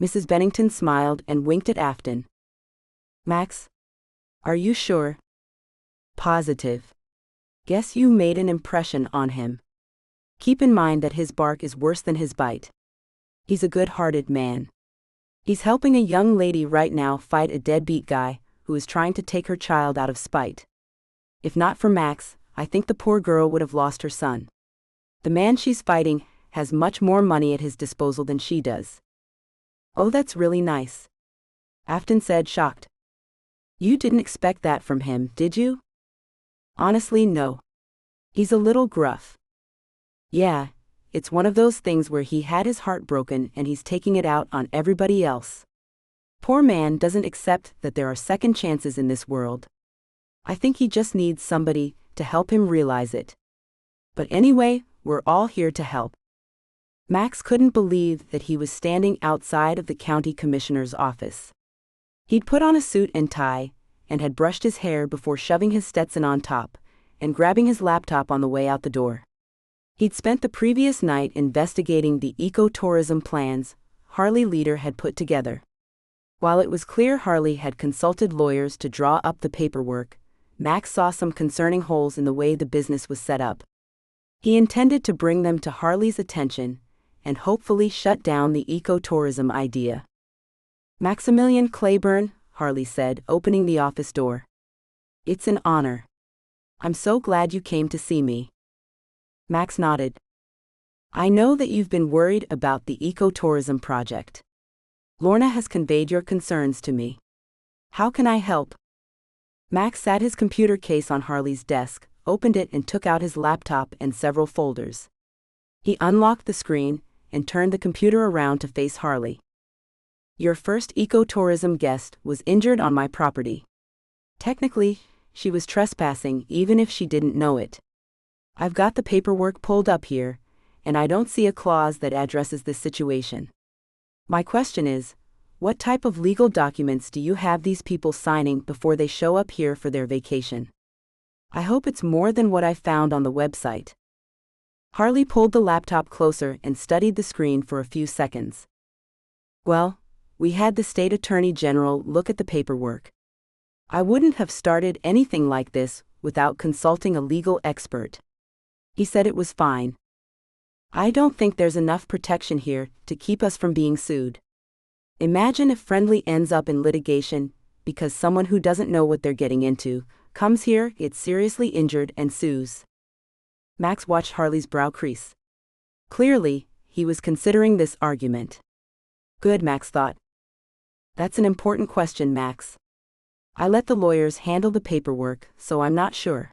Mrs. Bennington smiled and winked at Afton. Max? Are you sure? Positive. Guess you made an impression on him. Keep in mind that his bark is worse than his bite. He's a good-hearted man. He's helping a young lady right now fight a deadbeat guy who is trying to take her child out of spite. If not for Max, I think the poor girl would have lost her son. The man she's fighting has much more money at his disposal than she does. Oh, that's really nice. Afton said, shocked. You didn't expect that from him, did you? Honestly, no. He's a little gruff. Yeah, it's one of those things where he had his heart broken and he's taking it out on everybody else. Poor man doesn't accept that there are second chances in this world. I think he just needs somebody to help him realize it. But anyway, we're all here to help. Max couldn't believe that he was standing outside of the county commissioner's office. He'd put on a suit and tie, and had brushed his hair before shoving his Stetson on top, and grabbing his laptop on the way out the door. He'd spent the previous night investigating the ecotourism plans Harley Leader had put together. While it was clear Harley had consulted lawyers to draw up the paperwork, Max saw some concerning holes in the way the business was set up. He intended to bring them to Harley's attention, and hopefully shut down the ecotourism idea. "Maximilian Clayburn," Harley said, opening the office door. "It's an honor. I'm so glad you came to see me." Max nodded. "I know that you've been worried about the ecotourism project. Lorna has conveyed your concerns to me. How can I help?" Max sat his computer case on Harley's desk, opened it and took out his laptop and several folders. He unlocked the screen and turned the computer around to face Harley. "Your first ecotourism guest was injured on my property. Technically, she was trespassing even if she didn't know it. I've got the paperwork pulled up here, and I don't see a clause that addresses this situation. My question is, what type of legal documents do you have these people signing before they show up here for their vacation? I hope it's more than what I found on the website." Harley pulled the laptop closer and studied the screen for a few seconds. "Well, we had the state attorney general look at the paperwork. I wouldn't have started anything like this without consulting a legal expert. He said it was fine. I don't think there's enough protection here to keep us from being sued. Imagine if Friendly ends up in litigation because someone who doesn't know what they're getting into comes here, gets seriously injured, and sues." Max watched Harley's brow crease. Clearly, he was considering this argument. Good, Max thought. That's an important question, Max. I let the lawyers handle the paperwork, so I'm not sure.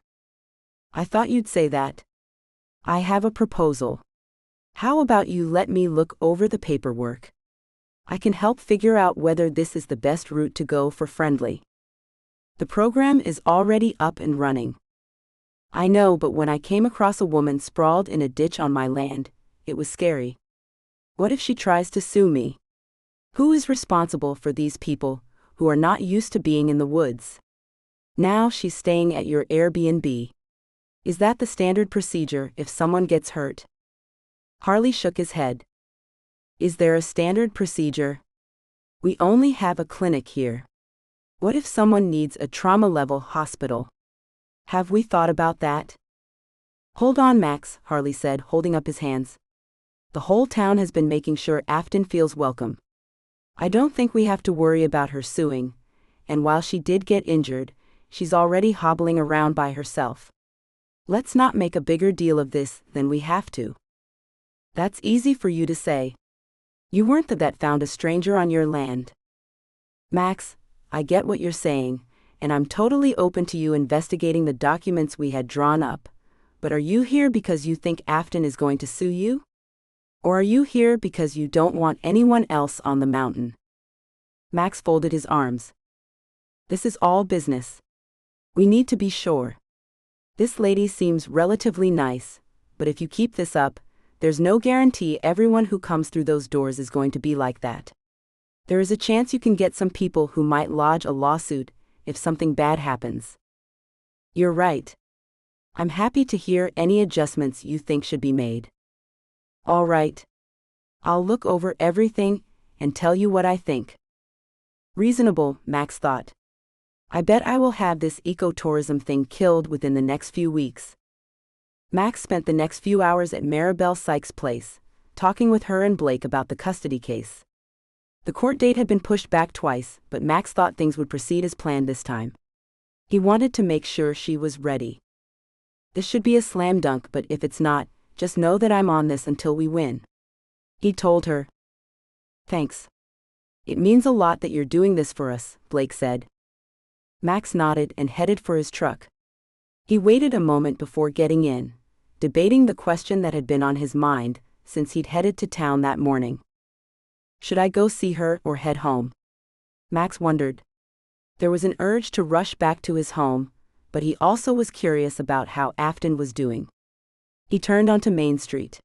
I thought you'd say that. I have a proposal. How about you let me look over the paperwork? I can help figure out whether this is the best route to go for Friendly. The program is already up and running. I know, but when I came across a woman sprawled in a ditch on my land, it was scary. What if she tries to sue me? Who is responsible for these people who are not used to being in the woods? Now she's staying at your Airbnb. Is that the standard procedure if someone gets hurt? Harley shook his head. Is there a standard procedure? We only have a clinic here. What if someone needs a trauma-level hospital? Have we thought about that? Hold on, Max, Harley said, holding up his hands. The whole town has been making sure Afton feels welcome. I don't think we have to worry about her suing, and while she did get injured, she's already hobbling around by herself. Let's not make a bigger deal of this than we have to. That's easy for you to say. You weren't the that found a stranger on your land. Max, I get what you're saying, and I'm totally open to you investigating the documents we had drawn up, but are you here because you think Afton is going to sue you? Or are you here because you don't want anyone else on the mountain? Max folded his arms. This is all business. We need to be sure. This lady seems relatively nice, but if you keep this up, there's no guarantee everyone who comes through those doors is going to be like that. There is a chance you can get some people who might lodge a lawsuit if something bad happens. You're right. I'm happy to hear any adjustments you think should be made. All right. I'll look over everything and tell you what I think. Reasonable, Max thought. I bet I will have this ecotourism thing killed within the next few weeks. Max spent the next few hours at Maribel Sykes' place, talking with her and Blake about the custody case. The court date had been pushed back twice, but Max thought things would proceed as planned this time. He wanted to make sure she was ready. This should be a slam dunk, but if it's not, just know that I'm on this until we win. He told her. Thanks. It means a lot that you're doing this for us, Blake said. Max nodded and headed for his truck. He waited a moment before getting in, debating the question that had been on his mind since he'd headed to town that morning. Should I go see her or head home? Max wondered. There was an urge to rush back to his home, but he also was curious about how Afton was doing. He turned onto Main Street.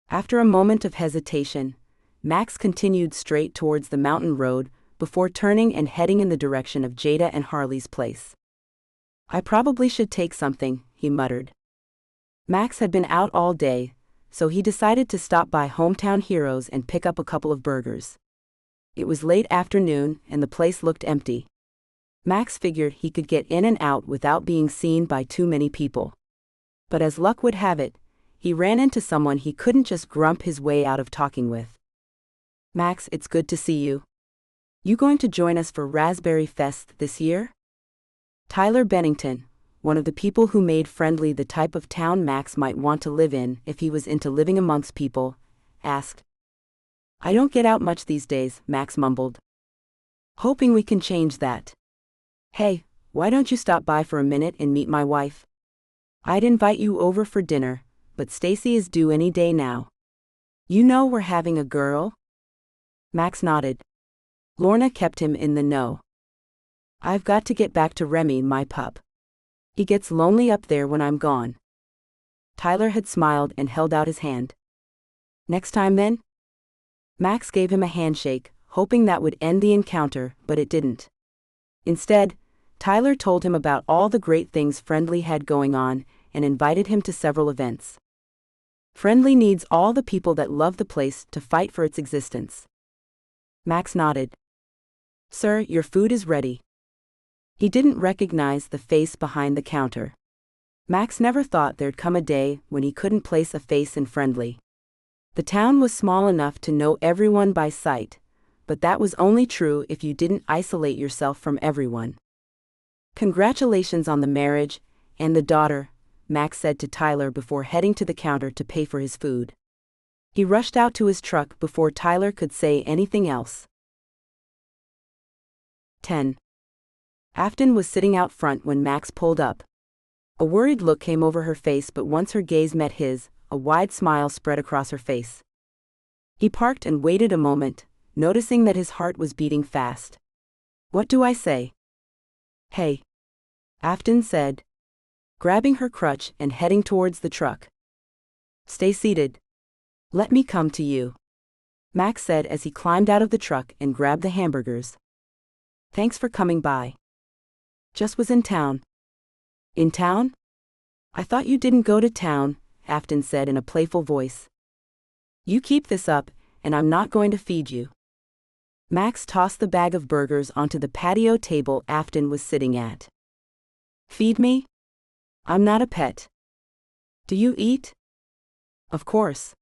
After a moment of hesitation, Max continued straight towards the mountain road before turning and heading in the direction of Jada and Harley's place. I probably should take something, he muttered. Max had been out all day, so he decided to stop by Hometown Heroes and pick up a couple of burgers. It was late afternoon and the place looked empty. Max figured he could get in and out without being seen by too many people. But as luck would have it, he ran into someone he couldn't just grump his way out of talking with. Max, it's good to see you. You going to join us for Raspberry Fest this year? Tyler Bennington, one of the people who made Friendly the type of town Max might want to live in if he was into living amongst people, asked. I don't get out much these days, Max mumbled. Hoping we can change that. Hey, why don't you stop by for a minute and meet my wife? I'd invite you over for dinner, but Stacy is due any day now. You know we're having a girl? Max nodded. Lorna kept him in the know. I've got to get back to Remy, my pup. He gets lonely up there when I'm gone. Tyler had smiled and held out his hand. Next time then? Max gave him a handshake, hoping that would end the encounter, but it didn't. Instead, Tyler told him about all the great things Friendly had going on and invited him to several events. Friendly needs all the people that love the place to fight for its existence. Max nodded. Sir, your food is ready. He didn't recognize the face behind the counter. Max never thought there'd come a day when he couldn't place a face in Friendly. The town was small enough to know everyone by sight, but that was only true if you didn't isolate yourself from everyone. Congratulations on the marriage and the daughter, Max said to Tyler before heading to the counter to pay for his food. He rushed out to his truck before Tyler could say anything else. 10. Afton was sitting out front when Max pulled up. A worried look came over her face, but once her gaze met his, a wide smile spread across her face. He parked and waited a moment, noticing that his heart was beating fast. What do I say? Hey. Afton said, grabbing her crutch and heading towards the truck. Stay seated. Let me come to you, Max said as he climbed out of the truck and grabbed the hamburgers. Thanks for coming by. Just was in town. In town? I thought you didn't go to town, Afton said in a playful voice. You keep this up, and I'm not going to feed you. Max tossed the bag of burgers onto the patio table Afton was sitting at. Feed me? I'm not a pet. Do you eat? Of course.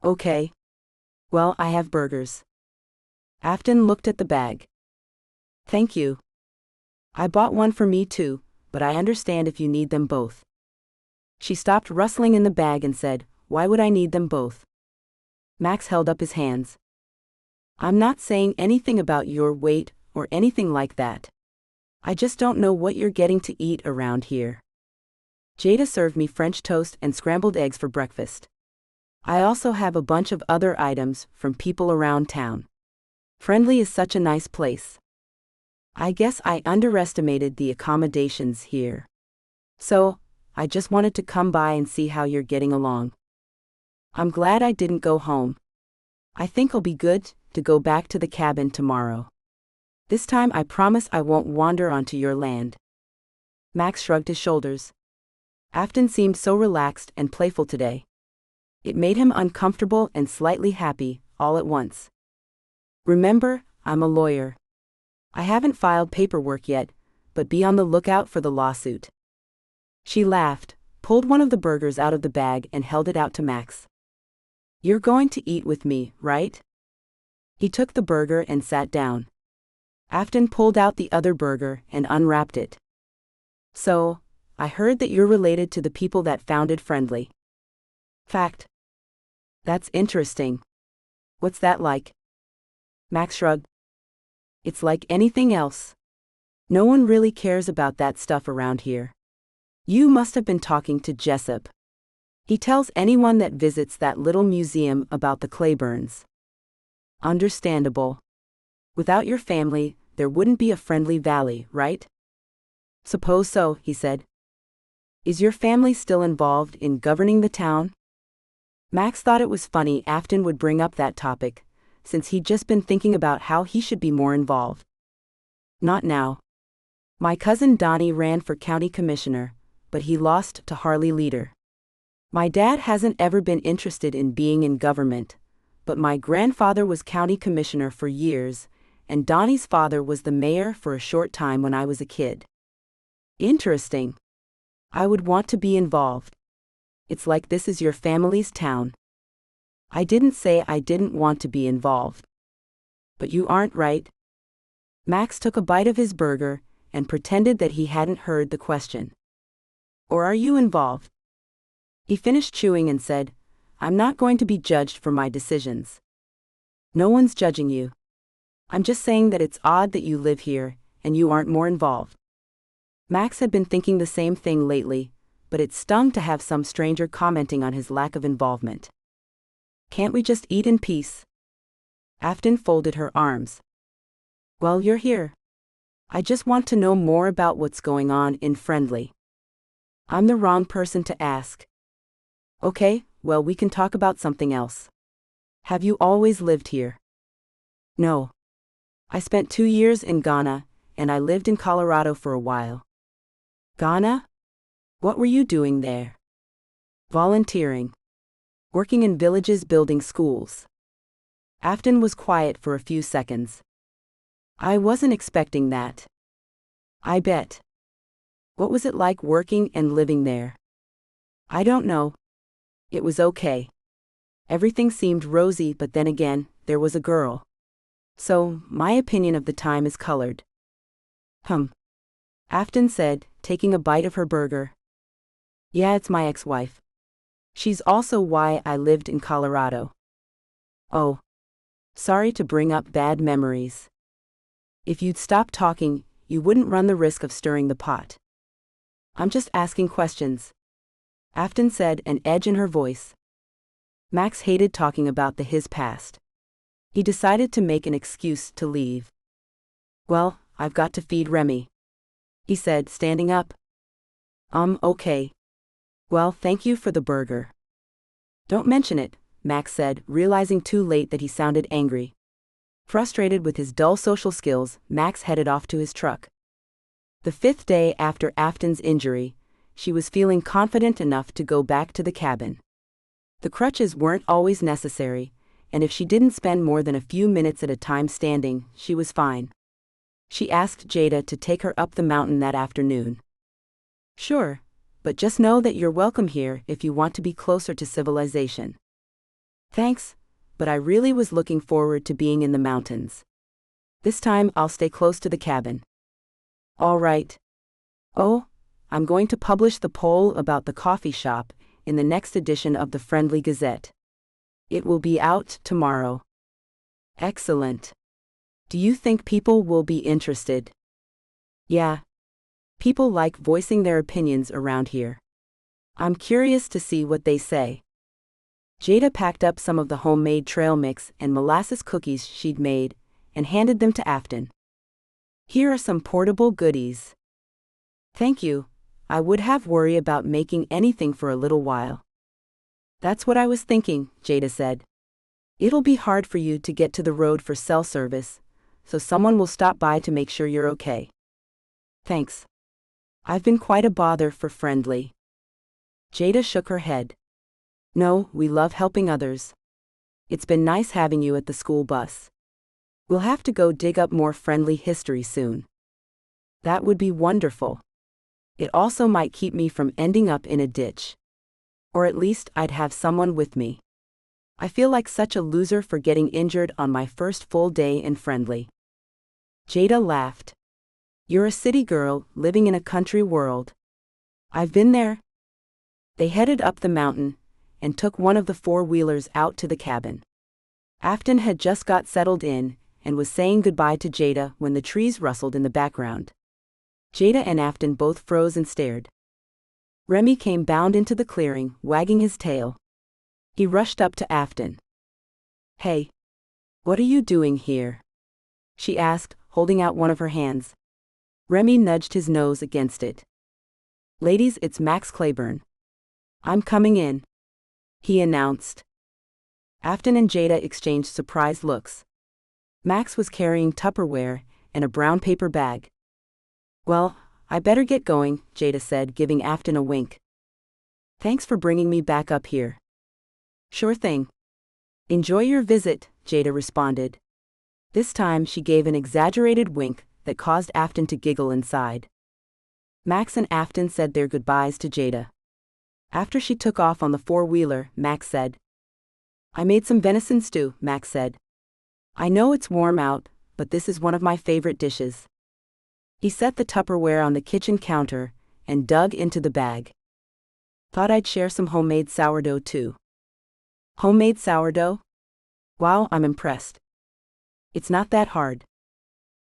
Okay. Well, I have burgers. Afton looked at the bag. Thank you. I bought one for me too, but I understand if you need them both. She stopped rustling in the bag and said, Why would I need them both? Max held up his hands. I'm not saying anything about your weight or anything like that. I just don't know what you're getting to eat around here. Jada served me French toast and scrambled eggs for breakfast. I also have a bunch of other items from people around town. Friendly is such a nice place. I guess I underestimated the accommodations here. So, I just wanted to come by and see how you're getting along. I'm glad I didn't go home. I think it'll be good to go back to the cabin tomorrow. This time I promise I won't wander onto your land. Max shrugged his shoulders. Afton seemed so relaxed and playful today. It made him uncomfortable and slightly happy, all at once. Remember, I'm a lawyer. I haven't filed paperwork yet, but be on the lookout for the lawsuit. She laughed, pulled one of the burgers out of the bag and held it out to Max. You're going to eat with me, right? He took the burger and sat down. Afton pulled out the other burger and unwrapped it. So, I heard that you're related to the people that founded Friendly. Fact. That's interesting. What's that like? Max shrugged. It's like anything else. No one really cares about that stuff around here. You must have been talking to Jessup. He tells anyone that visits that little museum about the Clayburns. Understandable. Without your family, there wouldn't be a Friendly Valley, right? Suppose so, he said. Is your family still involved in governing the town? Max thought it was funny Afton would bring up that topic, since he'd just been thinking about how he should be more involved. Not now. My cousin Donnie ran for county commissioner, but he lost to Harley Leader. My dad hasn't ever been interested in being in government, but my grandfather was county commissioner for years, and Donnie's father was the mayor for a short time when I was a kid. Interesting. I would want to be involved. It's like this is your family's town. I didn't say I didn't want to be involved. But you aren't right. Max took a bite of his burger and pretended that he hadn't heard the question. Or are you involved? He finished chewing and said, I'm not going to be judged for my decisions. No one's judging you. I'm just saying that it's odd that you live here and you aren't more involved. Max had been thinking the same thing lately, but it stung to have some stranger commenting on his lack of involvement. Can't we just eat in peace? Afton folded her arms. Well, you're here. I just want to know more about what's going on in Friendly. I'm the wrong person to ask. Okay, well, we can talk about something else. Have you always lived here? No. I spent 2 years in Ghana, and I lived in Colorado for a while. Ghana? What were you doing there? Volunteering. Working in villages building schools. Afton was quiet for a few seconds. I wasn't expecting that. I bet. What was it like working and living there? I don't know. It was okay. Everything seemed rosy, but then again, there was a girl. So, my opinion of the time is colored. Afton said, taking a bite of her burger. Yeah, it's my ex-wife. She's also why I lived in Colorado. Oh. Sorry to bring up bad memories. If you'd stop talking, you wouldn't run the risk of stirring the pot. I'm just asking questions. Afton said, an edge in her voice. Max hated talking about his past. He decided to make an excuse to leave. Well, I've got to feed Remy, he said, standing up. Okay. Well, thank you for the burger. Don't mention it, Max said, realizing too late that he sounded angry. Frustrated with his dull social skills, Max headed off to his truck. The 5th day after Afton's injury, she was feeling confident enough to go back to the cabin. The crutches weren't always necessary, and if she didn't spend more than a few minutes at a time standing, she was fine. She asked Jada to take her up the mountain that afternoon. Sure, but just know that you're welcome here if you want to be closer to civilization. Thanks, but I really was looking forward to being in the mountains. This time I'll stay close to the cabin. All right. Oh, I'm going to publish the poll about the coffee shop in the next edition of the Friendly Gazette. It will be out tomorrow. Excellent. Do you think people will be interested? Yeah. People like voicing their opinions around here. I'm curious to see what they say. Jada packed up some of the homemade trail mix and molasses cookies she'd made and handed them to Afton. Here are some portable goodies. Thank you. I would have worry about making anything for a little while. That's what I was thinking, Jada said. It'll be hard for you to get to the road for cell service, so someone will stop by to make sure you're okay. Thanks. I've been quite a bother for Friendly. Jada shook her head. No, we love helping others. It's been nice having you at the school bus. We'll have to go dig up more Friendly history soon. That would be wonderful. It also might keep me from ending up in a ditch. Or at least I'd have someone with me. I feel like such a loser for getting injured on my first full day in Friendly. Jada laughed. You're a city girl living in a country world. I've been there. They headed up the mountain and took one of the four-wheelers out to the cabin. Afton had just got settled in and was saying goodbye to Jada when the trees rustled in the background. Jada and Afton both froze and stared. Remy came bound into the clearing, wagging his tail. He rushed up to Afton. Hey. What are you doing here? She asked, holding out one of her hands. Remy nudged his nose against it. Ladies, it's Max Clayburn. I'm coming in, he announced. Afton and Jada exchanged surprised looks. Max was carrying Tupperware and a brown paper bag. "Well, I better get going," Jada said, giving Afton a wink. "Thanks for bringing me back up here." "Sure thing. Enjoy your visit," Jada responded. This time she gave an exaggerated wink that caused Afton to giggle inside. Max and Afton said their goodbyes to Jada. After she took off on the four-wheeler, Max said, "I made some venison stew," Max said. "I know it's warm out, but this is one of my favorite dishes." He set the Tupperware on the kitchen counter and dug into the bag. "Thought I'd share some homemade sourdough too." "Homemade sourdough? Wow, I'm impressed. It's not that hard."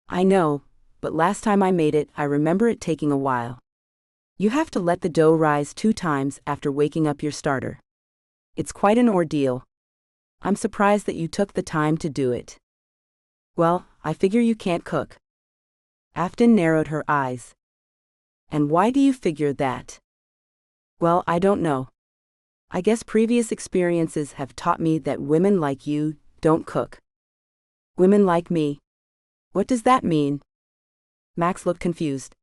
"I know, but last time I made it, I remember it taking a while. You have to let the dough rise 2 times after waking up your starter. It's quite an ordeal. I'm surprised that you took the time to do it." "Well, I figure you can't cook." Afton narrowed her eyes. "And why do you figure that?" "Well, I don't know. I guess previous experiences have taught me that women like you don't cook." "Women like me? What does that mean?" Max looked confused.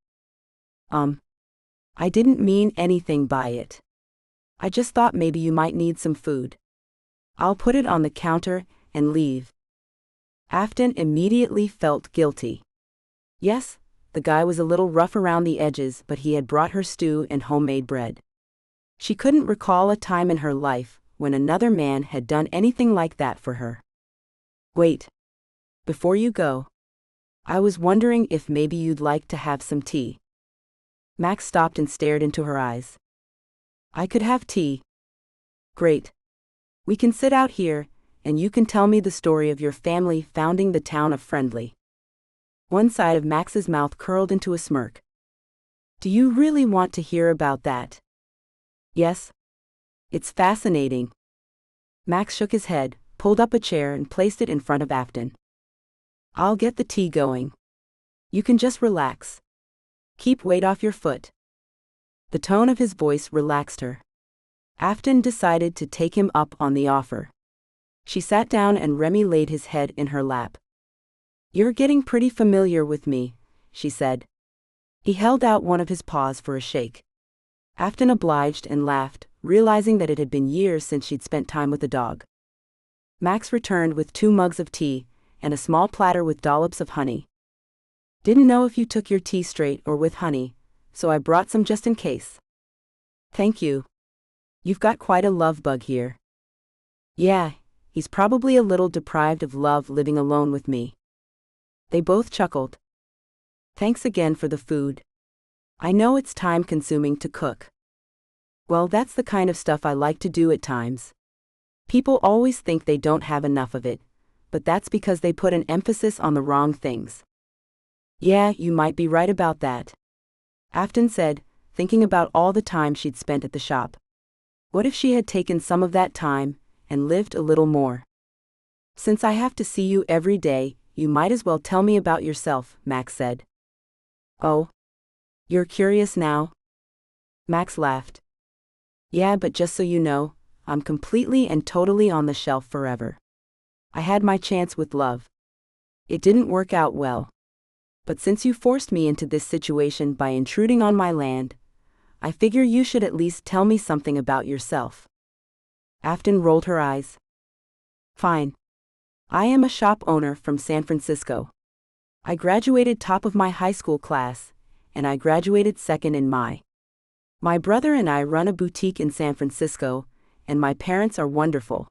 I didn't mean anything by it. I just thought maybe you might need some food. I'll put it on the counter and leave." Afton immediately felt guilty. Yes, the guy was a little rough around the edges, but he had brought her stew and homemade bread. She couldn't recall a time in her life when another man had done anything like that for her. "Wait. Before you go, I was wondering if maybe you'd like to have some tea." Max stopped and stared into her eyes. "I could have tea." "Great. We can sit out here, and you can tell me the story of your family founding the town of Friendly." One side of Max's mouth curled into a smirk. "Do you really want to hear about that?" "Yes. It's fascinating." Max shook his head, pulled up a chair and placed it in front of Afton. "I'll get the tea going. You can just relax. Keep weight off your foot." The tone of his voice relaxed her. Afton decided to take him up on the offer. She sat down and Remy laid his head in her lap. "You're getting pretty familiar with me," she said. He held out one of his paws for a shake. Afton obliged and laughed, realizing that it had been years since she'd spent time with a dog. Max returned with 2 mugs of tea and a small platter with dollops of honey. "Didn't know if you took your tea straight or with honey, so I brought some just in case." "Thank you. You've got quite a love bug here." "Yeah, he's probably a little deprived of love living alone with me." They both chuckled. "Thanks again for the food. I know it's time-consuming to cook." "Well, that's the kind of stuff I like to do at times. People always think they don't have enough of it, but that's because they put an emphasis on the wrong things." "Yeah, you might be right about that," Afton said, thinking about all the time she'd spent at the shop. What if she had taken some of that time and lived a little more? "Since I have to see you every day, you might as well tell me about yourself," Max said. "Oh? You're curious now?" Max laughed. "Yeah, but just so you know, I'm completely and totally on the shelf forever. I had my chance with love. It didn't work out well. But since you forced me into this situation by intruding on my land, I figure you should at least tell me something about yourself." Afton rolled her eyes. "Fine. I am a shop owner from San Francisco. I graduated top of my high school class, and I graduated second in my brother and I run a boutique in San Francisco, and my parents are wonderful."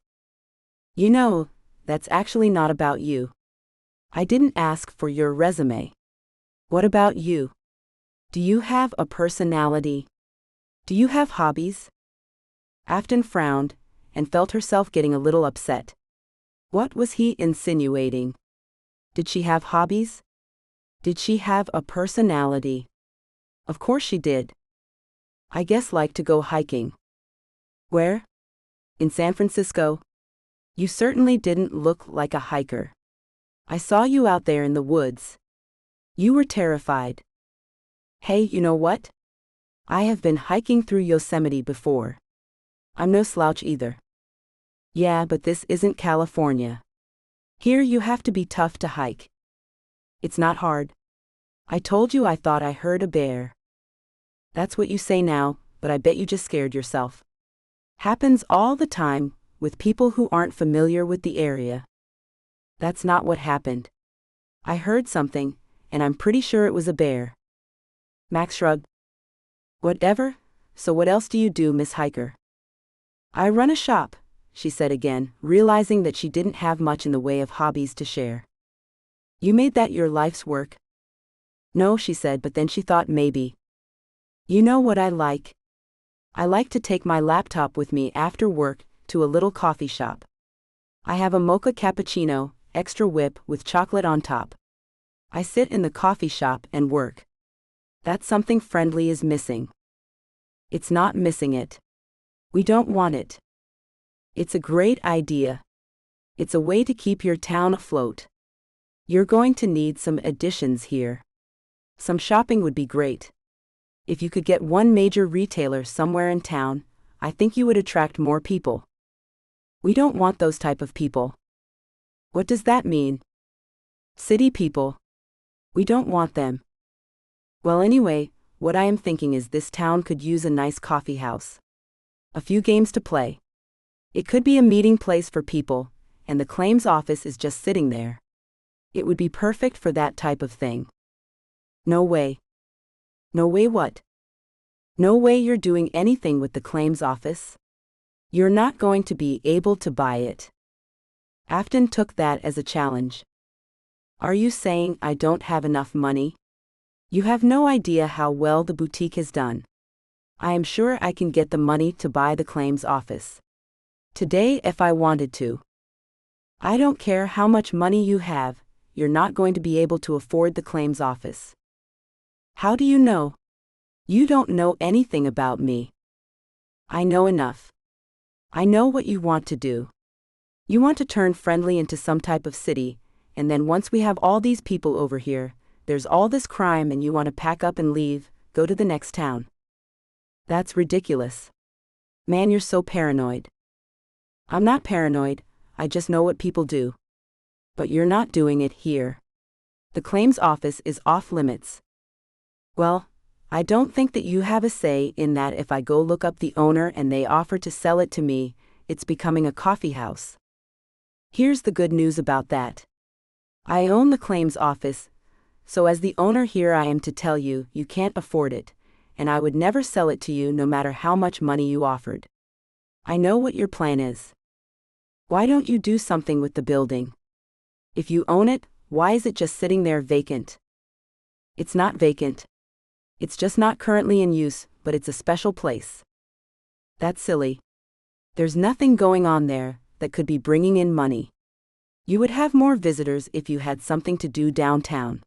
"You know, that's actually not about you. I didn't ask for your resume. What about you? Do you have a personality? Do you have hobbies?" Afton frowned and felt herself getting a little upset. What was he insinuating? Did she have hobbies? Did she have a personality? Of course she did. "I guess like to go hiking." "Where?" "In San Francisco. You certainly didn't look like a hiker. I saw you out there in the woods. You were terrified." "Hey, you know what? I have been hiking through Yosemite before. I'm no slouch either." Yeah, but this isn't California. Here you have to be tough to hike. It's not hard. I told you I thought I heard a bear. That's what you say now, but I bet you just scared yourself. Happens all the time, with people who aren't familiar with the area. That's not what happened. I heard something, and I'm pretty sure it was a bear. Max shrugged. Whatever, so what else do you do, Miss Hiker? I run a shop, she said again, realizing that she didn't have much in the way of hobbies to share. You made that your life's work? No, she said, but then she thought maybe. You know what I like? I like to take my laptop with me after work to a little coffee shop. I have a mocha cappuccino, extra whip with chocolate on top. I sit in the coffee shop and work. That's something Friendly is missing. It's not missing it. We don't want it. It's a great idea. It's a way to keep your town afloat. You're going to need some additions here. Some shopping would be great. If you could get one major retailer somewhere in town, I think you would attract more people. We don't want those type of people. What does that mean? City people. We don't want them. Well, anyway, what I am thinking is this town could use a nice coffee house. A few games to play. It could be a meeting place for people, and the claims office is just sitting there. It would be perfect for that type of thing. No way. No way what? No way you're doing anything with the claims office. You're not going to be able to buy it. Afton took that as a challenge. Are you saying I don't have enough money? You have no idea how well the boutique has done. I am sure I can get the money to buy the claims office. Today if I wanted to. I don't care how much money you have, you're not going to be able to afford the claims office. How do you know? You don't know anything about me. I know enough. I know what you want to do. You want to turn Friendly into some type of city, and then once we have all these people over here, there's all this crime and you want to pack up and leave, go to the next town. That's ridiculous. Man, you're so paranoid. I'm not paranoid, I just know what people do. But you're not doing it here. The claims office is off limits. Well, I don't think that you have a say in that. If I go look up the owner and they offer to sell it to me, it's becoming a coffee house. Here's the good news about that. I own the claims office, so as the owner here I am to tell you, you can't afford it, and I would never sell it to you no matter how much money you offered. I know what your plan is. Why don't you do something with the building? If you own it, why is it just sitting there vacant? It's not vacant. It's just not currently in use, but it's a special place. That's silly. There's nothing going on there that could be bringing in money. You would have more visitors if you had something to do downtown.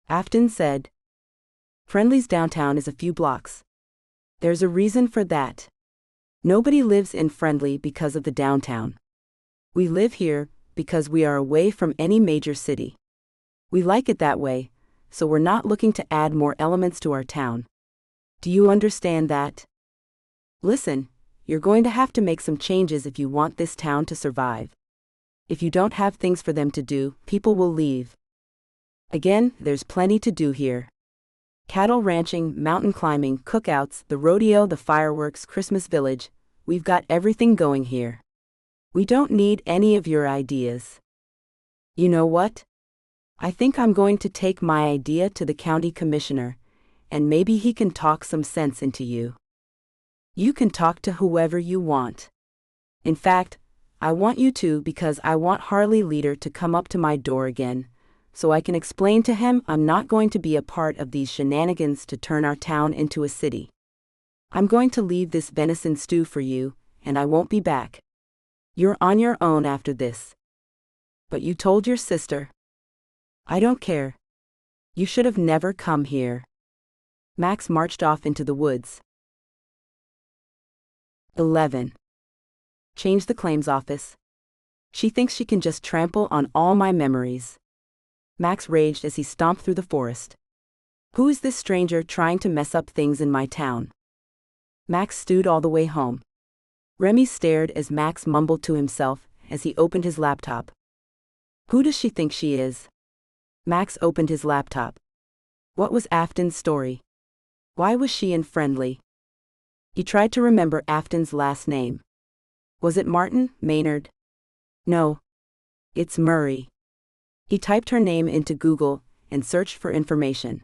Afton said. Friendly's downtown is a few blocks. There's a reason for that. Nobody lives in Friendly because of the downtown. We live here because we are away from any major city. We like it that way, so we're not looking to add more elements to our town. Do you understand that? Listen, you're going to have to make some changes if you want this town to survive. If you don't have things for them to do, people will leave. Again, there's plenty to do here. Cattle ranching, mountain climbing, cookouts, the rodeo, the fireworks, Christmas village, we've got everything going here. We don't need any of your ideas. You know what? I think I'm going to take my idea to the county commissioner, and maybe he can talk some sense into you. You can talk to whoever you want. In fact, I want you to because I want Harley Leader to come up to my door again, so I can explain to him I'm not going to be a part of these shenanigans to turn our town into a city. I'm going to leave this venison stew for you, and I won't be back. You're on your own after this. But you told your sister. I don't care. You should have never come here. Max marched off into the woods. 11. Change the claims office. She thinks she can just trample on all my memories. Max raged as he stomped through the forest. Who is this stranger trying to mess up things in my town? Max stewed all the way home. Remy stared as Max mumbled to himself as he opened his laptop. Who does she think she is? Max opened his laptop. What was Afton's story? Why was she in Friendly? He tried to remember Afton's last name. Was it Martin, Maynard? No. It's Murray. He typed her name into Google and searched for information.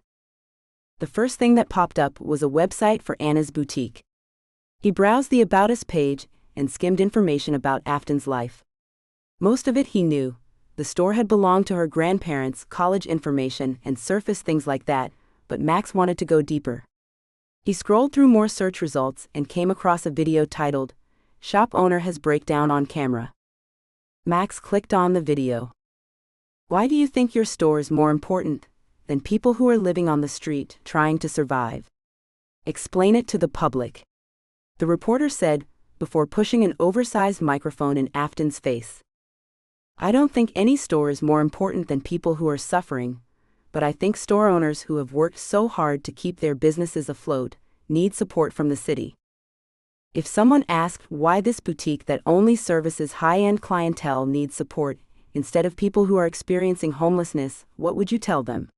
The first thing that popped up was a website for Anna's boutique. He browsed the About Us page and skimmed information about Afton's life. Most of it he knew. The store had belonged to her grandparents, college information, and surface things like that, but Max wanted to go deeper. He scrolled through more search results and came across a video titled, "Shop Owner Has Breakdown on Camera." Max clicked on the video. Why do you think your store is more important than people who are living on the street trying to survive? Explain it to the public, the reporter said, before pushing an oversized microphone in Afton's face. I don't think any store is more important than people who are suffering, but I think store owners who have worked so hard to keep their businesses afloat need support from the city. If someone asked why this boutique that only services high-end clientele needs support instead of people who are experiencing homelessness, what would you tell them?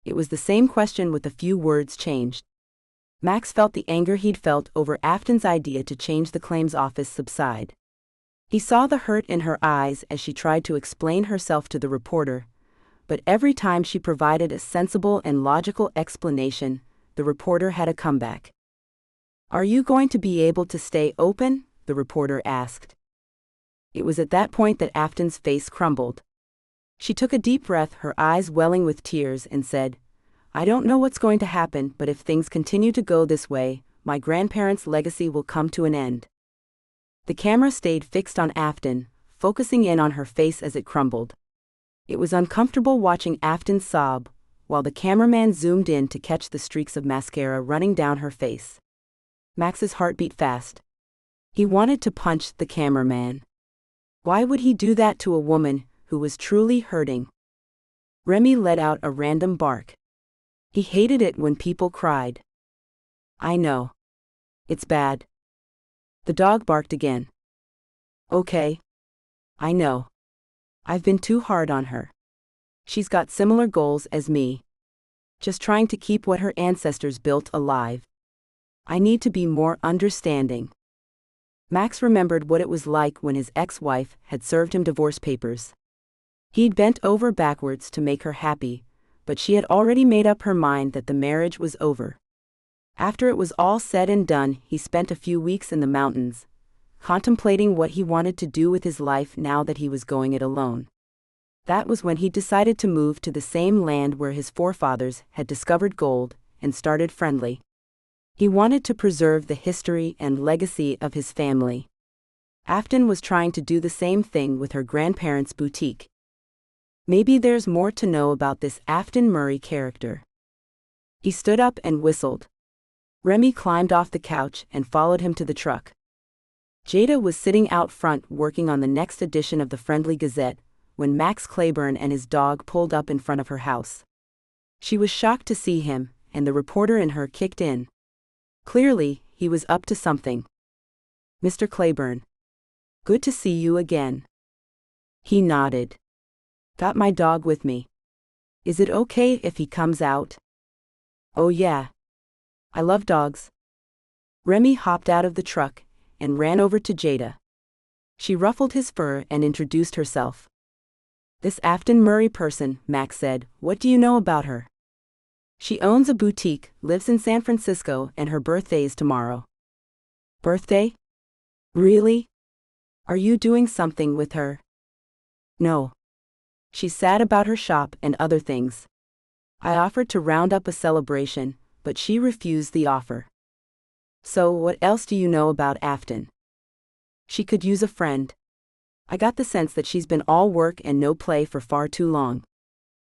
It was the same question with a few words changed. Max felt the anger he'd felt over Afton's idea to change the claims office subside. He saw the hurt in her eyes as she tried to explain herself to the reporter, but every time she provided a sensible and logical explanation, the reporter had a comeback. Are you going to be able to stay open? The reporter asked. It was at that point that Afton's face crumbled. She took a deep breath, her eyes welling with tears, and said, I don't know what's going to happen, but if things continue to go this way, my grandparents' legacy will come to an end. The camera stayed fixed on Afton, focusing in on her face as it crumbled. It was uncomfortable watching Afton sob, while the cameraman zoomed in to catch the streaks of mascara running down her face. Max's heart beat fast. He wanted to punch the cameraman. Why would he do that to a woman who was truly hurting? Remy let out a random bark. He hated it when people cried. I know. It's bad. The dog barked again. Okay. I know. I've been too hard on her. She's got similar goals as me. Just trying to keep what her ancestors built alive. I need to be more understanding. Max remembered what it was like when his ex-wife had served him divorce papers. He'd bent over backwards to make her happy, but she had already made up her mind that the marriage was over. After it was all said and done, he spent a few weeks in the mountains, contemplating what he wanted to do with his life now that he was going it alone. That was when he decided to move to the same land where his forefathers had discovered gold and started Friendly. He wanted to preserve the history and legacy of his family. Afton was trying to do the same thing with her grandparents' boutique. Maybe there's more to know about this Afton Murray character. He stood up and whistled. Remy climbed off the couch and followed him to the truck. Jada was sitting out front working on the next edition of the Friendly Gazette when Max Clayburn and his dog pulled up in front of her house. She was shocked to see him, and the reporter in her kicked in. Clearly, he was up to something. Mr. Clayburn. Good to see you again. He nodded. Got my dog with me. Is it okay if he comes out? Oh yeah. I love dogs. Remy hopped out of the truck and ran over to Jada. She ruffled his fur and introduced herself. This Afton Murray person, Max said, what do you know about her? She owns a boutique, lives in San Francisco, and her birthday's tomorrow. Birthday? Really? Are you doing something with her? No. She's sad about her shop and other things. I offered to round up a celebration, but she refused the offer. So what else do you know about Afton? She could use a friend. I got the sense that she's been all work and no play for far too long.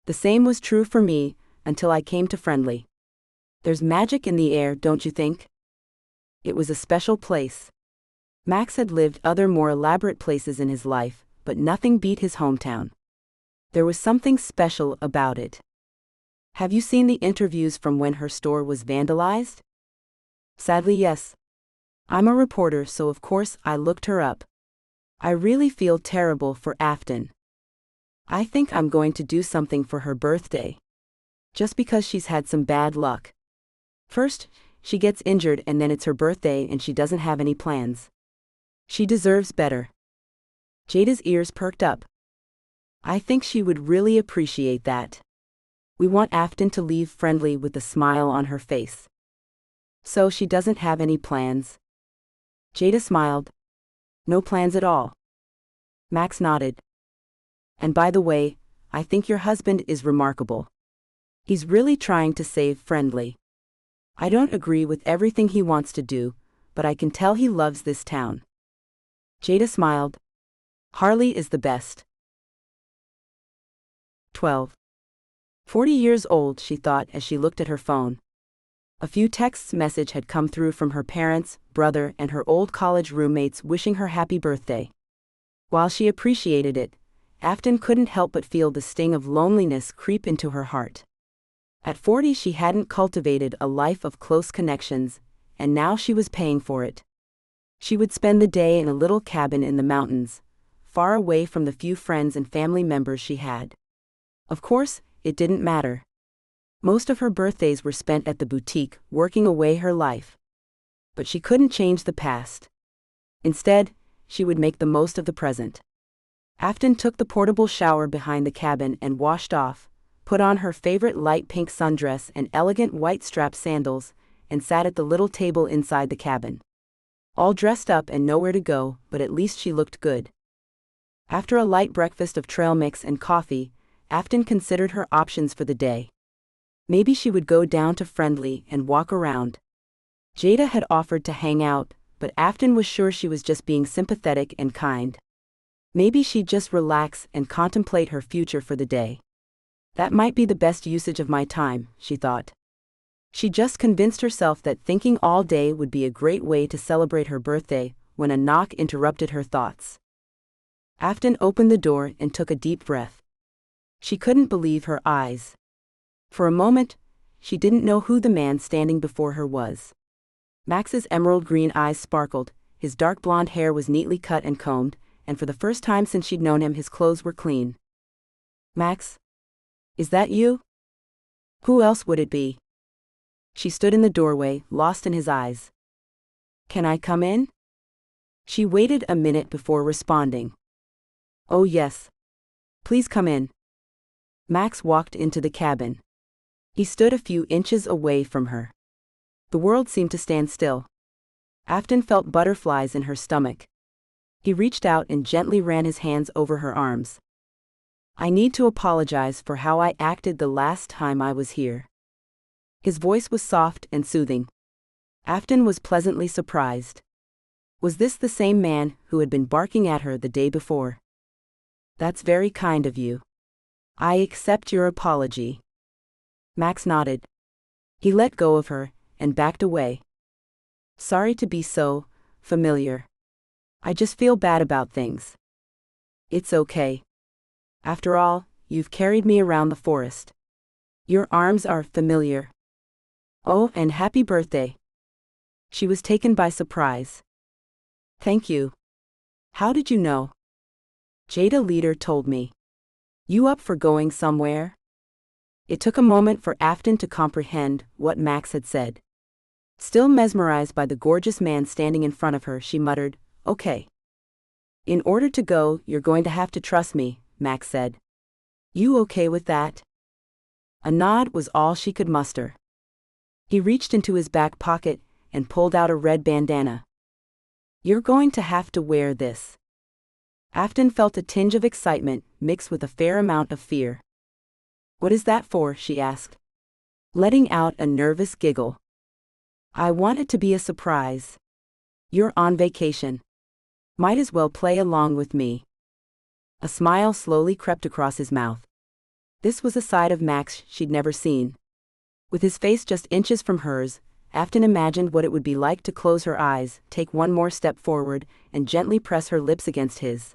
The same was true for me, until I came to Friendly. There's magic in the air, don't you think? It was a special place. Max had lived other more elaborate places in his life, but nothing beat his hometown. There was something special about it. Have you seen the interviews from when her store was vandalized? Sadly, yes. I'm a reporter, so of course I looked her up. I really feel terrible for Afton. I think I'm going to do something for her birthday. Just because she's had some bad luck. First, she gets injured and then it's her birthday and she doesn't have any plans. She deserves better. Jada's ears perked up. I think she would really appreciate that. We want Afton to leave friendly with a smile on her face. So she doesn't have any plans? Jada smiled. No plans at all. Max nodded. And by the way, I think your husband is remarkable. He's really trying to save friendly. I don't agree with everything he wants to do, but I can tell he loves this town. Jada smiled. Harley is the best. 12. 40 years old, she thought as she looked at her phone. A few texts message had come through from her parents, brother, and her old college roommates wishing her happy birthday. While she appreciated it, Afton couldn't help but feel the sting of loneliness creep into her heart. At 40 she hadn't cultivated a life of close connections, and now she was paying for it. She would spend the day in a little cabin in the mountains, far away from the few friends and family members she had. Of course, it didn't matter. Most of her birthdays were spent at the boutique, working away her life. But she couldn't change the past. Instead, she would make the most of the present. Afton took the portable shower behind the cabin and washed off, put on her favorite light pink sundress and elegant white strap sandals, and sat at the little table inside the cabin. All dressed up and nowhere to go, but at least she looked good. After a light breakfast of trail mix and coffee, Afton considered her options for the day. Maybe she would go down to Friendly and walk around. Jada had offered to hang out, but Afton was sure she was just being sympathetic and kind. Maybe she'd just relax and contemplate her future for the day. That might be the best usage of my time, she thought. She just convinced herself that thinking all day would be a great way to celebrate her birthday, when a knock interrupted her thoughts. Afton opened the door and took a deep breath. She couldn't believe her eyes. For a moment, she didn't know who the man standing before her was. Max's emerald green eyes sparkled, his dark blonde hair was neatly cut and combed, and for the first time since she'd known him his clothes were clean. Max? Is that you? Who else would it be? She stood in the doorway, lost in his eyes. Can I come in? She waited a minute before responding. Oh yes. Please come in. Max walked into the cabin. He stood a few inches away from her. The world seemed to stand still. Afton felt butterflies in her stomach. He reached out and gently ran his hands over her arms. I need to apologize for how I acted the last time I was here. His voice was soft and soothing. Afton was pleasantly surprised. Was this the same man who had been barking at her the day before? That's very kind of you. I accept your apology. Max nodded. He let go of her and backed away. Sorry to be so familiar. I just feel bad about things. It's okay. After all, you've carried me around the forest. Your arms are familiar. Oh, and happy birthday. She was taken by surprise. Thank you. How did you know? Jada Leader told me. You up for going somewhere? It took a moment for Afton to comprehend what Max had said. Still mesmerized by the gorgeous man standing in front of her, she muttered, Okay. In order to go, you're going to have to trust me, Max said. You okay with that? A nod was all she could muster. He reached into his back pocket and pulled out a red bandana. You're going to have to wear this. Afton felt a tinge of excitement mixed with a fair amount of fear. What is that for? She asked, letting out a nervous giggle. I want it to be a surprise. You're on vacation. Might as well play along with me. A smile slowly crept across his mouth. This was a side of Max she'd never seen. With his face just inches from hers, Afton imagined what it would be like to close her eyes, take one more step forward, and gently press her lips against his.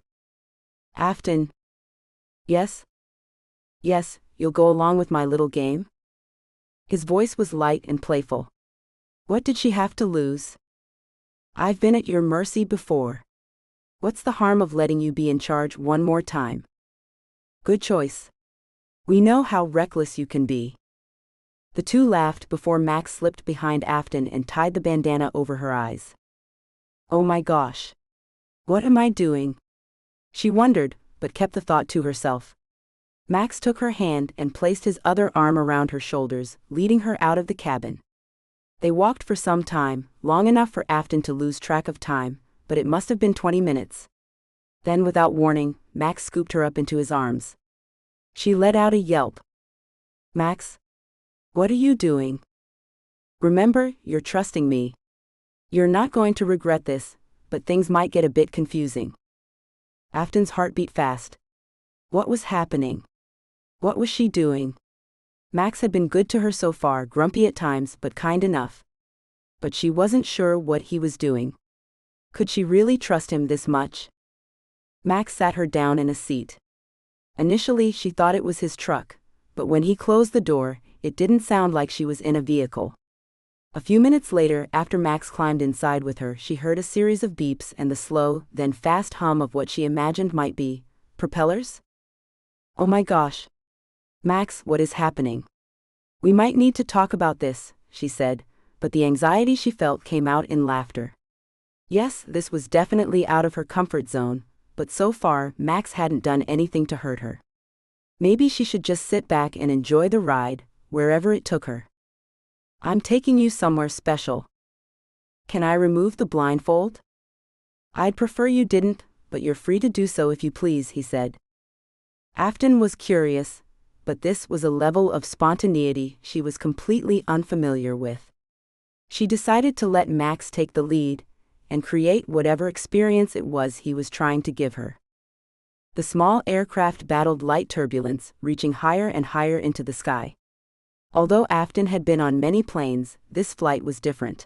Afton. Yes? Yes, you'll go along with my little game? His voice was light and playful. What did she have to lose? I've been at your mercy before. What's the harm of letting you be in charge one more time? Good choice. We know how reckless you can be. The two laughed before Max slipped behind Afton and tied the bandana over her eyes. Oh my gosh. What am I doing? She wondered, but kept the thought to herself. Max took her hand and placed his other arm around her shoulders, leading her out of the cabin. They walked for some time, long enough for Afton to lose track of time, but it must have been 20 minutes. Then, without warning, Max scooped her up into his arms. She let out a yelp. Max? What are you doing? Remember, you're trusting me. You're not going to regret this, but things might get a bit confusing. Afton's heart beat fast. What was happening? What was she doing? Max had been good to her so far, grumpy at times but kind enough. But she wasn't sure what he was doing. Could she really trust him this much? Max sat her down in a seat. Initially she thought it was his truck, but when he closed the door, it didn't sound like she was in a vehicle. A few minutes later, after Max climbed inside with her, she heard a series of beeps and the slow, then fast hum of what she imagined might be propellers? Oh my gosh. Max, what is happening? We might need to talk about this, she said, but the anxiety she felt came out in laughter. Yes, this was definitely out of her comfort zone, but so far, Max hadn't done anything to hurt her. Maybe she should just sit back and enjoy the ride, wherever it took her. I'm taking you somewhere special. Can I remove the blindfold? I'd prefer you didn't, but you're free to do so if you please, he said. Afton was curious, but this was a level of spontaneity she was completely unfamiliar with. She decided to let Max take the lead and create whatever experience it was he was trying to give her. The small aircraft battled light turbulence, reaching higher and higher into the sky. Although Afton had been on many planes, this flight was different.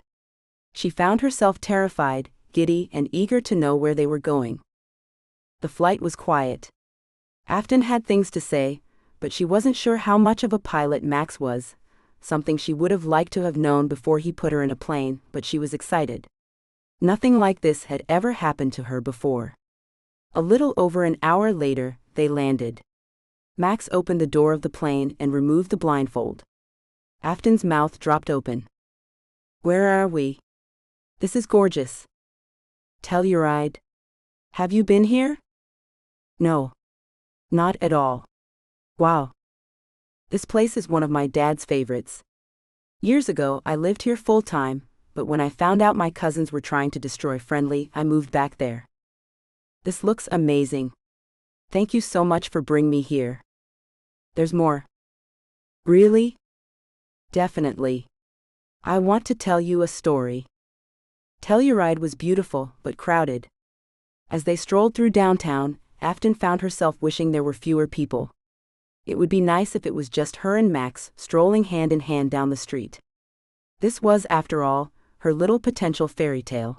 She found herself terrified, giddy, and eager to know where they were going. The flight was quiet. Afton had things to say, but she wasn't sure how much of a pilot Max was, something she would have liked to have known before he put her in a plane, but she was excited. Nothing like this had ever happened to her before. A little over an hour later, they landed. Max opened the door of the plane and removed the blindfold. Afton's mouth dropped open. Where are we? This is gorgeous. Telluride. Have you been here? No. Not at all. Wow. This place is one of my dad's favorites. Years ago, I lived here full-time, but when I found out my cousins were trying to destroy Friendly, I moved back there. This looks amazing. Thank you so much for bringing me here. There's more. Really? Definitely. I want to tell you a story. Telluride was beautiful, but crowded. As they strolled through downtown, Afton found herself wishing there were fewer people. It would be nice if it was just her and Max, strolling hand in hand down the street. This was, after all, her little potential fairy tale.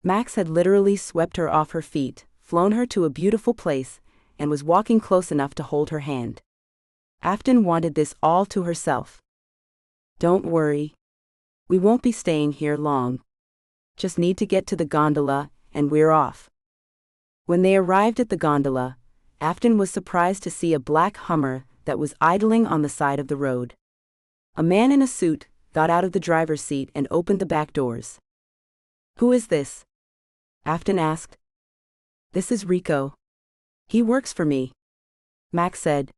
Max had literally swept her off her feet, flown her to a beautiful place, and was walking close enough to hold her hand. Afton wanted this all to herself. Don't worry. We won't be staying here long. Just need to get to the gondola, and we're off. When they arrived at the gondola, Afton was surprised to see a black Hummer that was idling on the side of the road. A man in a suit got out of the driver's seat and opened the back doors. Who is this? Afton asked. This is Rico. He works for me. Max said.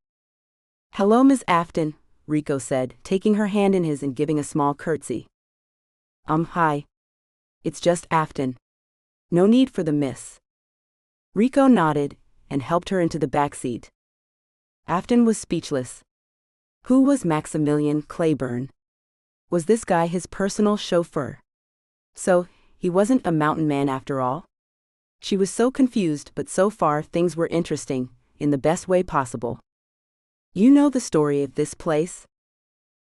Hello, Miss Afton, Rico said, taking her hand in his and giving a small curtsy. Hi. It's just Afton. No need for the miss. Rico nodded and helped her into the back seat. Afton was speechless. Who was Maximilian Clayburn? Was this guy his personal chauffeur? So, he wasn't a mountain man after all? She was so confused, but so far things were interesting, in the best way possible. You know the story of this place?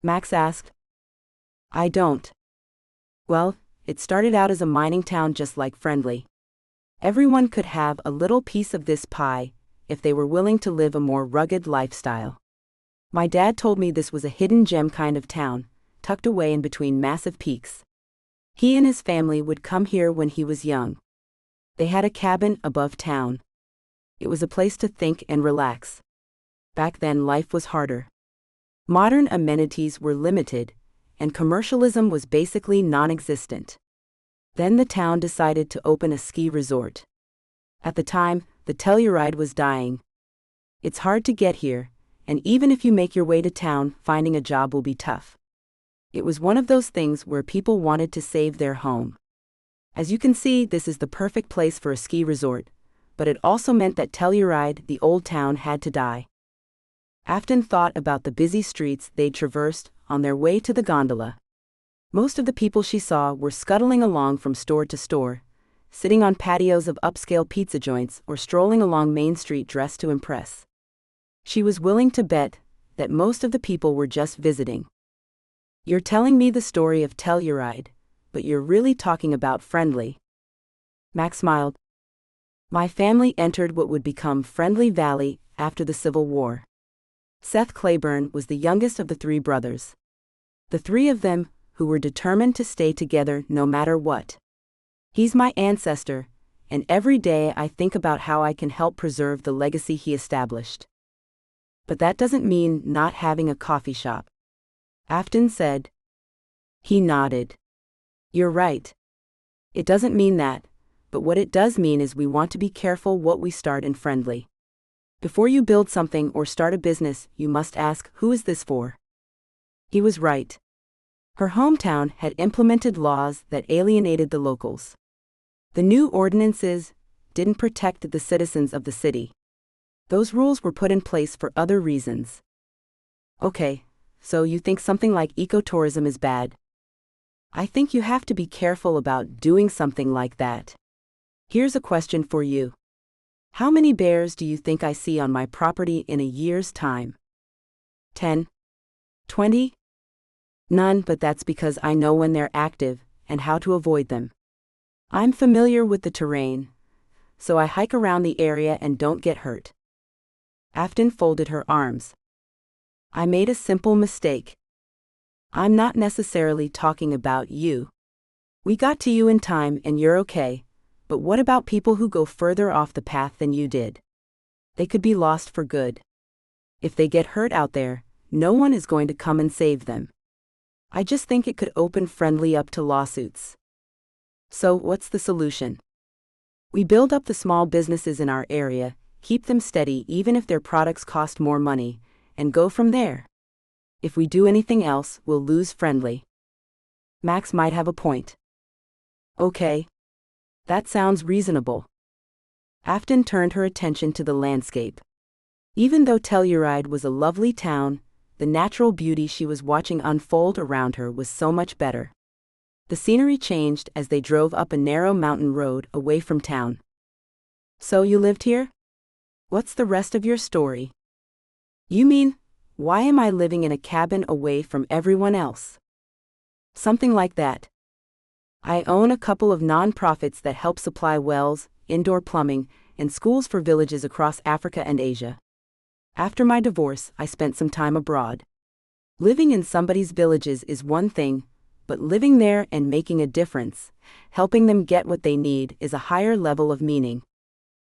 Max asked. I don't. Well, it started out as a mining town just like Friendly. Everyone could have a little piece of this pie, if they were willing to live a more rugged lifestyle. My dad told me this was a hidden gem kind of town, tucked away in between massive peaks. He and his family would come here when he was young. They had a cabin above town. It was a place to think and relax. Back then, life was harder. Modern amenities were limited, and commercialism was basically non-existent. Then the town decided to open a ski resort. At the time, the Telluride was dying. It's hard to get here, and even if you make your way to town, finding a job will be tough. It was one of those things where people wanted to save their home. As you can see, this is the perfect place for a ski resort, but it also meant that Telluride, the old town, had to die. Afton thought about the busy streets they'd traversed on their way to the gondola. Most of the people she saw were scuttling along from store to store, sitting on patios of upscale pizza joints or strolling along Main Street dressed to impress. She was willing to bet that most of the people were just visiting. You're telling me the story of Telluride, but you're really talking about Friendly. Max smiled. My family entered what would become Friendly Valley after the Civil War. Seth Clayburn was the youngest of the three brothers. The three of them, who were determined to stay together no matter what. He's my ancestor, and every day I think about how I can help preserve the legacy he established. But that doesn't mean not having a coffee shop. Afton said. He nodded. You're right. It doesn't mean that, but what it does mean is we want to be careful what we start in Friendly. Before you build something or start a business, you must ask, who is this for? He was right. Her hometown had implemented laws that alienated the locals. The new ordinances didn't protect the citizens of the city. Those rules were put in place for other reasons. Okay, so you think something like ecotourism is bad? I think you have to be careful about doing something like that. Here's a question for you. How many bears do you think I see on my property in a year's time? 10? 20? None, but that's because I know when they're active and how to avoid them. I'm familiar with the terrain, so I hike around the area and don't get hurt. Afton folded her arms. I made a simple mistake. I'm not necessarily talking about you. We got to you in time and you're okay. But what about people who go further off the path than you did? They could be lost for good. If they get hurt out there, no one is going to come and save them. I just think it could open Friendly up to lawsuits. So, what's the solution? We build up the small businesses in our area, keep them steady even if their products cost more money, and go from there. If we do anything else, we'll lose Friendly. Max might have a point. Okay. That sounds reasonable. Afton turned her attention to the landscape. Even though Telluride was a lovely town, the natural beauty she was watching unfold around her was so much better. The scenery changed as they drove up a narrow mountain road away from town. So you lived here? What's the rest of your story? You mean, why am I living in a cabin away from everyone else? Something like that. I own a couple of non-profits that help supply wells, indoor plumbing, and schools for villages across Africa and Asia. After my divorce, I spent some time abroad. Living in somebody's villages is one thing, but living there and making a difference, helping them get what they need, is a higher level of meaning.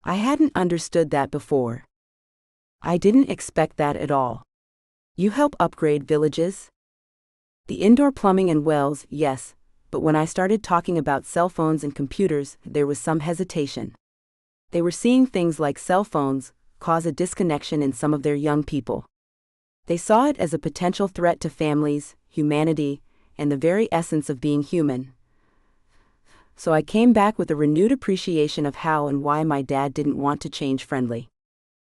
I hadn't understood that before. I didn't expect that at all. You help upgrade villages? The indoor plumbing and wells, yes. But when I started talking about cell phones and computers, there was some hesitation. They were seeing things like cell phones cause a disconnection in some of their young people. They saw it as a potential threat to families, humanity, and the very essence of being human. So I came back with a renewed appreciation of how and why my dad didn't want to change Friendly.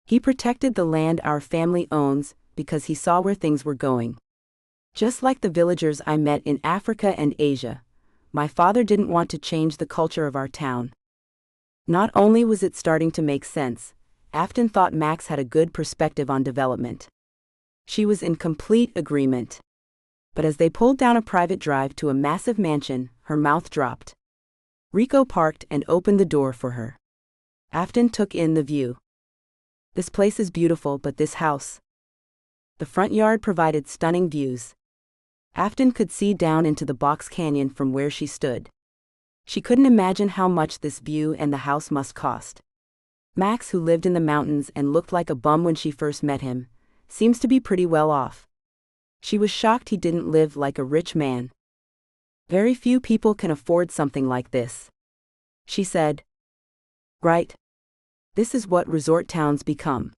He protected the land our family owns because he saw where things were going. Just like the villagers I met in Africa and Asia, my father didn't want to change the culture of our town. Not only was it starting to make sense, Afton thought Max had a good perspective on development. She was in complete agreement. But as they pulled down a private drive to a massive mansion, her mouth dropped. Rico parked and opened the door for her. Afton took in the view. This place is beautiful, but this house. The front yard provided stunning views. Afton could see down into the box canyon from where she stood. She couldn't imagine how much this view and the house must cost. Max, who lived in the mountains and looked like a bum when she first met him, seems to be pretty well off. She was shocked he didn't live like a rich man. Very few people can afford something like this, she said. Right. This is what resort towns become.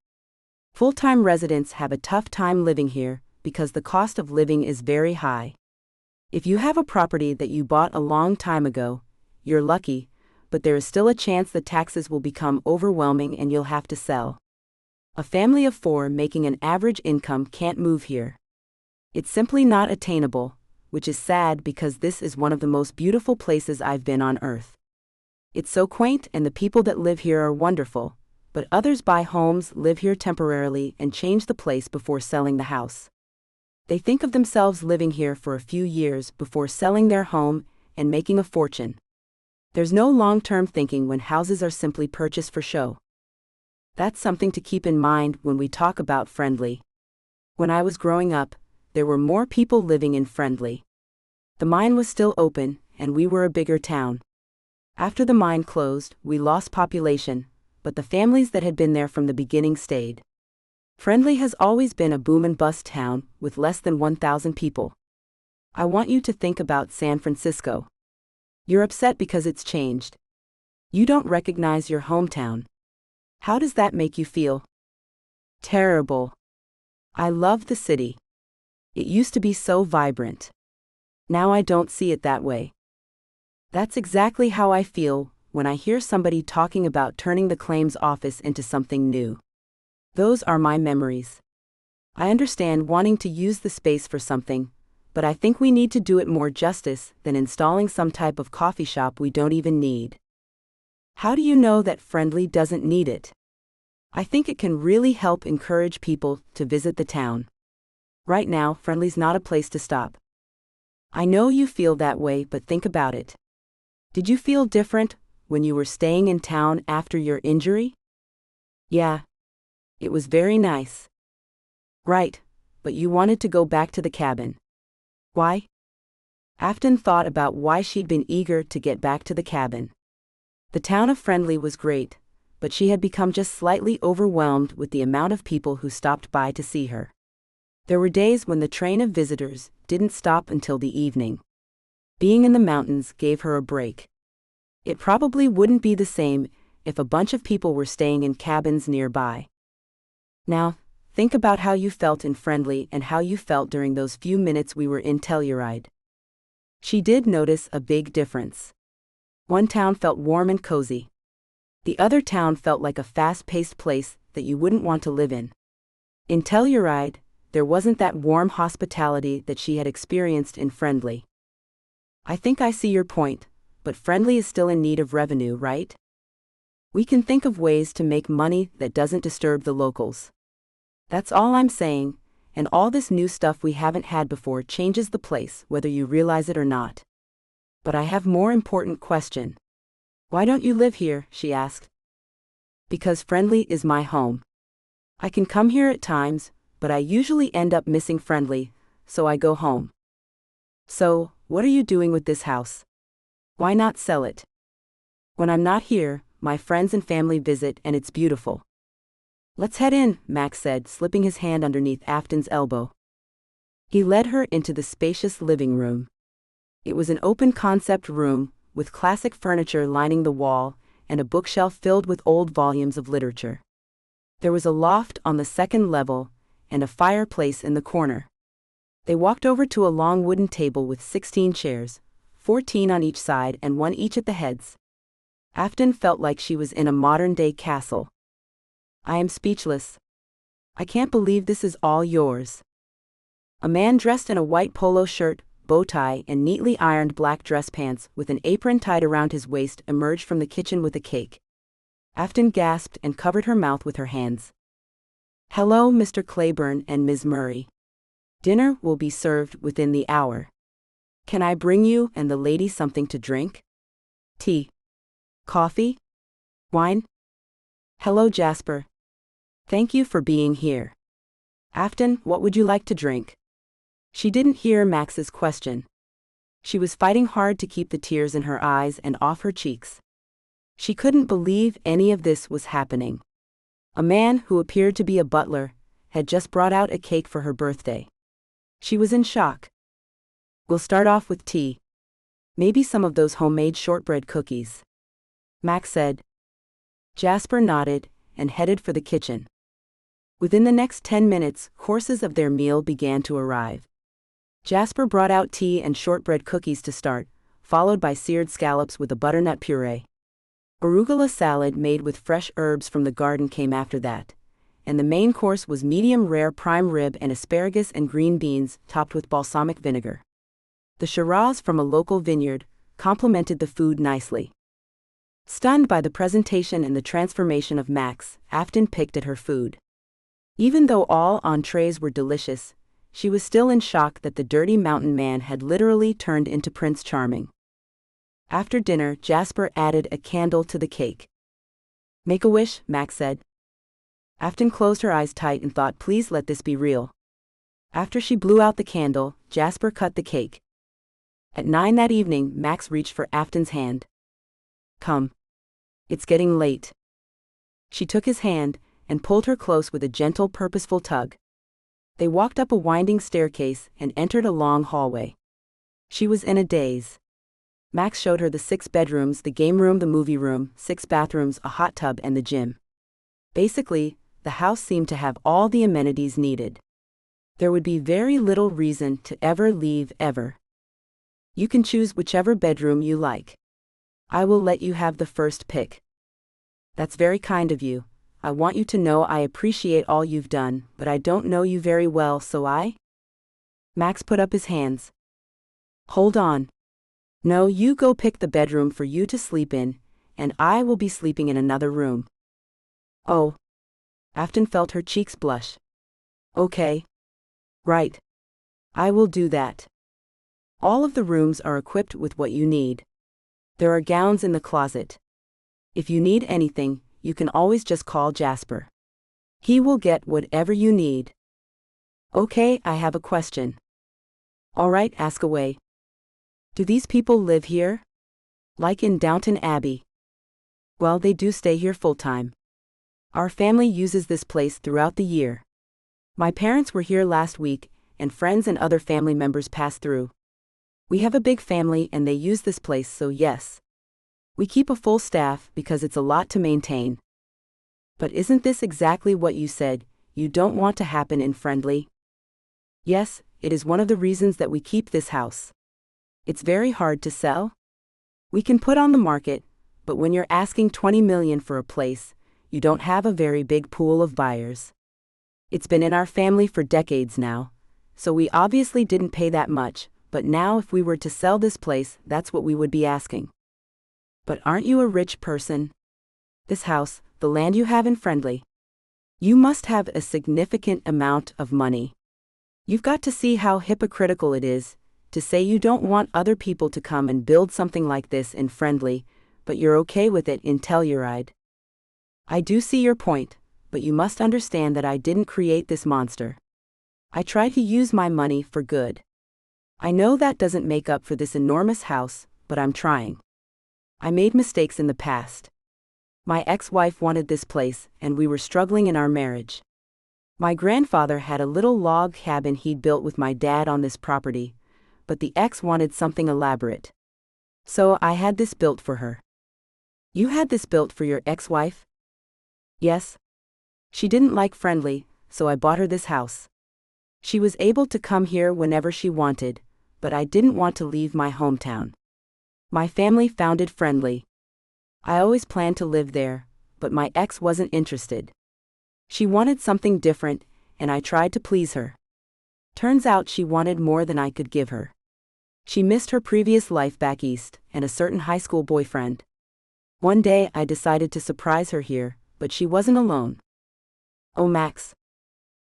Full-time residents have a tough time living here because the cost of living is very high. If you have a property that you bought a long time ago, you're lucky, but there is still a chance the taxes will become overwhelming and you'll have to sell. A family of 4 making an average income can't move here. It's simply not attainable, which is sad because this is one of the most beautiful places I've been on Earth. It's so quaint and the people that live here are wonderful, but others buy homes, live here temporarily, and change the place before selling the house. They think of themselves living here for a few years before selling their home and making a fortune. There's no long-term thinking when houses are simply purchased for show. That's something to keep in mind when we talk about Friendly. When I was growing up, there were more people living in Friendly. The mine was still open, and we were a bigger town. After the mine closed, we lost population, but the families that had been there from the beginning stayed. Friendly has always been a boom and bust town with less than 1,000 people. I want you to think about San Francisco. You're upset because it's changed. You don't recognize your hometown. How does that make you feel? Terrible. I love the city. It used to be so vibrant. Now I don't see it that way. That's exactly how I feel when I hear somebody talking about turning the claims office into something new. Those are my memories. I understand wanting to use the space for something, but I think we need to do it more justice than installing some type of coffee shop we don't even need. How do you know that Friendly doesn't need it? I think it can really help encourage people to visit the town. Right now, Friendly's not a place to stop. I know you feel that way, but think about it. Did you feel different when you were staying in town after your injury? Yeah. It was very nice. Right, but you wanted to go back to the cabin. Why? Afton thought about why she'd been eager to get back to the cabin. The town of Friendly was great, but she had become just slightly overwhelmed with the amount of people who stopped by to see her. There were days when the train of visitors didn't stop until the evening. Being in the mountains gave her a break. It probably wouldn't be the same if a bunch of people were staying in cabins nearby. Now, think about how you felt in Friendly and how you felt during those few minutes we were in Telluride. She did notice a big difference. One town felt warm and cozy. The other town felt like a fast-paced place that you wouldn't want to live in. In Telluride, there wasn't that warm hospitality that she had experienced in Friendly. I think I see your point, but Friendly is still in need of revenue, right? We can think of ways to make money that doesn't disturb the locals. That's all I'm saying, and all this new stuff we haven't had before changes the place whether you realize it or not. But I have more important question. Why don't you live here? She asked. Because Friendly is my home. I can come here at times, but I usually end up missing Friendly, so I go home. So, what are you doing with this house? Why not sell it? When I'm not here, my friends and family visit and it's beautiful. Let's head in, Max said, slipping his hand underneath Afton's elbow. He led her into the spacious living room. It was an open-concept room, with classic furniture lining the wall and a bookshelf filled with old volumes of literature. There was a loft on the second level and a fireplace in the corner. They walked over to a long wooden table with 16 chairs, 14 on each side and one each at the heads. Afton felt like she was in a modern-day castle. I am speechless. I can't believe this is all yours. A man dressed in a white polo shirt, bow tie, and neatly ironed black dress pants with an apron tied around his waist emerged from the kitchen with a cake. Afton gasped and covered her mouth with her hands. Hello, Mr. Clayburn and Ms. Murray. Dinner will be served within the hour. Can I bring you and the lady something to drink? Tea? Coffee? Wine? Hello, Jasper. Thank you for being here. Afton, what would you like to drink? She didn't hear Max's question. She was fighting hard to keep the tears in her eyes and off her cheeks. She couldn't believe any of this was happening. A man who appeared to be a butler had just brought out a cake for her birthday. She was in shock. "We'll start off with tea. Maybe some of those homemade shortbread cookies," Max said. Jasper nodded and headed for the kitchen. Within the next 10 minutes, courses of their meal began to arrive. Jasper brought out tea and shortbread cookies to start, followed by seared scallops with a butternut puree. Arugula salad made with fresh herbs from the garden came after that, and the main course was medium rare prime rib and asparagus and green beans topped with balsamic vinegar. The Shiraz from a local vineyard complemented the food nicely. Stunned by the presentation and the transformation of Max, Afton picked at her food. Even though all entrees were delicious, she was still in shock that the dirty mountain man had literally turned into Prince Charming. After dinner, Jasper added a candle to the cake. "Make a wish," Max said. Afton closed her eyes tight and thought, "Please let this be real." After she blew out the candle, Jasper cut the cake. At 9 that evening, Max reached for Afton's hand. "Come. It's getting late." She took his hand and pulled her close with a gentle, purposeful tug. They walked up a winding staircase and entered a long hallway. She was in a daze. Max showed her the 6 bedrooms, the game room, the movie room, 6 bathrooms, a hot tub, and the gym. Basically, the house seemed to have all the amenities needed. There would be very little reason to ever leave ever. "You can choose whichever bedroom you like. I will let you have the first pick." "That's very kind of you. I want you to know I appreciate all you've done, but I don't know you very well, so Max put up his hands. "Hold on. No, you go pick the bedroom for you to sleep in, and I will be sleeping in another room." "Oh." Afton felt her cheeks blush. "Okay. Right. I will do that. All of the rooms are equipped with what you need. There are gowns in the closet. If you need anything, you can always just call Jasper. He will get whatever you need." "Okay, I have a question." "All right, ask away." "Do these people live here? Like in Downton Abbey?" "Well, they do stay here full-time. Our family uses this place throughout the year. My parents were here last week, and friends and other family members pass through. We have a big family and they use this place, so yes. We keep a full staff because it's a lot to maintain." "But isn't this exactly what you said you don't want to happen in Friendly?" "Yes, it is one of the reasons that we keep this house. It's very hard to sell. We can put on the market, but when you're asking $20 million for a place, you don't have a very big pool of buyers. It's been in our family for decades now, so we obviously didn't pay that much, but now if we were to sell this place, that's what we would be asking." "But aren't you a rich person? This house, the land you have in Friendly. You must have a significant amount of money. You've got to see how hypocritical it is to say you don't want other people to come and build something like this in Friendly, but you're okay with it in Telluride. I do see your point, but you must understand that I didn't create this monster. I try to use my money for good. I know that doesn't make up for this enormous house, but I'm trying. I made mistakes in the past. My ex-wife wanted this place, and we were struggling in our marriage. My grandfather had a little log cabin he'd built with my dad on this property, but the ex wanted something elaborate. So I had this built for her." "You had this built for your ex-wife?" "Yes. She didn't like Friendly, so I bought her this house. She was able to come here whenever she wanted, but I didn't want to leave my hometown. My family founded Friendly. I always planned to live there, but my ex wasn't interested. She wanted something different, and I tried to please her. Turns out she wanted more than I could give her. She missed her previous life back east and a certain high school boyfriend. One day I decided to surprise her here, but she wasn't alone." "Oh, Max.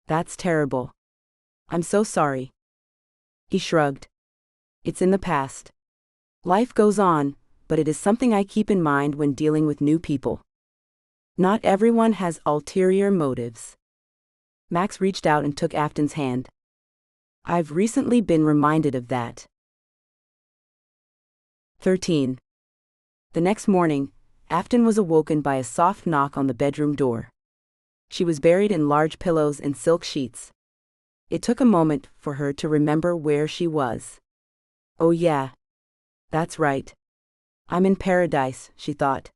That's terrible. I'm so sorry." He shrugged. "It's in the past. Life goes on, but it is something I keep in mind when dealing with new people. Not everyone has ulterior motives." Max reached out and took Afton's hand. I've recently been reminded of that. 13. The next morning, Afton was awoken by a soft knock on the bedroom door. She was buried in large pillows and silk sheets. It took a moment for her to remember where she was. Oh yeah. That's right. I'm in paradise, she thought.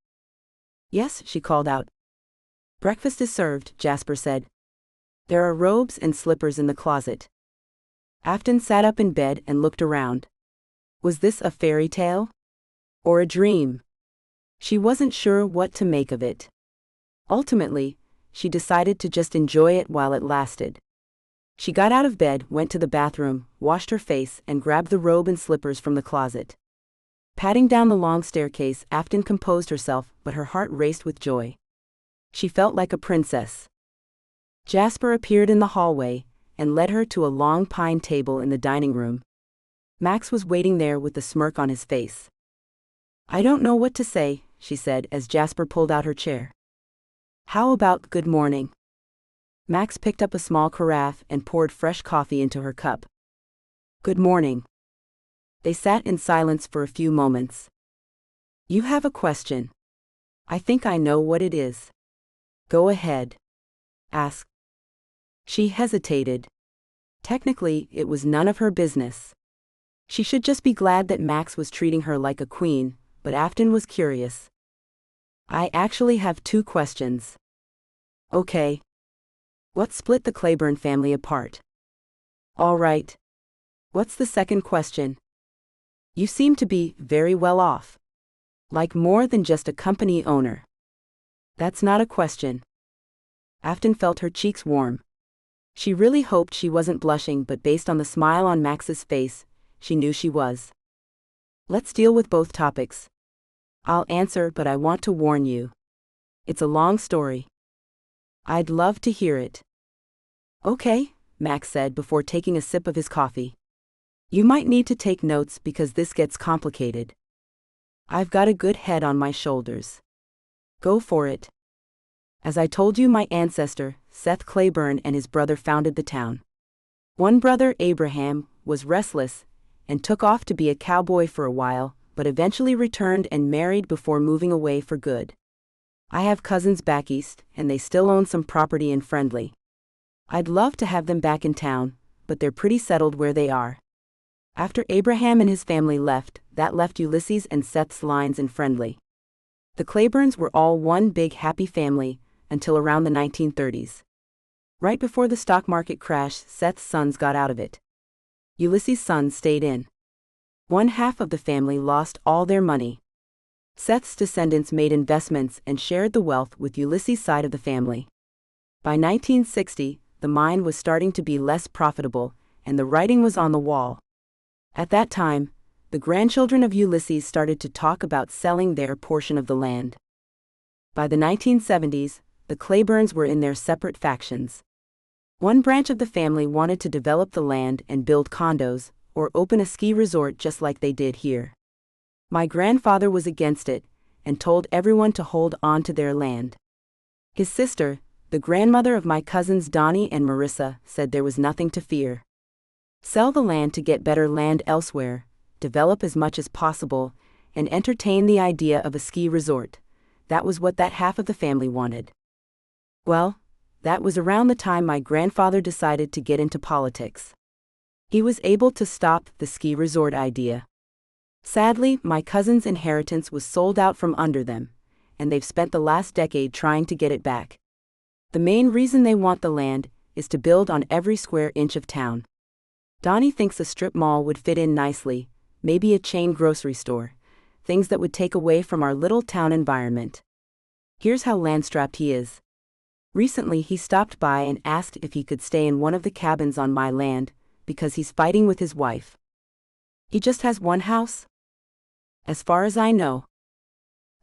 Yes, she called out. Breakfast is served, Jasper said. There are robes and slippers in the closet. Afton sat up in bed and looked around. Was this a fairy tale? Or a dream? She wasn't sure what to make of it. Ultimately, she decided to just enjoy it while it lasted. She got out of bed, went to the bathroom, washed her face, and grabbed the robe and slippers from the closet. Patting down the long staircase, Afton composed herself, but her heart raced with joy. She felt like a princess. Jasper appeared in the hallway and led her to a long pine table in the dining room. Max was waiting there with a smirk on his face. I don't know what to say, she said as Jasper pulled out her chair. How about good morning? Max picked up a small carafe and poured fresh coffee into her cup. Good morning. They sat in silence for a few moments. You have a question. I think I know what it is. Go ahead. Ask. She hesitated. Technically, it was none of her business. She should just be glad that Max was treating her like a queen, but Afton was curious. I actually have 2 questions. Okay. What split the Clayburn family apart? All right. What's the second question? You seem to be very well off. Like more than just a company owner. That's not a question. Afton felt her cheeks warm. She really hoped she wasn't blushing, but based on the smile on Max's face, she knew she was. Let's deal with both topics. I'll answer, but I want to warn you. It's a long story. I'd love to hear it. Okay, Max said before taking a sip of his coffee. You might need to take notes because this gets complicated. I've got a good head on my shoulders. Go for it. As I told you, my ancestor, Seth Clayburn, and his brother founded the town. One brother, Abraham, was restless and took off to be a cowboy for a while, but eventually returned and married before moving away for good. I have cousins back east, and they still own some property in Friendly. I'd love to have them back in town, but they're pretty settled where they are. After Abraham and his family left, that left Ulysses and Seth's lines in Friendly. The Clayburns were all one big happy family until around the 1930s. Right before the stock market crash, Seth's sons got out of it. Ulysses' sons stayed in. One half of the family lost all their money. Seth's descendants made investments and shared the wealth with Ulysses' side of the family. By 1960, the mine was starting to be less profitable, and the writing was on the wall. At that time, the grandchildren of Ulysses started to talk about selling their portion of the land. By the 1970s, the Clayburns were in their separate factions. One branch of the family wanted to develop the land and build condos, or open a ski resort just like they did here. My grandfather was against it, and told everyone to hold on to their land. His sister, the grandmother of my cousins Donnie and Marissa, said there was nothing to fear. Sell the land to get better land elsewhere, develop as much as possible, and entertain the idea of a ski resort. That was what that half of the family wanted. Well, that was around the time my grandfather decided to get into politics. He was able to stop the ski resort idea. Sadly, my cousin's inheritance was sold out from under them, and they've spent the last decade trying to get it back. The main reason they want the land is to build on every square inch of town. Donnie thinks a strip mall would fit in nicely, maybe a chain grocery store, things that would take away from our little town environment. Here's how land-strapped he is. Recently he stopped by and asked if he could stay in one of the cabins on my land, because he's fighting with his wife. He just has one house? As far as I know.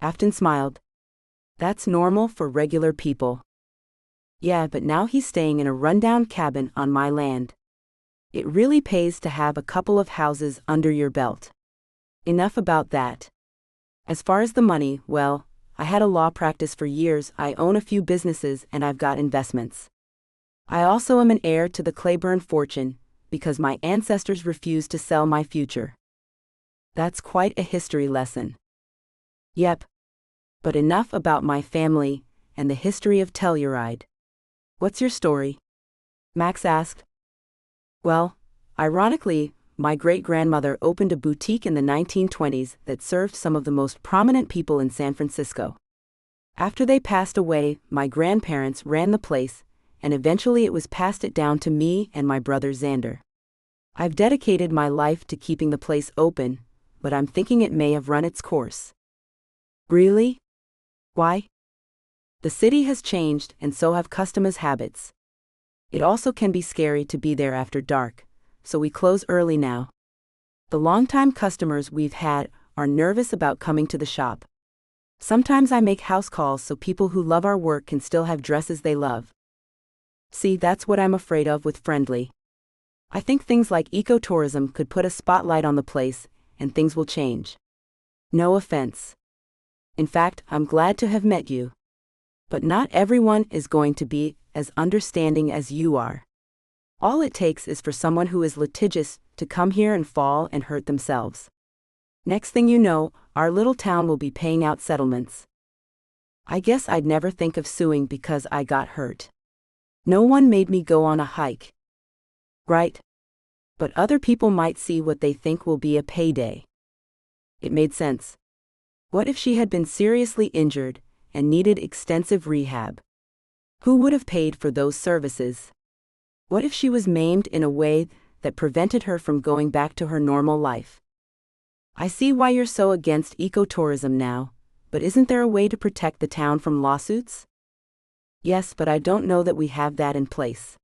Afton smiled. That's normal for regular people. Yeah, but now he's staying in a rundown cabin on my land. It really pays to have a couple of houses under your belt. Enough about that. As far as the money, well, I had a law practice for years, I own a few businesses, and I've got investments. I also am an heir to the Clayburn fortune, because my ancestors refused to sell my future. That's quite a history lesson. Yep. But enough about my family and the history of Telluride. What's your story? Max asked. Well, ironically, my great-grandmother opened a boutique in the 1920s that served some of the most prominent people in San Francisco. After they passed away, my grandparents ran the place, and eventually it was passed it down to me and my brother Xander. I've dedicated my life to keeping the place open, but I'm thinking it may have run its course. Really? Why? The city has changed, and so have customers' habits. It also can be scary to be there after dark, so we close early now. The longtime customers we've had are nervous about coming to the shop. Sometimes I make house calls so people who love our work can still have dresses they love. See, that's what I'm afraid of with Friendly. I think things like ecotourism could put a spotlight on the place, and things will change. No offense. In fact, I'm glad to have met you. But not everyone is going to be as understanding as you are. All it takes is for someone who is litigious to come here and fall and hurt themselves. Next thing you know, our little town will be paying out settlements. I guess I'd never think of suing because I got hurt. No one made me go on a hike. Right? But other people might see what they think will be a payday. It made sense. What if she had been seriously injured and needed extensive rehab? Who would have paid for those services? What if she was maimed in a way that prevented her from going back to her normal life? I see why you're so against ecotourism now, but isn't there a way to protect the town from lawsuits? Yes, but I don't know that we have that in place.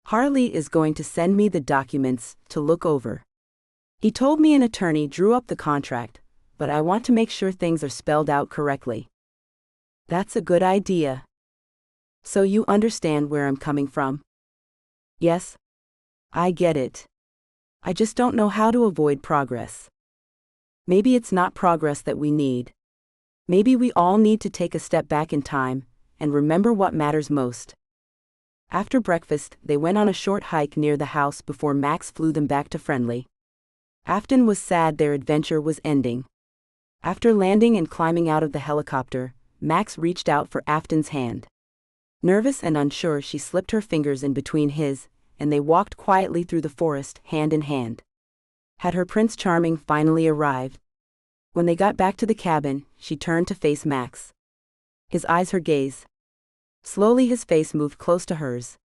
Harley is going to send me the documents to look over. He told me an attorney drew up the contract, but I want to make sure things are spelled out correctly. That's a good idea. So you understand where I'm coming from? Yes. I get it. I just don't know how to avoid progress. Maybe it's not progress that we need. Maybe we all need to take a step back in time and remember what matters most. After breakfast, they went on a short hike near the house before Max flew them back to Friendly. Afton was sad their adventure was ending. After landing and climbing out of the helicopter, Max reached out for Afton's hand. Nervous and unsure, she slipped her fingers in between his, and they walked quietly through the forest, hand in hand. Had her Prince Charming finally arrived? When they got back to the cabin, she turned to face Max. His eyes her gaze. Slowly his face moved close to hers.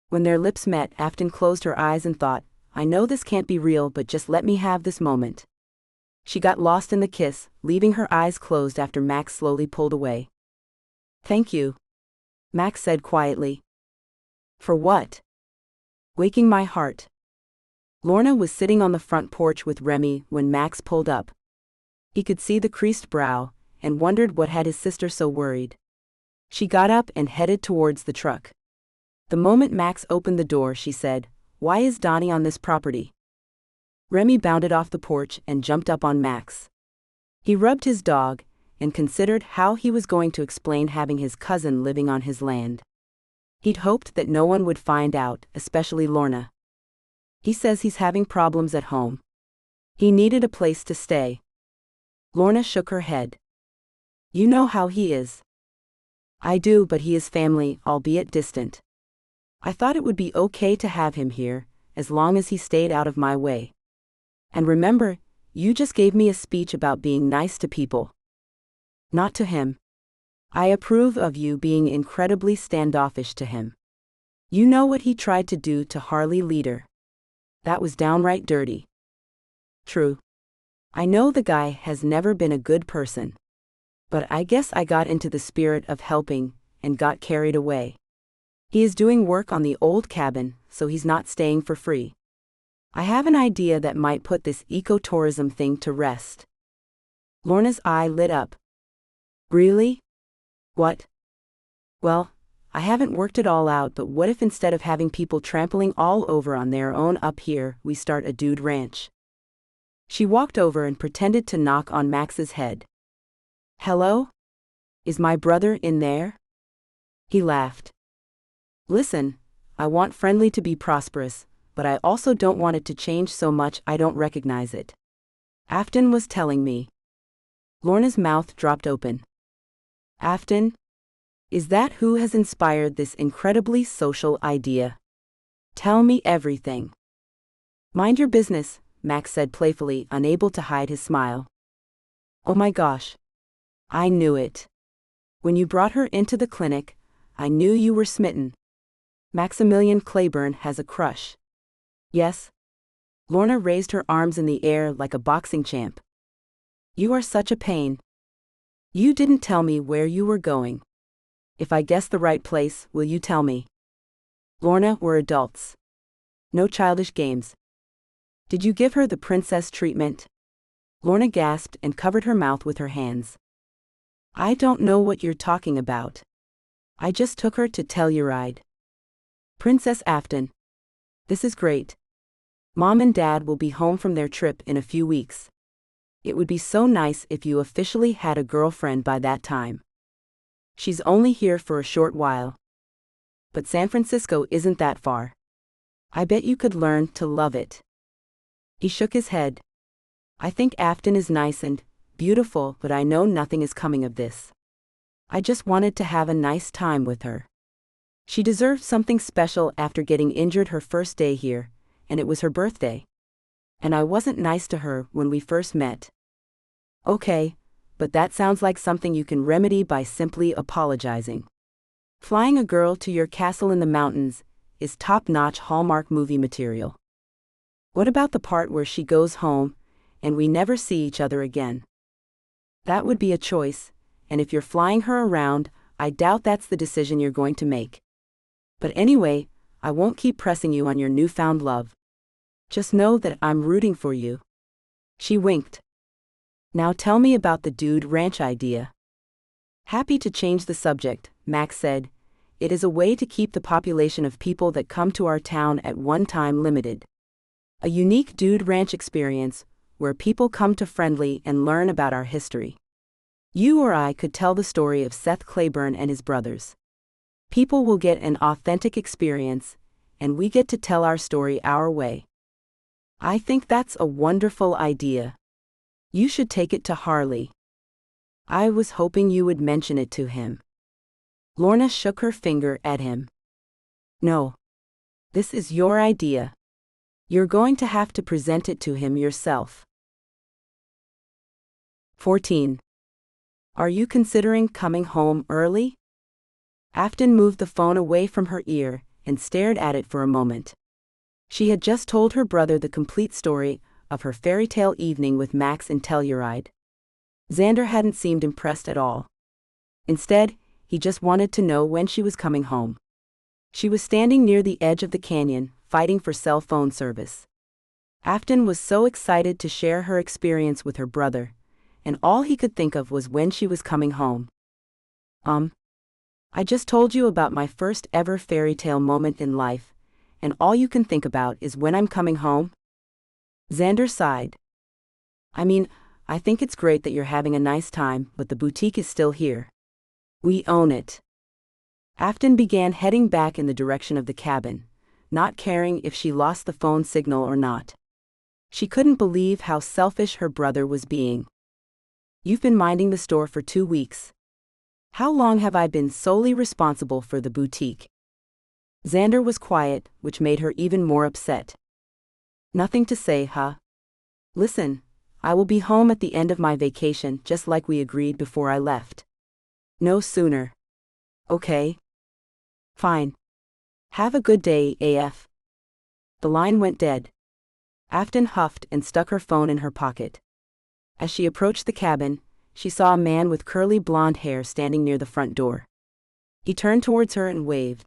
When their lips met, Afton closed her eyes and thought, I know this can't be real, but just let me have this moment. She got lost in the kiss, leaving her eyes closed after Max slowly pulled away. Thank you, Max said quietly. For what? Waking my heart. Lorna was sitting on the front porch with Remy when Max pulled up. He could see the creased brow, and wondered what had his sister so worried. She got up and headed towards the truck. The moment Max opened the door, she said, Why is Donnie on this property? Remy bounded off the porch and jumped up on Max. He rubbed his dog, and considered how he was going to explain having his cousin living on his land. He'd hoped that no one would find out, especially Lorna. He says he's having problems at home. He needed a place to stay. Lorna shook her head. You know how he is. I do, but he is family, albeit distant. I thought it would be okay to have him here, as long as he stayed out of my way. And remember, you just gave me a speech about being nice to people. Not to him. I approve of you being incredibly standoffish to him. You know what he tried to do to Harley Leader. That was downright dirty. True. I know the guy has never been a good person. But I guess I got into the spirit of helping, and got carried away. He is doing work on the old cabin, so he's not staying for free. I have an idea that might put this ecotourism thing to rest. Lorna's eye lit up. Really? What? Well, I haven't worked it all out, but what if instead of having people trampling all over on their own up here, we start a dude ranch? She walked over and pretended to knock on Max's head. Hello? Is my brother in there? He laughed. Listen, I want Friendly to be prosperous, but I also don't want it to change so much I don't recognize it. Afton was telling me. Lorna's mouth dropped open. Afton? Is that who has inspired this incredibly social idea? Tell me everything. Mind your business, Max said playfully, unable to hide his smile. Oh my gosh. I knew it. When you brought her into the clinic, I knew you were smitten. Maximilian Clayburn has a crush. Yes? Lorna raised her arms in the air like a boxing champ. You are such a pain. You didn't tell me where you were going. If I guess the right place, will you tell me? Lorna, we're adults. No childish games. Did you give her the princess treatment? Lorna gasped and covered her mouth with her hands. I don't know what you're talking about. I just took her to Telluride. Princess Afton. This is great. Mom and Dad will be home from their trip in a few weeks. It would be so nice if you officially had a girlfriend by that time. She's only here for a short while. But San Francisco isn't that far. I bet you could learn to love it. He shook his head. I think Afton is nice and beautiful, but I know nothing is coming of this. I just wanted to have a nice time with her. She deserved something special after getting injured her first day here, and it was her birthday. And I wasn't nice to her when we first met. Okay, but that sounds like something you can remedy by simply apologizing. Flying a girl to your castle in the mountains is top-notch Hallmark movie material. What about the part where she goes home, and we never see each other again? That would be a choice, and if you're flying her around, I doubt that's the decision you're going to make. But anyway, I won't keep pressing you on your newfound love. Just know that I'm rooting for you. She winked. Now tell me about the dude ranch idea. Happy to change the subject, Max said. It is a way to keep the population of people that come to our town at one time limited. A unique dude ranch experience where people come to friendly and learn about our history. You or I could tell the story of Seth Clayburn and his brothers. People will get an authentic experience, and we get to tell our story our way. I think that's a wonderful idea. You should take it to Harley. I was hoping you would mention it to him. Lorna shook her finger at him. No. This is your idea. You're going to have to present it to him yourself. 14. Are you considering coming home early? Afton moved the phone away from her ear and stared at it for a moment. She had just told her brother the complete story of her fairy tale evening with Max in Telluride. Xander hadn't seemed impressed at all. Instead, he just wanted to know when she was coming home. She was standing near the edge of the canyon, fighting for cell phone service. Afton was so excited to share her experience with her brother, and all he could think of was when she was coming home. I just told you about my first ever fairy tale moment in life, and all you can think about is when I'm coming home? Xander sighed. I mean, I think it's great that you're having a nice time, but the boutique is still here. We own it. Afton began heading back in the direction of the cabin, not caring if she lost the phone signal or not. She couldn't believe how selfish her brother was being. You've been minding the store for 2 weeks. How long have I been solely responsible for the boutique? Xander was quiet, which made her even more upset. Nothing to say, huh? Listen, I will be home at the end of my vacation just like we agreed before I left. No sooner. Okay? Fine. Have a good day, AF. The line went dead. Afton huffed and stuck her phone in her pocket. As she approached the cabin, she saw a man with curly blonde hair standing near the front door. He turned towards her and waved.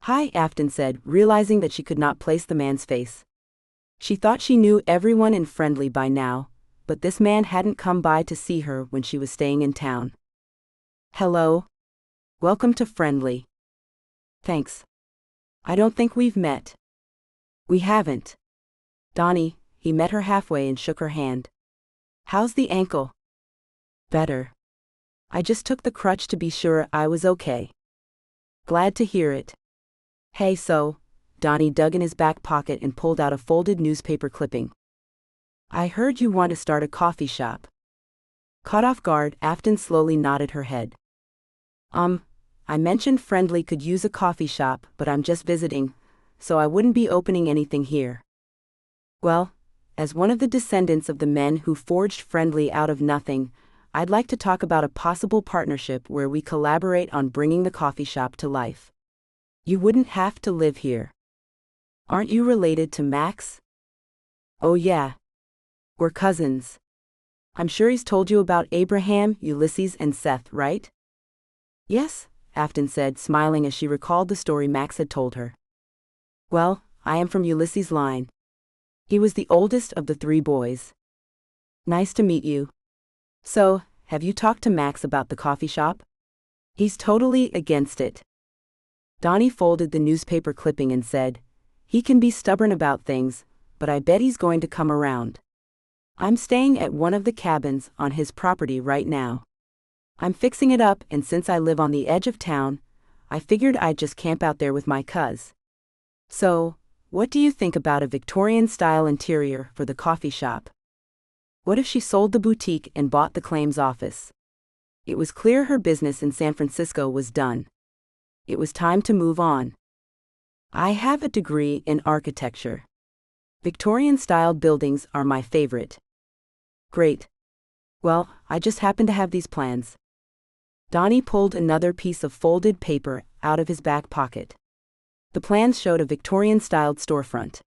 Hi, Afton said, realizing that she could not place the man's face. She thought she knew everyone in Friendly by now, but this man hadn't come by to see her when she was staying in town. Hello. Welcome to Friendly. Thanks. I don't think we've met. We haven't. Donnie, he met her halfway and shook her hand. How's the ankle? Better. I just took the crutch to be sure I was okay. Glad to hear it. Hey, so, Donnie dug in his back pocket and pulled out a folded newspaper clipping. I heard you want to start a coffee shop. Caught off guard, Afton slowly nodded her head. I mentioned Friendly could use a coffee shop, but I'm just visiting, so I wouldn't be opening anything here. Well, as one of the descendants of the men who forged Friendly out of nothing, I'd like to talk about a possible partnership where we collaborate on bringing the coffee shop to life. You wouldn't have to live here. Aren't you related to Max? Oh yeah. We're cousins. I'm sure he's told you about Abraham, Ulysses, and Seth, right? Yes, Afton said, smiling as she recalled the story Max had told her. Well, I am from Ulysses' line. He was the oldest of the 3 boys. Nice to meet you. So, have you talked to Max about the coffee shop? He's totally against it. Donnie folded the newspaper clipping and said, he can be stubborn about things, but I bet he's going to come around. I'm staying at one of the cabins on his property right now. I'm fixing it up, and since I live on the edge of town, I figured I'd just camp out there with my cuz. So, what do you think about a Victorian-style interior for the coffee shop? What if she sold the boutique and bought the claims office? It was clear her business in San Francisco was done. It was time to move on. I have a degree in architecture. Victorian-style buildings are my favorite. Great. Well, I just happen to have these plans. Donnie pulled another piece of folded paper out of his back pocket. The plans showed a Victorian-styled storefront.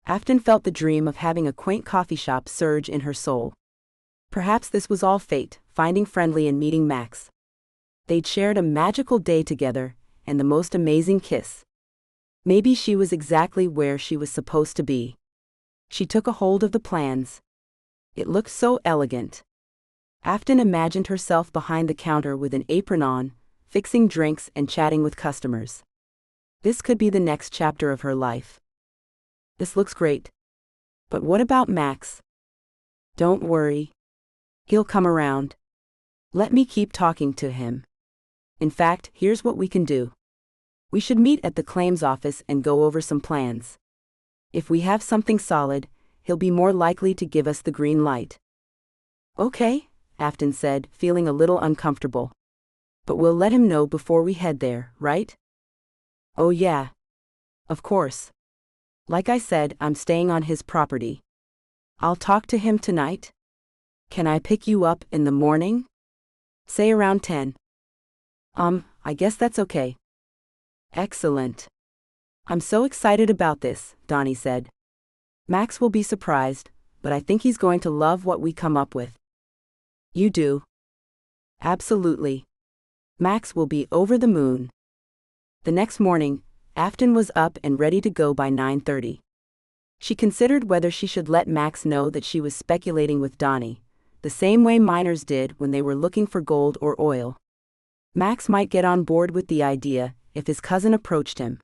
Afton felt the dream of having a quaint coffee shop surge in her soul. Perhaps this was all fate, finding Friendly and meeting Max. They'd shared a magical day together, and the most amazing kiss. Maybe she was exactly where she was supposed to be. She took a hold of the plans. It looked so elegant. Afton imagined herself behind the counter with an apron on, fixing drinks and chatting with customers. This could be the next chapter of her life. This looks great. But what about Max? Don't worry. He'll come around. Let me keep talking to him. In fact, here's what we can do. We should meet at the claims office and go over some plans. If we have something solid, he'll be more likely to give us the green light. Okay, Afton said, feeling a little uncomfortable. But we'll let him know before we head there, right? Oh yeah. Of course. Like I said, I'm staying on his property. I'll talk to him tonight. Can I pick you up in the morning? Say around 10. I guess that's okay. Excellent. I'm so excited about this, Donnie said. Max will be surprised, but I think he's going to love what we come up with. You do? Absolutely. Max will be over the moon. The next morning, Afton was up and ready to go by 9:30. She considered whether she should let Max know that she was speculating with Donnie, the same way miners did when they were looking for gold or oil. Max might get on board with the idea if his cousin approached him.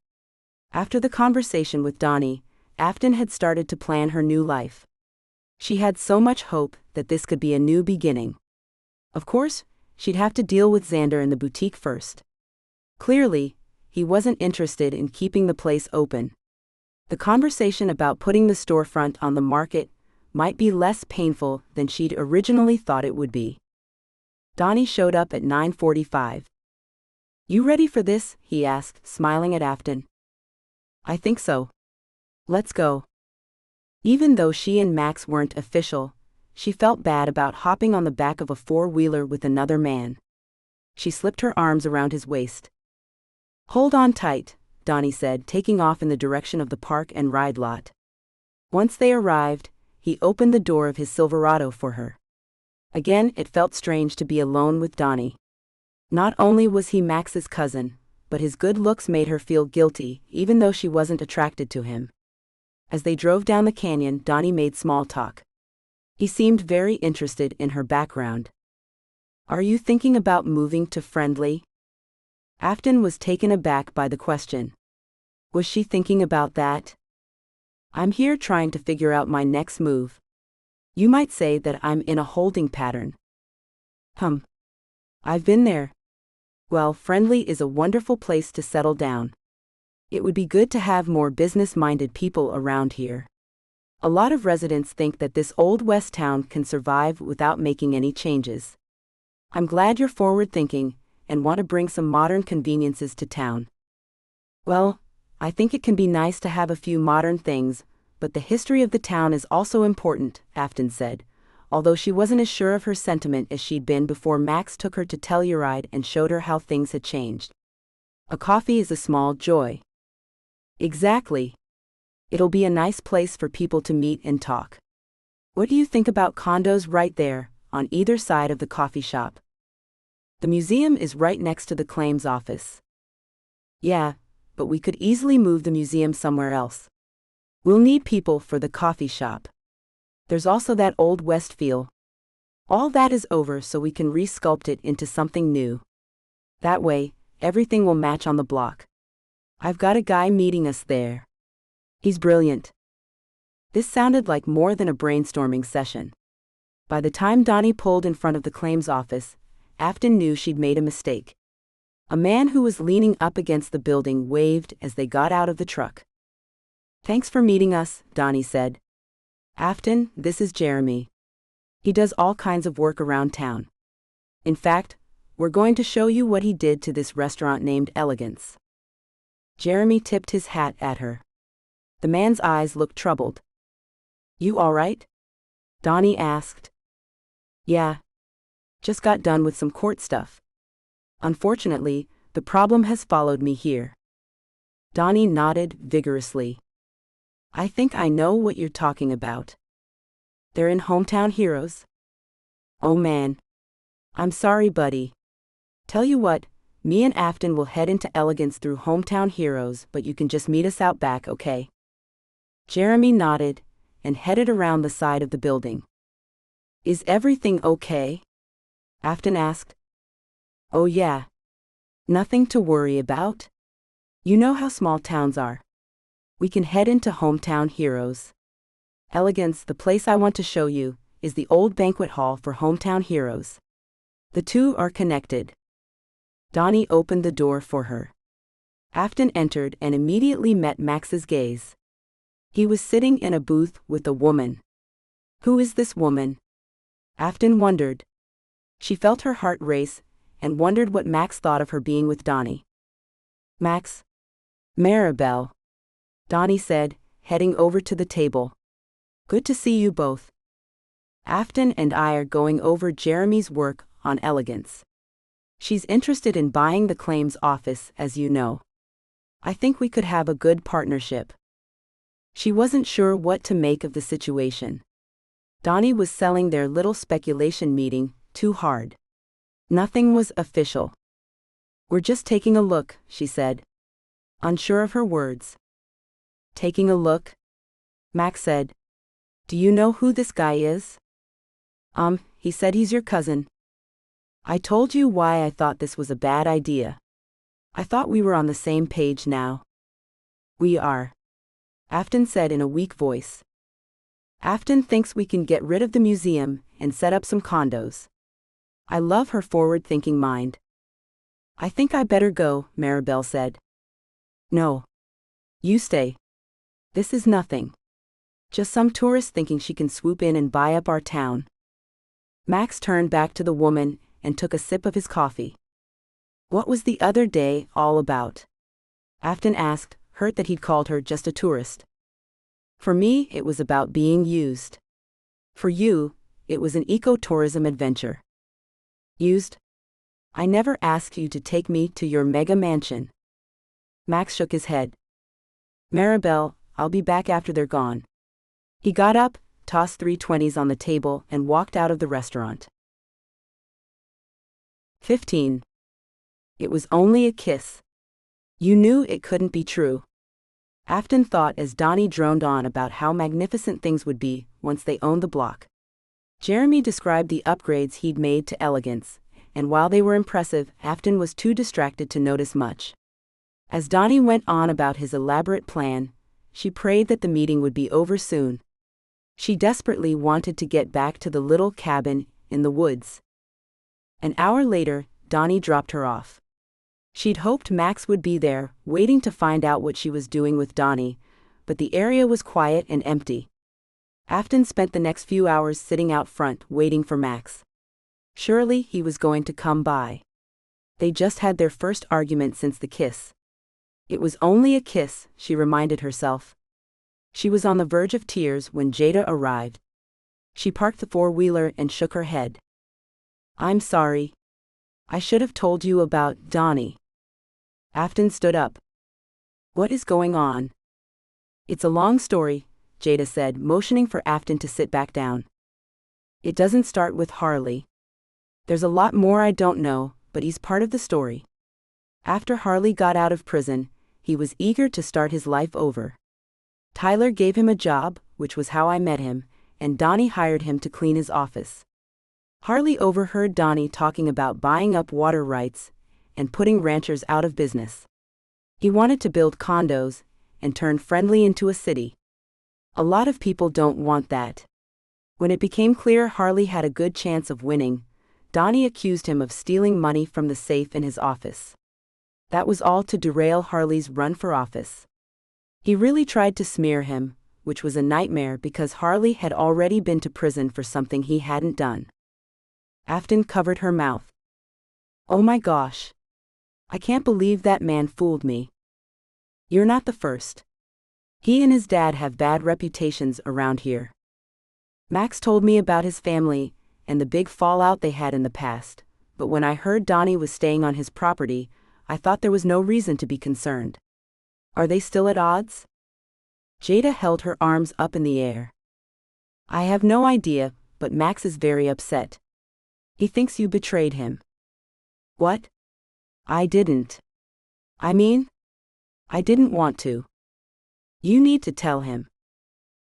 After the conversation with Donnie, Afton had started to plan her new life. She had so much hope that this could be a new beginning. Of course, she'd have to deal with Xander in the boutique first. Clearly, he wasn't interested in keeping the place open. The conversation about putting the storefront on the market might be less painful than she'd originally thought it would be. Donnie showed up at 9:45. You ready for this? He asked, smiling at Afton. I think so. Let's go. Even though she and Max weren't official, she felt bad about hopping on the back of a four-wheeler with another man. She slipped her arms around his waist. Hold on tight, Donnie said, taking off in the direction of the park and ride lot. Once they arrived, he opened the door of his Silverado for her. Again, it felt strange to be alone with Donnie. Not only was he Max's cousin, but his good looks made her feel guilty, even though she wasn't attracted to him. As they drove down the canyon, Donnie made small talk. He seemed very interested in her background. Are you thinking about moving to Friendly? Afton was taken aback by the question. Was she thinking about that? I'm here trying to figure out my next move. You might say that I'm in a holding pattern. I've been there. Well, Friendly is a wonderful place to settle down. It would be good to have more business-minded people around here. A lot of residents think that this old West town can survive without making any changes. I'm glad you're forward-thinking and want to bring some modern conveniences to town. Well, I think it can be nice to have a few modern things, but the history of the town is also important, Afton said, although she wasn't as sure of her sentiment as she'd been before Max took her to Telluride and showed her how things had changed. A coffee is a small joy. Exactly. It'll be a nice place for people to meet and talk. What do you think about condos right there, on either side of the coffee shop? The museum is right next to the claims office. Yeah, but we could easily move the museum somewhere else. We'll need people for the coffee shop. There's also that old West feel. All that is over, so we can re-sculpt it into something new. That way, everything will match on the block. I've got a guy meeting us there. He's brilliant. This sounded like more than a brainstorming session. By the time Donnie pulled in front of the claims office, Afton knew she'd made a mistake. A man who was leaning up against the building waved as they got out of the truck. Thanks for meeting us, Donnie said. Afton, this is Jeremy. He does all kinds of work around town. In fact, we're going to show you what he did to this restaurant named Elegance. Jeremy tipped his hat at her. The man's eyes looked troubled. You all right? Donnie asked. Yeah. Just got done with some court stuff. Unfortunately, the problem has followed me here. Donnie nodded vigorously. I think I know what you're talking about. They're in Hometown Heroes? Oh man. I'm sorry, buddy. Tell you what, me and Afton will head into Elegance through Hometown Heroes, but you can just meet us out back, okay? Jeremy nodded and headed around the side of the building. Is everything okay? Afton asked. Oh yeah. Nothing to worry about. You know how small towns are. We can head into Hometown Heroes. Elegance, the place I want to show you, is the old banquet hall for Hometown Heroes. The two are connected. Donnie opened the door for her. Afton entered and immediately met Max's gaze. He was sitting in a booth with a woman. Who is this woman? Afton wondered. She felt her heart race and wondered what Max thought of her being with Donnie. Max? Maribel, Donnie said, heading over to the table. Good to see you both. Afton and I are going over Jeremy's work on Elegance. She's interested in buying the claims office, as you know. I think we could have a good partnership. She wasn't sure what to make of the situation. Donnie was selling their little speculation meeting too hard. Nothing was official. We're just taking a look, she said, unsure of her words. Taking a look? Max said. Do you know who this guy is? He said he's your cousin. I told you why I thought this was a bad idea. I thought we were on the same page now. We are, Afton said in a weak voice. Afton thinks we can get rid of the museum and set up some condos. I love her forward-thinking mind. I think I better go, Maribel said. No. You stay. This is nothing. Just some tourist thinking she can swoop in and buy up our town. Max turned back to the woman and took a sip of his coffee. What was the other day all about? Afton asked, hurt that he'd called her just a tourist. For me, it was about being used. For you, it was an ecotourism adventure. Used? I never asked you to take me to your mega mansion. Max shook his head. Maribel, I'll be back after they're gone. He got up, tossed 3 20s on the table, and walked out of the restaurant. 15. It was only a kiss. You knew it couldn't be true. Afton thought as Donnie droned on about how magnificent things would be once they owned the block. Jeremy described the upgrades he'd made to Elegance, and while they were impressive, Afton was too distracted to notice much. As Donnie went on about his elaborate plan, she prayed that the meeting would be over soon. She desperately wanted to get back to the little cabin in the woods. An hour later, Donnie dropped her off. She'd hoped Max would be there, waiting to find out what she was doing with Donnie, but the area was quiet and empty. Afton spent the next few hours sitting out front, waiting for Max. Surely he was going to come by. They just had their first argument since the kiss. It was only a kiss, she reminded herself. She was on the verge of tears when Jada arrived. She parked the four-wheeler and shook her head. "I'm sorry. I should have told you about Donnie." Afton stood up. "What is going on?" "It's a long story," Jada said, motioning for Afton to sit back down. "It doesn't start with Harley. There's a lot more I don't know, but he's part of the story. After Harley got out of prison, he was eager to start his life over. Tyler gave him a job, which was how I met him, and Donnie hired him to clean his office. Harley overheard Donnie talking about buying up water rights and putting ranchers out of business. He wanted to build condos and turn Friendly into a city. A lot of people don't want that. When it became clear Harley had a good chance of winning, Donnie accused him of stealing money from the safe in his office. That was all to derail Harley's run for office. He really tried to smear him, which was a nightmare because Harley had already been to prison for something he hadn't done. Afton covered her mouth. "Oh my gosh. I can't believe that man fooled me. You're not the first. He and his dad have bad reputations around here. Max told me about his family and the big fallout they had in the past, but when I heard Donnie was staying on his property, I thought there was no reason to be concerned. Are they still at odds?" Jada held her arms up in the air. "I have no idea, but Max is very upset. He thinks you betrayed him." "What? I didn't. I mean, I didn't want to. You need to tell him.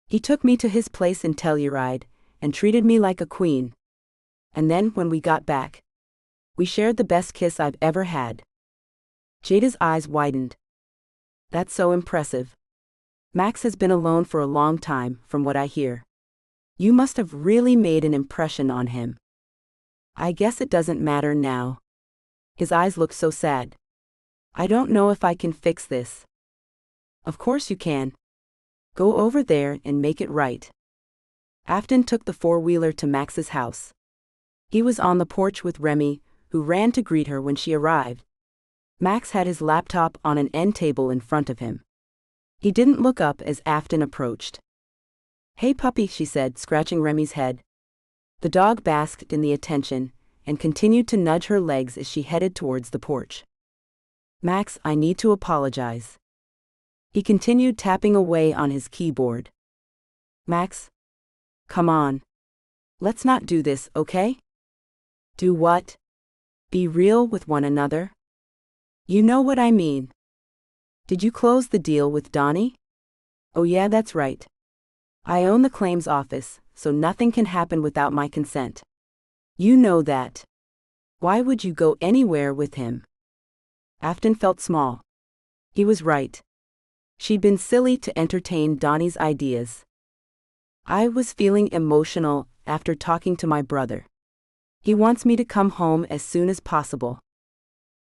He took me to his place in Telluride and treated me like a queen. And then when we got back, we shared the best kiss I've ever had." Jada's eyes widened. "That's so impressive. Max has been alone for a long time, from what I hear. You must have really made an impression on him." "I guess it doesn't matter now." His eyes looked so sad. "I don't know if I can fix this." "Of course you can. Go over there and make it right." Afton took the four-wheeler to Max's house. He was on the porch with Remy, who ran to greet her when she arrived. Max had his laptop on an end table in front of him. He didn't look up as Afton approached. "Hey puppy," she said, scratching Remy's head. The dog basked in the attention and continued to nudge her legs as she headed towards the porch. "Max, I need to apologize." He continued tapping away on his keyboard. "Max, come on. Let's not do this, okay?" "Do what?" "Be real with one another." "You know what I mean." "Did you close the deal with Donnie?" "Oh yeah, that's right. I own the claims office, so nothing can happen without my consent. You know that. Why would you go anywhere with him?" Afton felt small. He was right. She'd been silly to entertain Donnie's ideas. "I was feeling emotional after talking to my brother. He wants me to come home as soon as possible.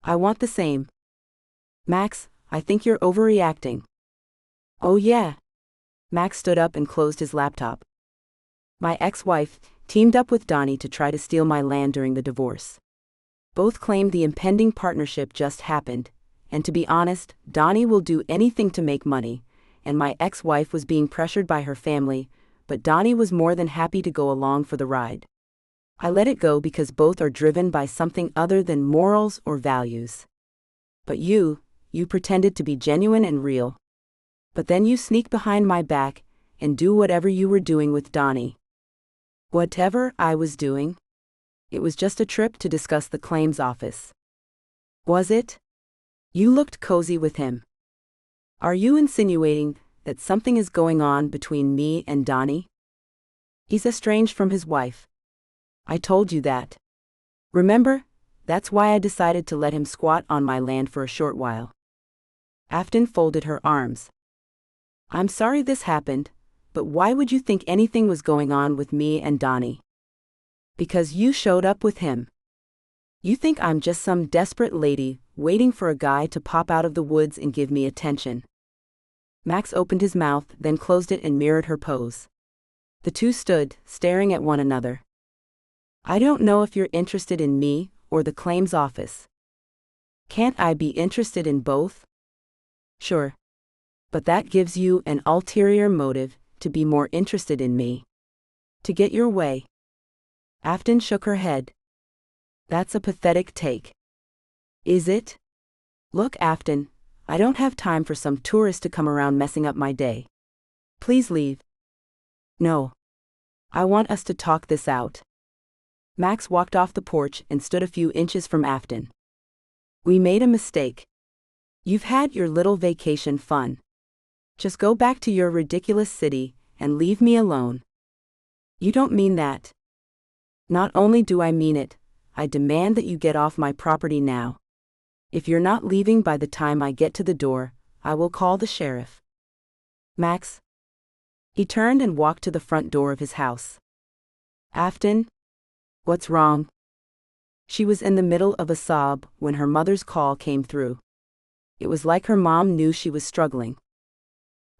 I want the same." "Max, I think you're overreacting." "Oh yeah." Max stood up and closed his laptop. "My ex-wife teamed up with Donnie to try to steal my land during the divorce. Both claimed the impending partnership just happened, and to be honest, Donnie will do anything to make money, and my ex-wife was being pressured by her family, but Donnie was more than happy to go along for the ride. I let it go because both are driven by something other than morals or values. But you pretended to be genuine and real. But then you sneak behind my back and do whatever you were doing with Donnie." "Whatever I was doing? It was just a trip to discuss the claims office." "Was it? You looked cozy with him. Are you insinuating that something is going on between me and Donnie?" "He's estranged from his wife. I told you that. Remember, that's why I decided to let him squat on my land for a short while." Afton folded her arms. "I'm sorry this happened, but why would you think anything was going on with me and Donnie?" "Because you showed up with him. You think I'm just some desperate lady waiting for a guy to pop out of the woods and give me attention. Max opened his mouth, then closed it and mirrored her pose. The two stood, staring at one another. I don't know if you're interested in me or the claims office. Can't I be interested in both? Sure. But that gives you an ulterior motive to be more interested in me. To get your way. Afton shook her head. That's a pathetic take. Is it? Look, Afton, I don't have time for some tourist to come around messing up my day. Please leave. No. I want us to talk this out. Max walked off the porch and stood a few inches from Afton. We made a mistake. You've had your little vacation fun. Just go back to your ridiculous city and leave me alone. You don't mean that. Not only do I mean it, I demand that you get off my property now. If you're not leaving by the time I get to the door, I will call the sheriff. Max. He turned and walked to the front door of his house. Afton? What's wrong? She was in the middle of a sob when her mother's call came through. It was like her mom knew she was struggling.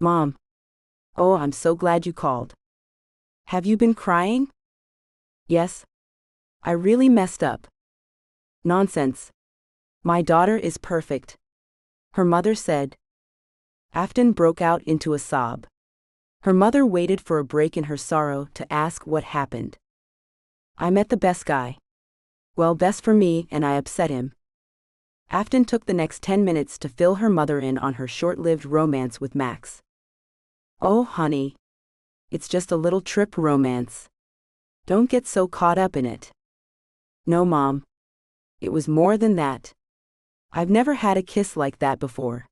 Mom. Oh, I'm so glad you called. Have you been crying? Yes. I really messed up. Nonsense. My daughter is perfect. Her mother said. Afton broke out into a sob. Her mother waited for a break in her sorrow to ask what happened. I met the best guy. Well, best for me, and I upset him. Afton took the next 10 minutes to fill her mother in on her short-lived romance with Max. Oh, honey. It's just a little trip romance. Don't get so caught up in it. No, Mom. It was more than that. I've never had a kiss like that before.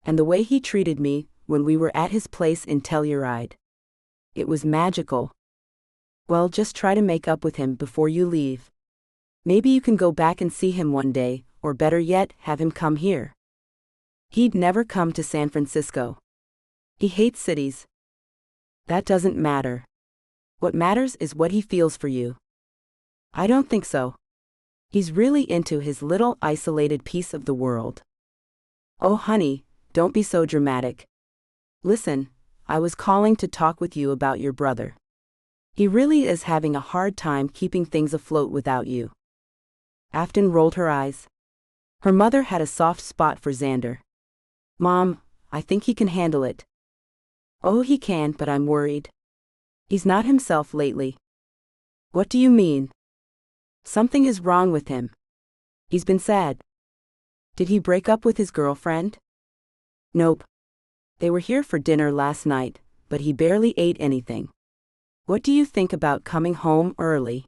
And the way he treated me when we were at his place in Telluride. It was magical. Well, just try to make up with him before you leave. Maybe you can go back and see him one day, or better yet, have him come here. He'd never come to San Francisco. He hates cities. That doesn't matter. What matters is what he feels for you. I don't think so. He's really into his little isolated piece of the world. Oh, honey, don't be so dramatic. Listen, I was calling to talk with you about your brother. He really is having a hard time keeping things afloat without you. Afton rolled her eyes. Her mother had a soft spot for Xander. Mom, I think he can handle it. Oh, he can, but I'm worried. He's not himself lately. What do you mean? Something is wrong with him. He's been sad. Did he break up with his girlfriend? Nope. They were here for dinner last night, but he barely ate anything. What do you think about coming home early?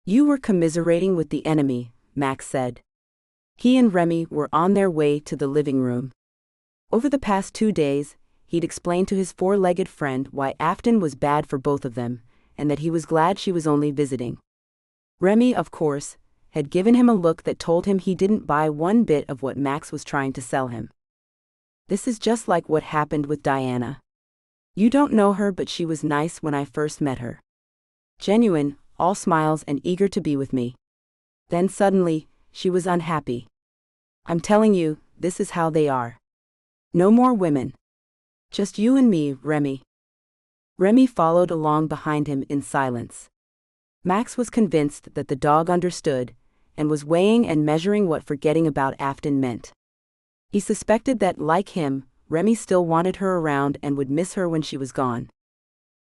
You were commiserating with the enemy, Max said. He and Remy were on their way to the living room. Over the past 2 days, he'd explained to his four-legged friend why Afton was bad for both of them, and that he was glad she was only visiting. Remy, of course, had given him a look that told him he didn't buy one bit of what Max was trying to sell him. This is just like what happened with Diana. You don't know her, but she was nice when I first met her. Genuine, all smiles and eager to be with me. Then suddenly, she was unhappy. I'm telling you, this is how they are. No more women. Just you and me, Remy. Remy followed along behind him in silence. Max was convinced that the dog understood, and was weighing and measuring what forgetting about Afton meant. He suspected that, like him, Remy still wanted her around and would miss her when she was gone.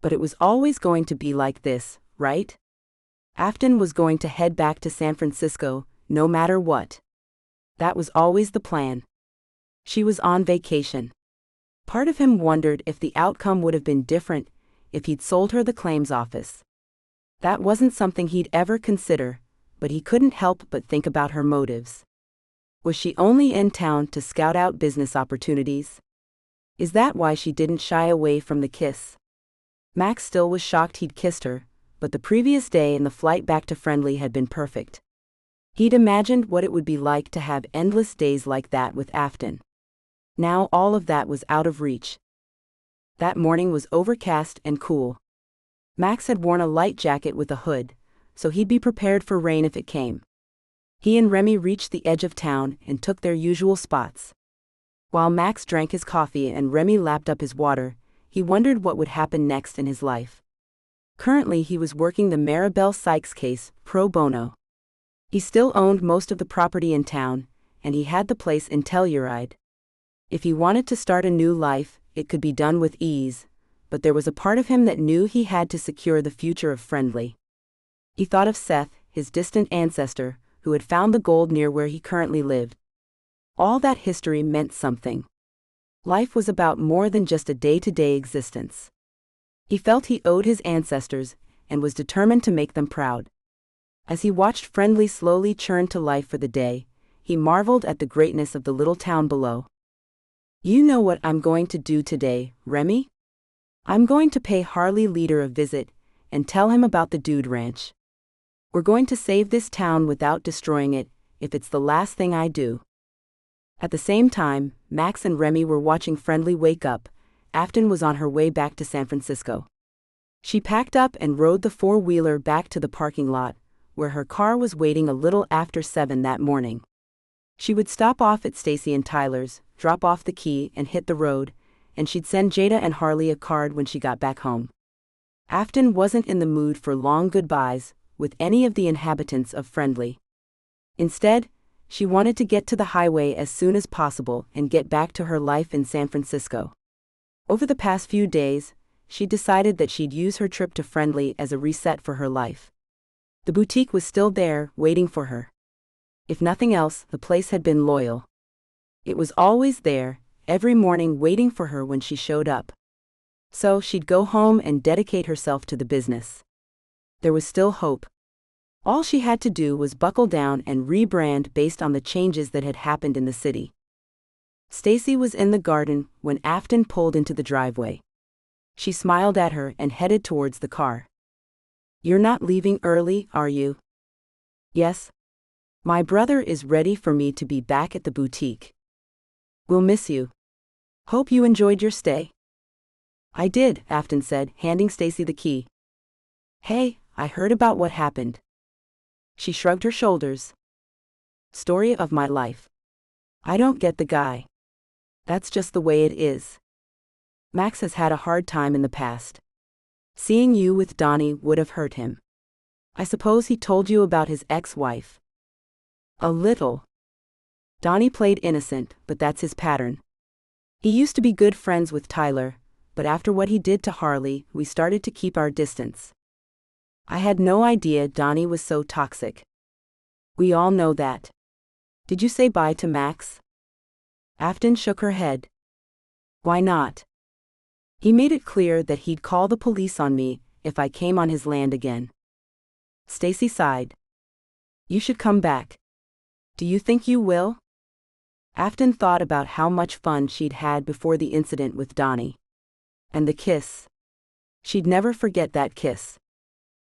But it was always going to be like this, right? Afton was going to head back to San Francisco, no matter what. That was always the plan. She was on vacation. Part of him wondered if the outcome would have been different if he'd sold her the claims office. That wasn't something he'd ever consider, but he couldn't help but think about her motives. Was she only in town to scout out business opportunities? Is that why she didn't shy away from the kiss? Max still was shocked he'd kissed her, but the previous day and the flight back to Friendly had been perfect. He'd imagined what it would be like to have endless days like that with Afton. Now all of that was out of reach. That morning was overcast and cool. Max had worn a light jacket with a hood, so he'd be prepared for rain if it came. He and Remy reached the edge of town and took their usual spots. While Max drank his coffee and Remy lapped up his water, he wondered what would happen next in his life. Currently he was working the Maribel Sykes case, pro bono. He still owned most of the property in town, and he had the place in Telluride. If he wanted to start a new life, it could be done with ease, but there was a part of him that knew he had to secure the future of Friendly. He thought of Seth, his distant ancestor, who had found the gold near where he currently lived. All that history meant something. Life was about more than just a day-to-day existence. He felt he owed his ancestors, and was determined to make them proud. As he watched Friendly slowly churn to life for the day, he marveled at the greatness of the little town below. "You know what I'm going to do today, Remy? I'm going to pay Harley Leader a visit, and tell him about the Dude Ranch. We're going to save this town without destroying it, if it's the last thing I do." At the same time, Max and Remy were watching Friendly wake up. Afton was on her way back to San Francisco. She packed up and rode the four-wheeler back to the parking lot, where her car was waiting a little after 7 that morning. She would stop off at Stacy and Tyler's, drop off the key and hit the road, and she'd send Jada and Harley a card when she got back home. Afton wasn't in the mood for long goodbyes with any of the inhabitants of Friendly. Instead, she wanted to get to the highway as soon as possible and get back to her life in San Francisco. Over the past few days, she decided that she'd use her trip to Friendly as a reset for her life. The boutique was still there, waiting for her. If nothing else, the place had been loyal. It was always there, every morning waiting for her when she showed up. So she'd go home and dedicate herself to the business. There was still hope. All she had to do was buckle down and rebrand based on the changes that had happened in the city. Stacy was in the garden when Afton pulled into the driveway. She smiled at her and headed towards the car. "You're not leaving early, are you?" "Yes. My brother is ready for me to be back at the boutique. We'll miss you. Hope you enjoyed your stay." "I did," Afton said, handing Stacy the key. "Hey, I heard about what happened." She shrugged her shoulders. "Story of my life. I don't get the guy. That's just the way it is. Max has had a hard time in the past. Seeing you with Donnie would have hurt him. I suppose he told you about his ex-wife." "A little. Donnie played innocent, but that's his pattern. He used to be good friends with Tyler, but after what he did to Harley, we started to keep our distance. I had no idea Donnie was so toxic. We all know that. Did you say bye to Max?" Afton shook her head. "Why not? He made it clear that he'd call the police on me if I came on his land again." Stacy sighed. "You should come back. Do you think you will?" Afton thought about how much fun she'd had before the incident with Donnie. And the kiss. She'd never forget that kiss.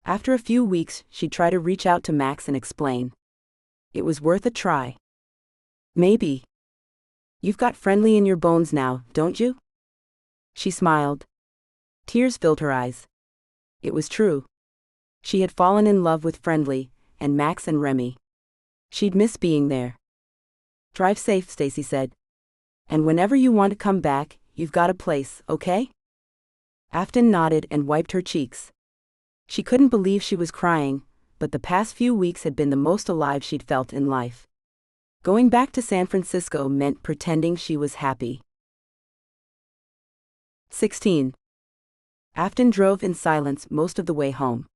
After a few weeks, she'd try to reach out to Max and explain. It was worth a try. "Maybe. You've got Friendly in your bones now, don't you?" She smiled. Tears filled her eyes. It was true. She had fallen in love with Friendly, and Max and Remy. She'd miss being there. "Drive safe," Stacy said. "And whenever you want to come back, you've got a place, okay?" Afton nodded and wiped her cheeks. She couldn't believe she was crying, but the past few weeks had been the most alive she'd felt in life. Going back to San Francisco meant pretending she was happy. 16. Afton drove in silence most of the way home.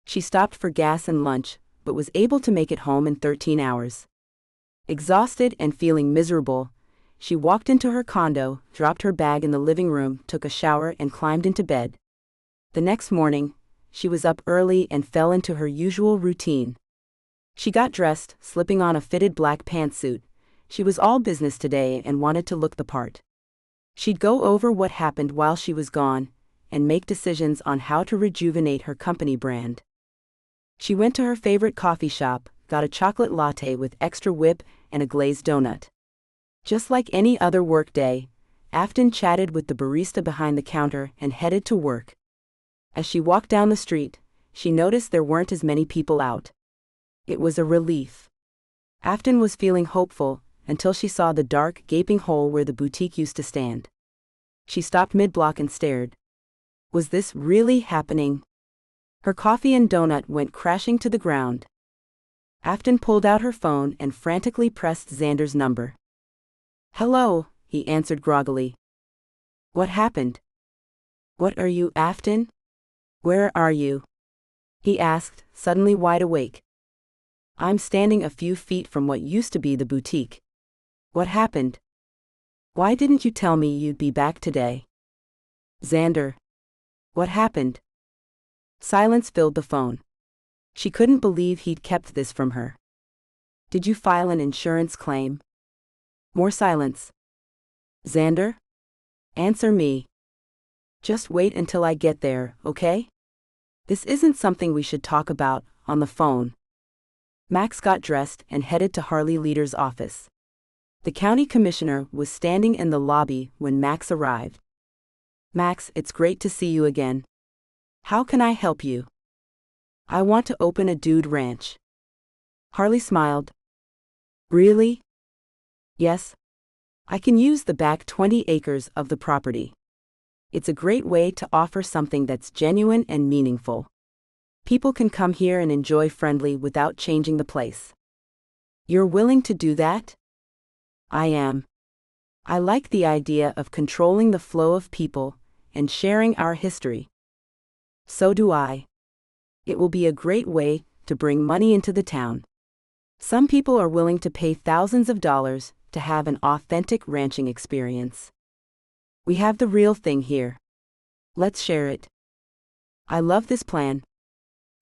She stopped for gas and lunch, but was able to make it home in 13 hours. Exhausted and feeling miserable, she walked into her condo, dropped her bag in the living room, took a shower and climbed into bed. The next morning, she was up early and fell into her usual routine. She got dressed, slipping on a fitted black pantsuit. She was all business today and wanted to look the part. She'd go over what happened while she was gone, and make decisions on how to rejuvenate her company brand. She went to her favorite coffee shop, got a chocolate latte with extra whip and a glazed donut. Just like any other work day, Afton chatted with the barista behind the counter and headed to work. As she walked down the street, she noticed there weren't as many people out. It was a relief. Afton was feeling hopeful until she saw the dark, gaping hole where the boutique used to stand. She stopped mid-block and stared. Was this really happening? Her coffee and donut went crashing to the ground. Afton pulled out her phone and frantically pressed Xander's number. "Hello," he answered groggily. "What happened?" "What are you, Afton? Where are you?" he asked, suddenly wide awake. "I'm standing a few feet from what used to be the boutique." "What happened? Why didn't you tell me you'd be back today?" "Xander. What happened?" Silence filled the phone. She couldn't believe he'd kept this from her. "Did you file an insurance claim?" More silence. "Xander? Answer me. Just wait until I get there, okay? This isn't something we should talk about on the phone." Max got dressed and headed to Harley Leader's office. The county commissioner was standing in the lobby when Max arrived. "Max, it's great to see you again. How can I help you?" "I want to open a dude ranch." Harley smiled. "Really?" "Yes. I can use the back 20 acres of the property. It's a great way to offer something that's genuine and meaningful. People can come here and enjoy friendly without changing the place." "You're willing to do that?" "I am. I like the idea of controlling the flow of people and sharing our history." "So do I. It will be a great way to bring money into the town. Some people are willing to pay thousands of dollars to have an authentic ranching experience. We have the real thing here. Let's share it." "I love this plan.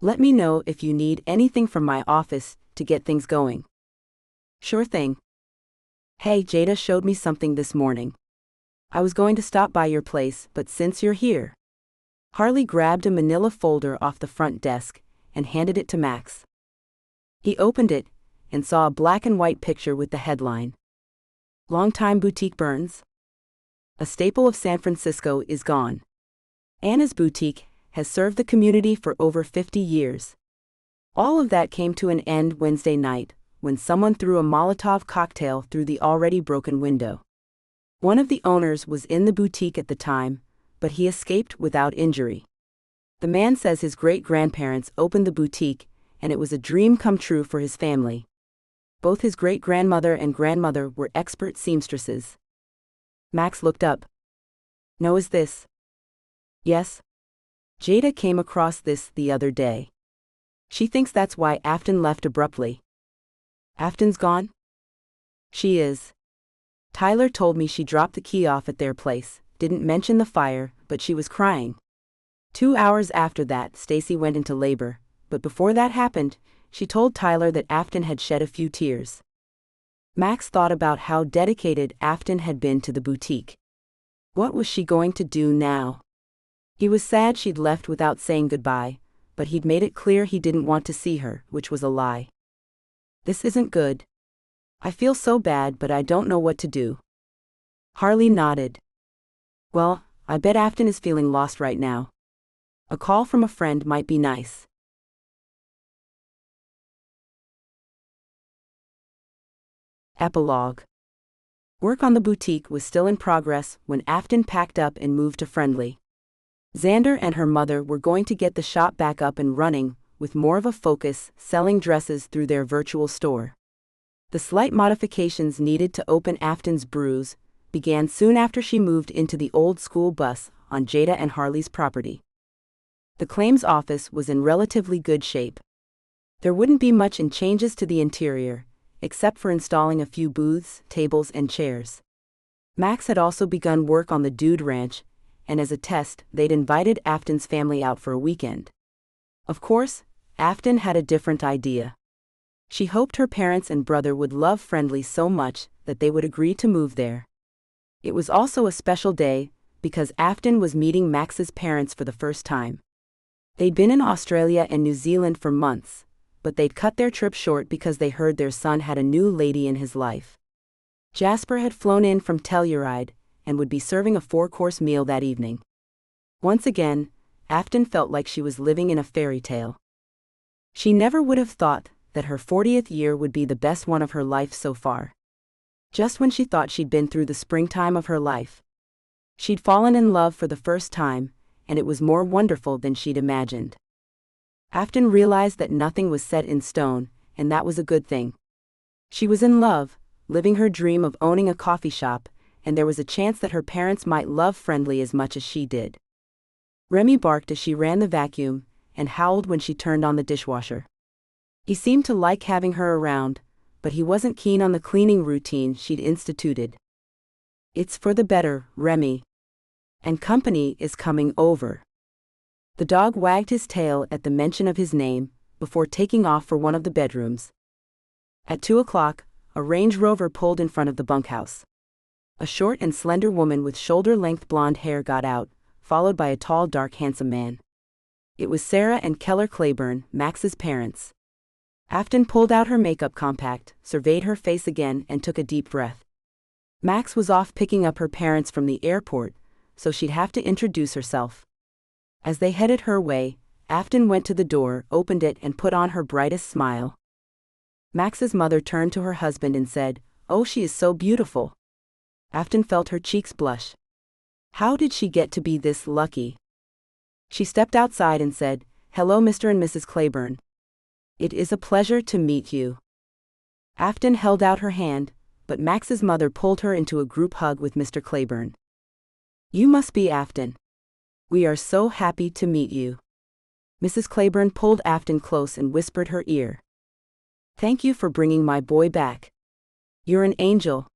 Let me know if you need anything from my office to get things going." "Sure thing. Hey, Jada showed me something this morning. I was going to stop by your place, but since you're here." Harley grabbed a manila folder off the front desk and handed it to Max. He opened it and saw a black and white picture with the headline, "Longtime boutique burns. A staple of San Francisco is gone. Anna's Boutique has served the community for over 50 years. All of that came to an end Wednesday night when someone threw a Molotov cocktail through the already broken window. One of the owners was in the boutique at the time, but he escaped without injury. The man says his great-grandparents opened the boutique and it was a dream come true for his family. Both his great-grandmother and grandmother were expert seamstresses." Max looked up. "No, is this?" "Yes. Jada came across this the other day. She thinks that's why Afton left abruptly." "Afton's gone?" "She is. Tyler told me she dropped the key off at their place, didn't mention the fire, but she was crying. 2 hours after that, Stacy went into labor, but before that happened, she told Tyler that Afton had shed a few tears." Max thought about how dedicated Afton had been to the boutique. What was she going to do now? He was sad she'd left without saying goodbye, but he'd made it clear he didn't want to see her, which was a lie. "This isn't good. I feel so bad, but I don't know what to do." Harley nodded. "Well, I bet Afton is feeling lost right now. A call from a friend might be nice." Epilogue. Work on the boutique was still in progress when Afton packed up and moved to Friendly. Xander and her mother were going to get the shop back up and running, with more of a focus selling dresses through their virtual store. The slight modifications needed to open Afton's Brews began soon after she moved into the old school bus on Jada and Harley's property. The claims office was in relatively good shape. There wouldn't be much in changes to the interior, except for installing a few booths, tables, and chairs. Max had also begun work on the Dude Ranch, and as a test, they'd invited Afton's family out for a weekend. Of course, Afton had a different idea. She hoped her parents and brother would love Friendly so much that they would agree to move there. It was also a special day, because Afton was meeting Max's parents for the first time. They'd been in Australia and New Zealand for months, but they'd cut their trip short because they heard their son had a new lady in his life. Jasper had flown in from Telluride and would be serving a 4-course meal that evening. Once again, Afton felt like she was living in a fairy tale. She never would have thought that her 40th year would be the best one of her life so far. Just when she thought she'd been through the springtime of her life, she'd fallen in love for the first time, and it was more wonderful than she'd imagined. Afton realized that nothing was set in stone, and that was a good thing. She was in love, living her dream of owning a coffee shop, and there was a chance that her parents might love Friendly as much as she did. Remy barked as she ran the vacuum, and howled when she turned on the dishwasher. He seemed to like having her around, but he wasn't keen on the cleaning routine she'd instituted. "It's for the better, Remy. And company is coming over." The dog wagged his tail at the mention of his name, before taking off for one of the bedrooms. At 2:00, a Range Rover pulled in front of the bunkhouse. A short and slender woman with shoulder-length blonde hair got out, followed by a tall, dark, handsome man. It was Sarah and Keller Clayburn, Max's parents. Afton pulled out her makeup compact, surveyed her face again, and took a deep breath. Max was off picking up her parents from the airport, so she'd have to introduce herself. As they headed her way, Afton went to the door, opened it, and put on her brightest smile. Max's mother turned to her husband and said, "Oh, she is so beautiful." Afton felt her cheeks blush. How did she get to be this lucky? She stepped outside and said, "Hello, Mr. and Mrs. Clayburn. It is a pleasure to meet you." Afton held out her hand, but Max's mother pulled her into a group hug with Mr. Clayburn. "You must be Afton. We are so happy to meet you." Mrs. Clayburn pulled Afton close and whispered her ear, "Thank you for bringing my boy back. You're an angel,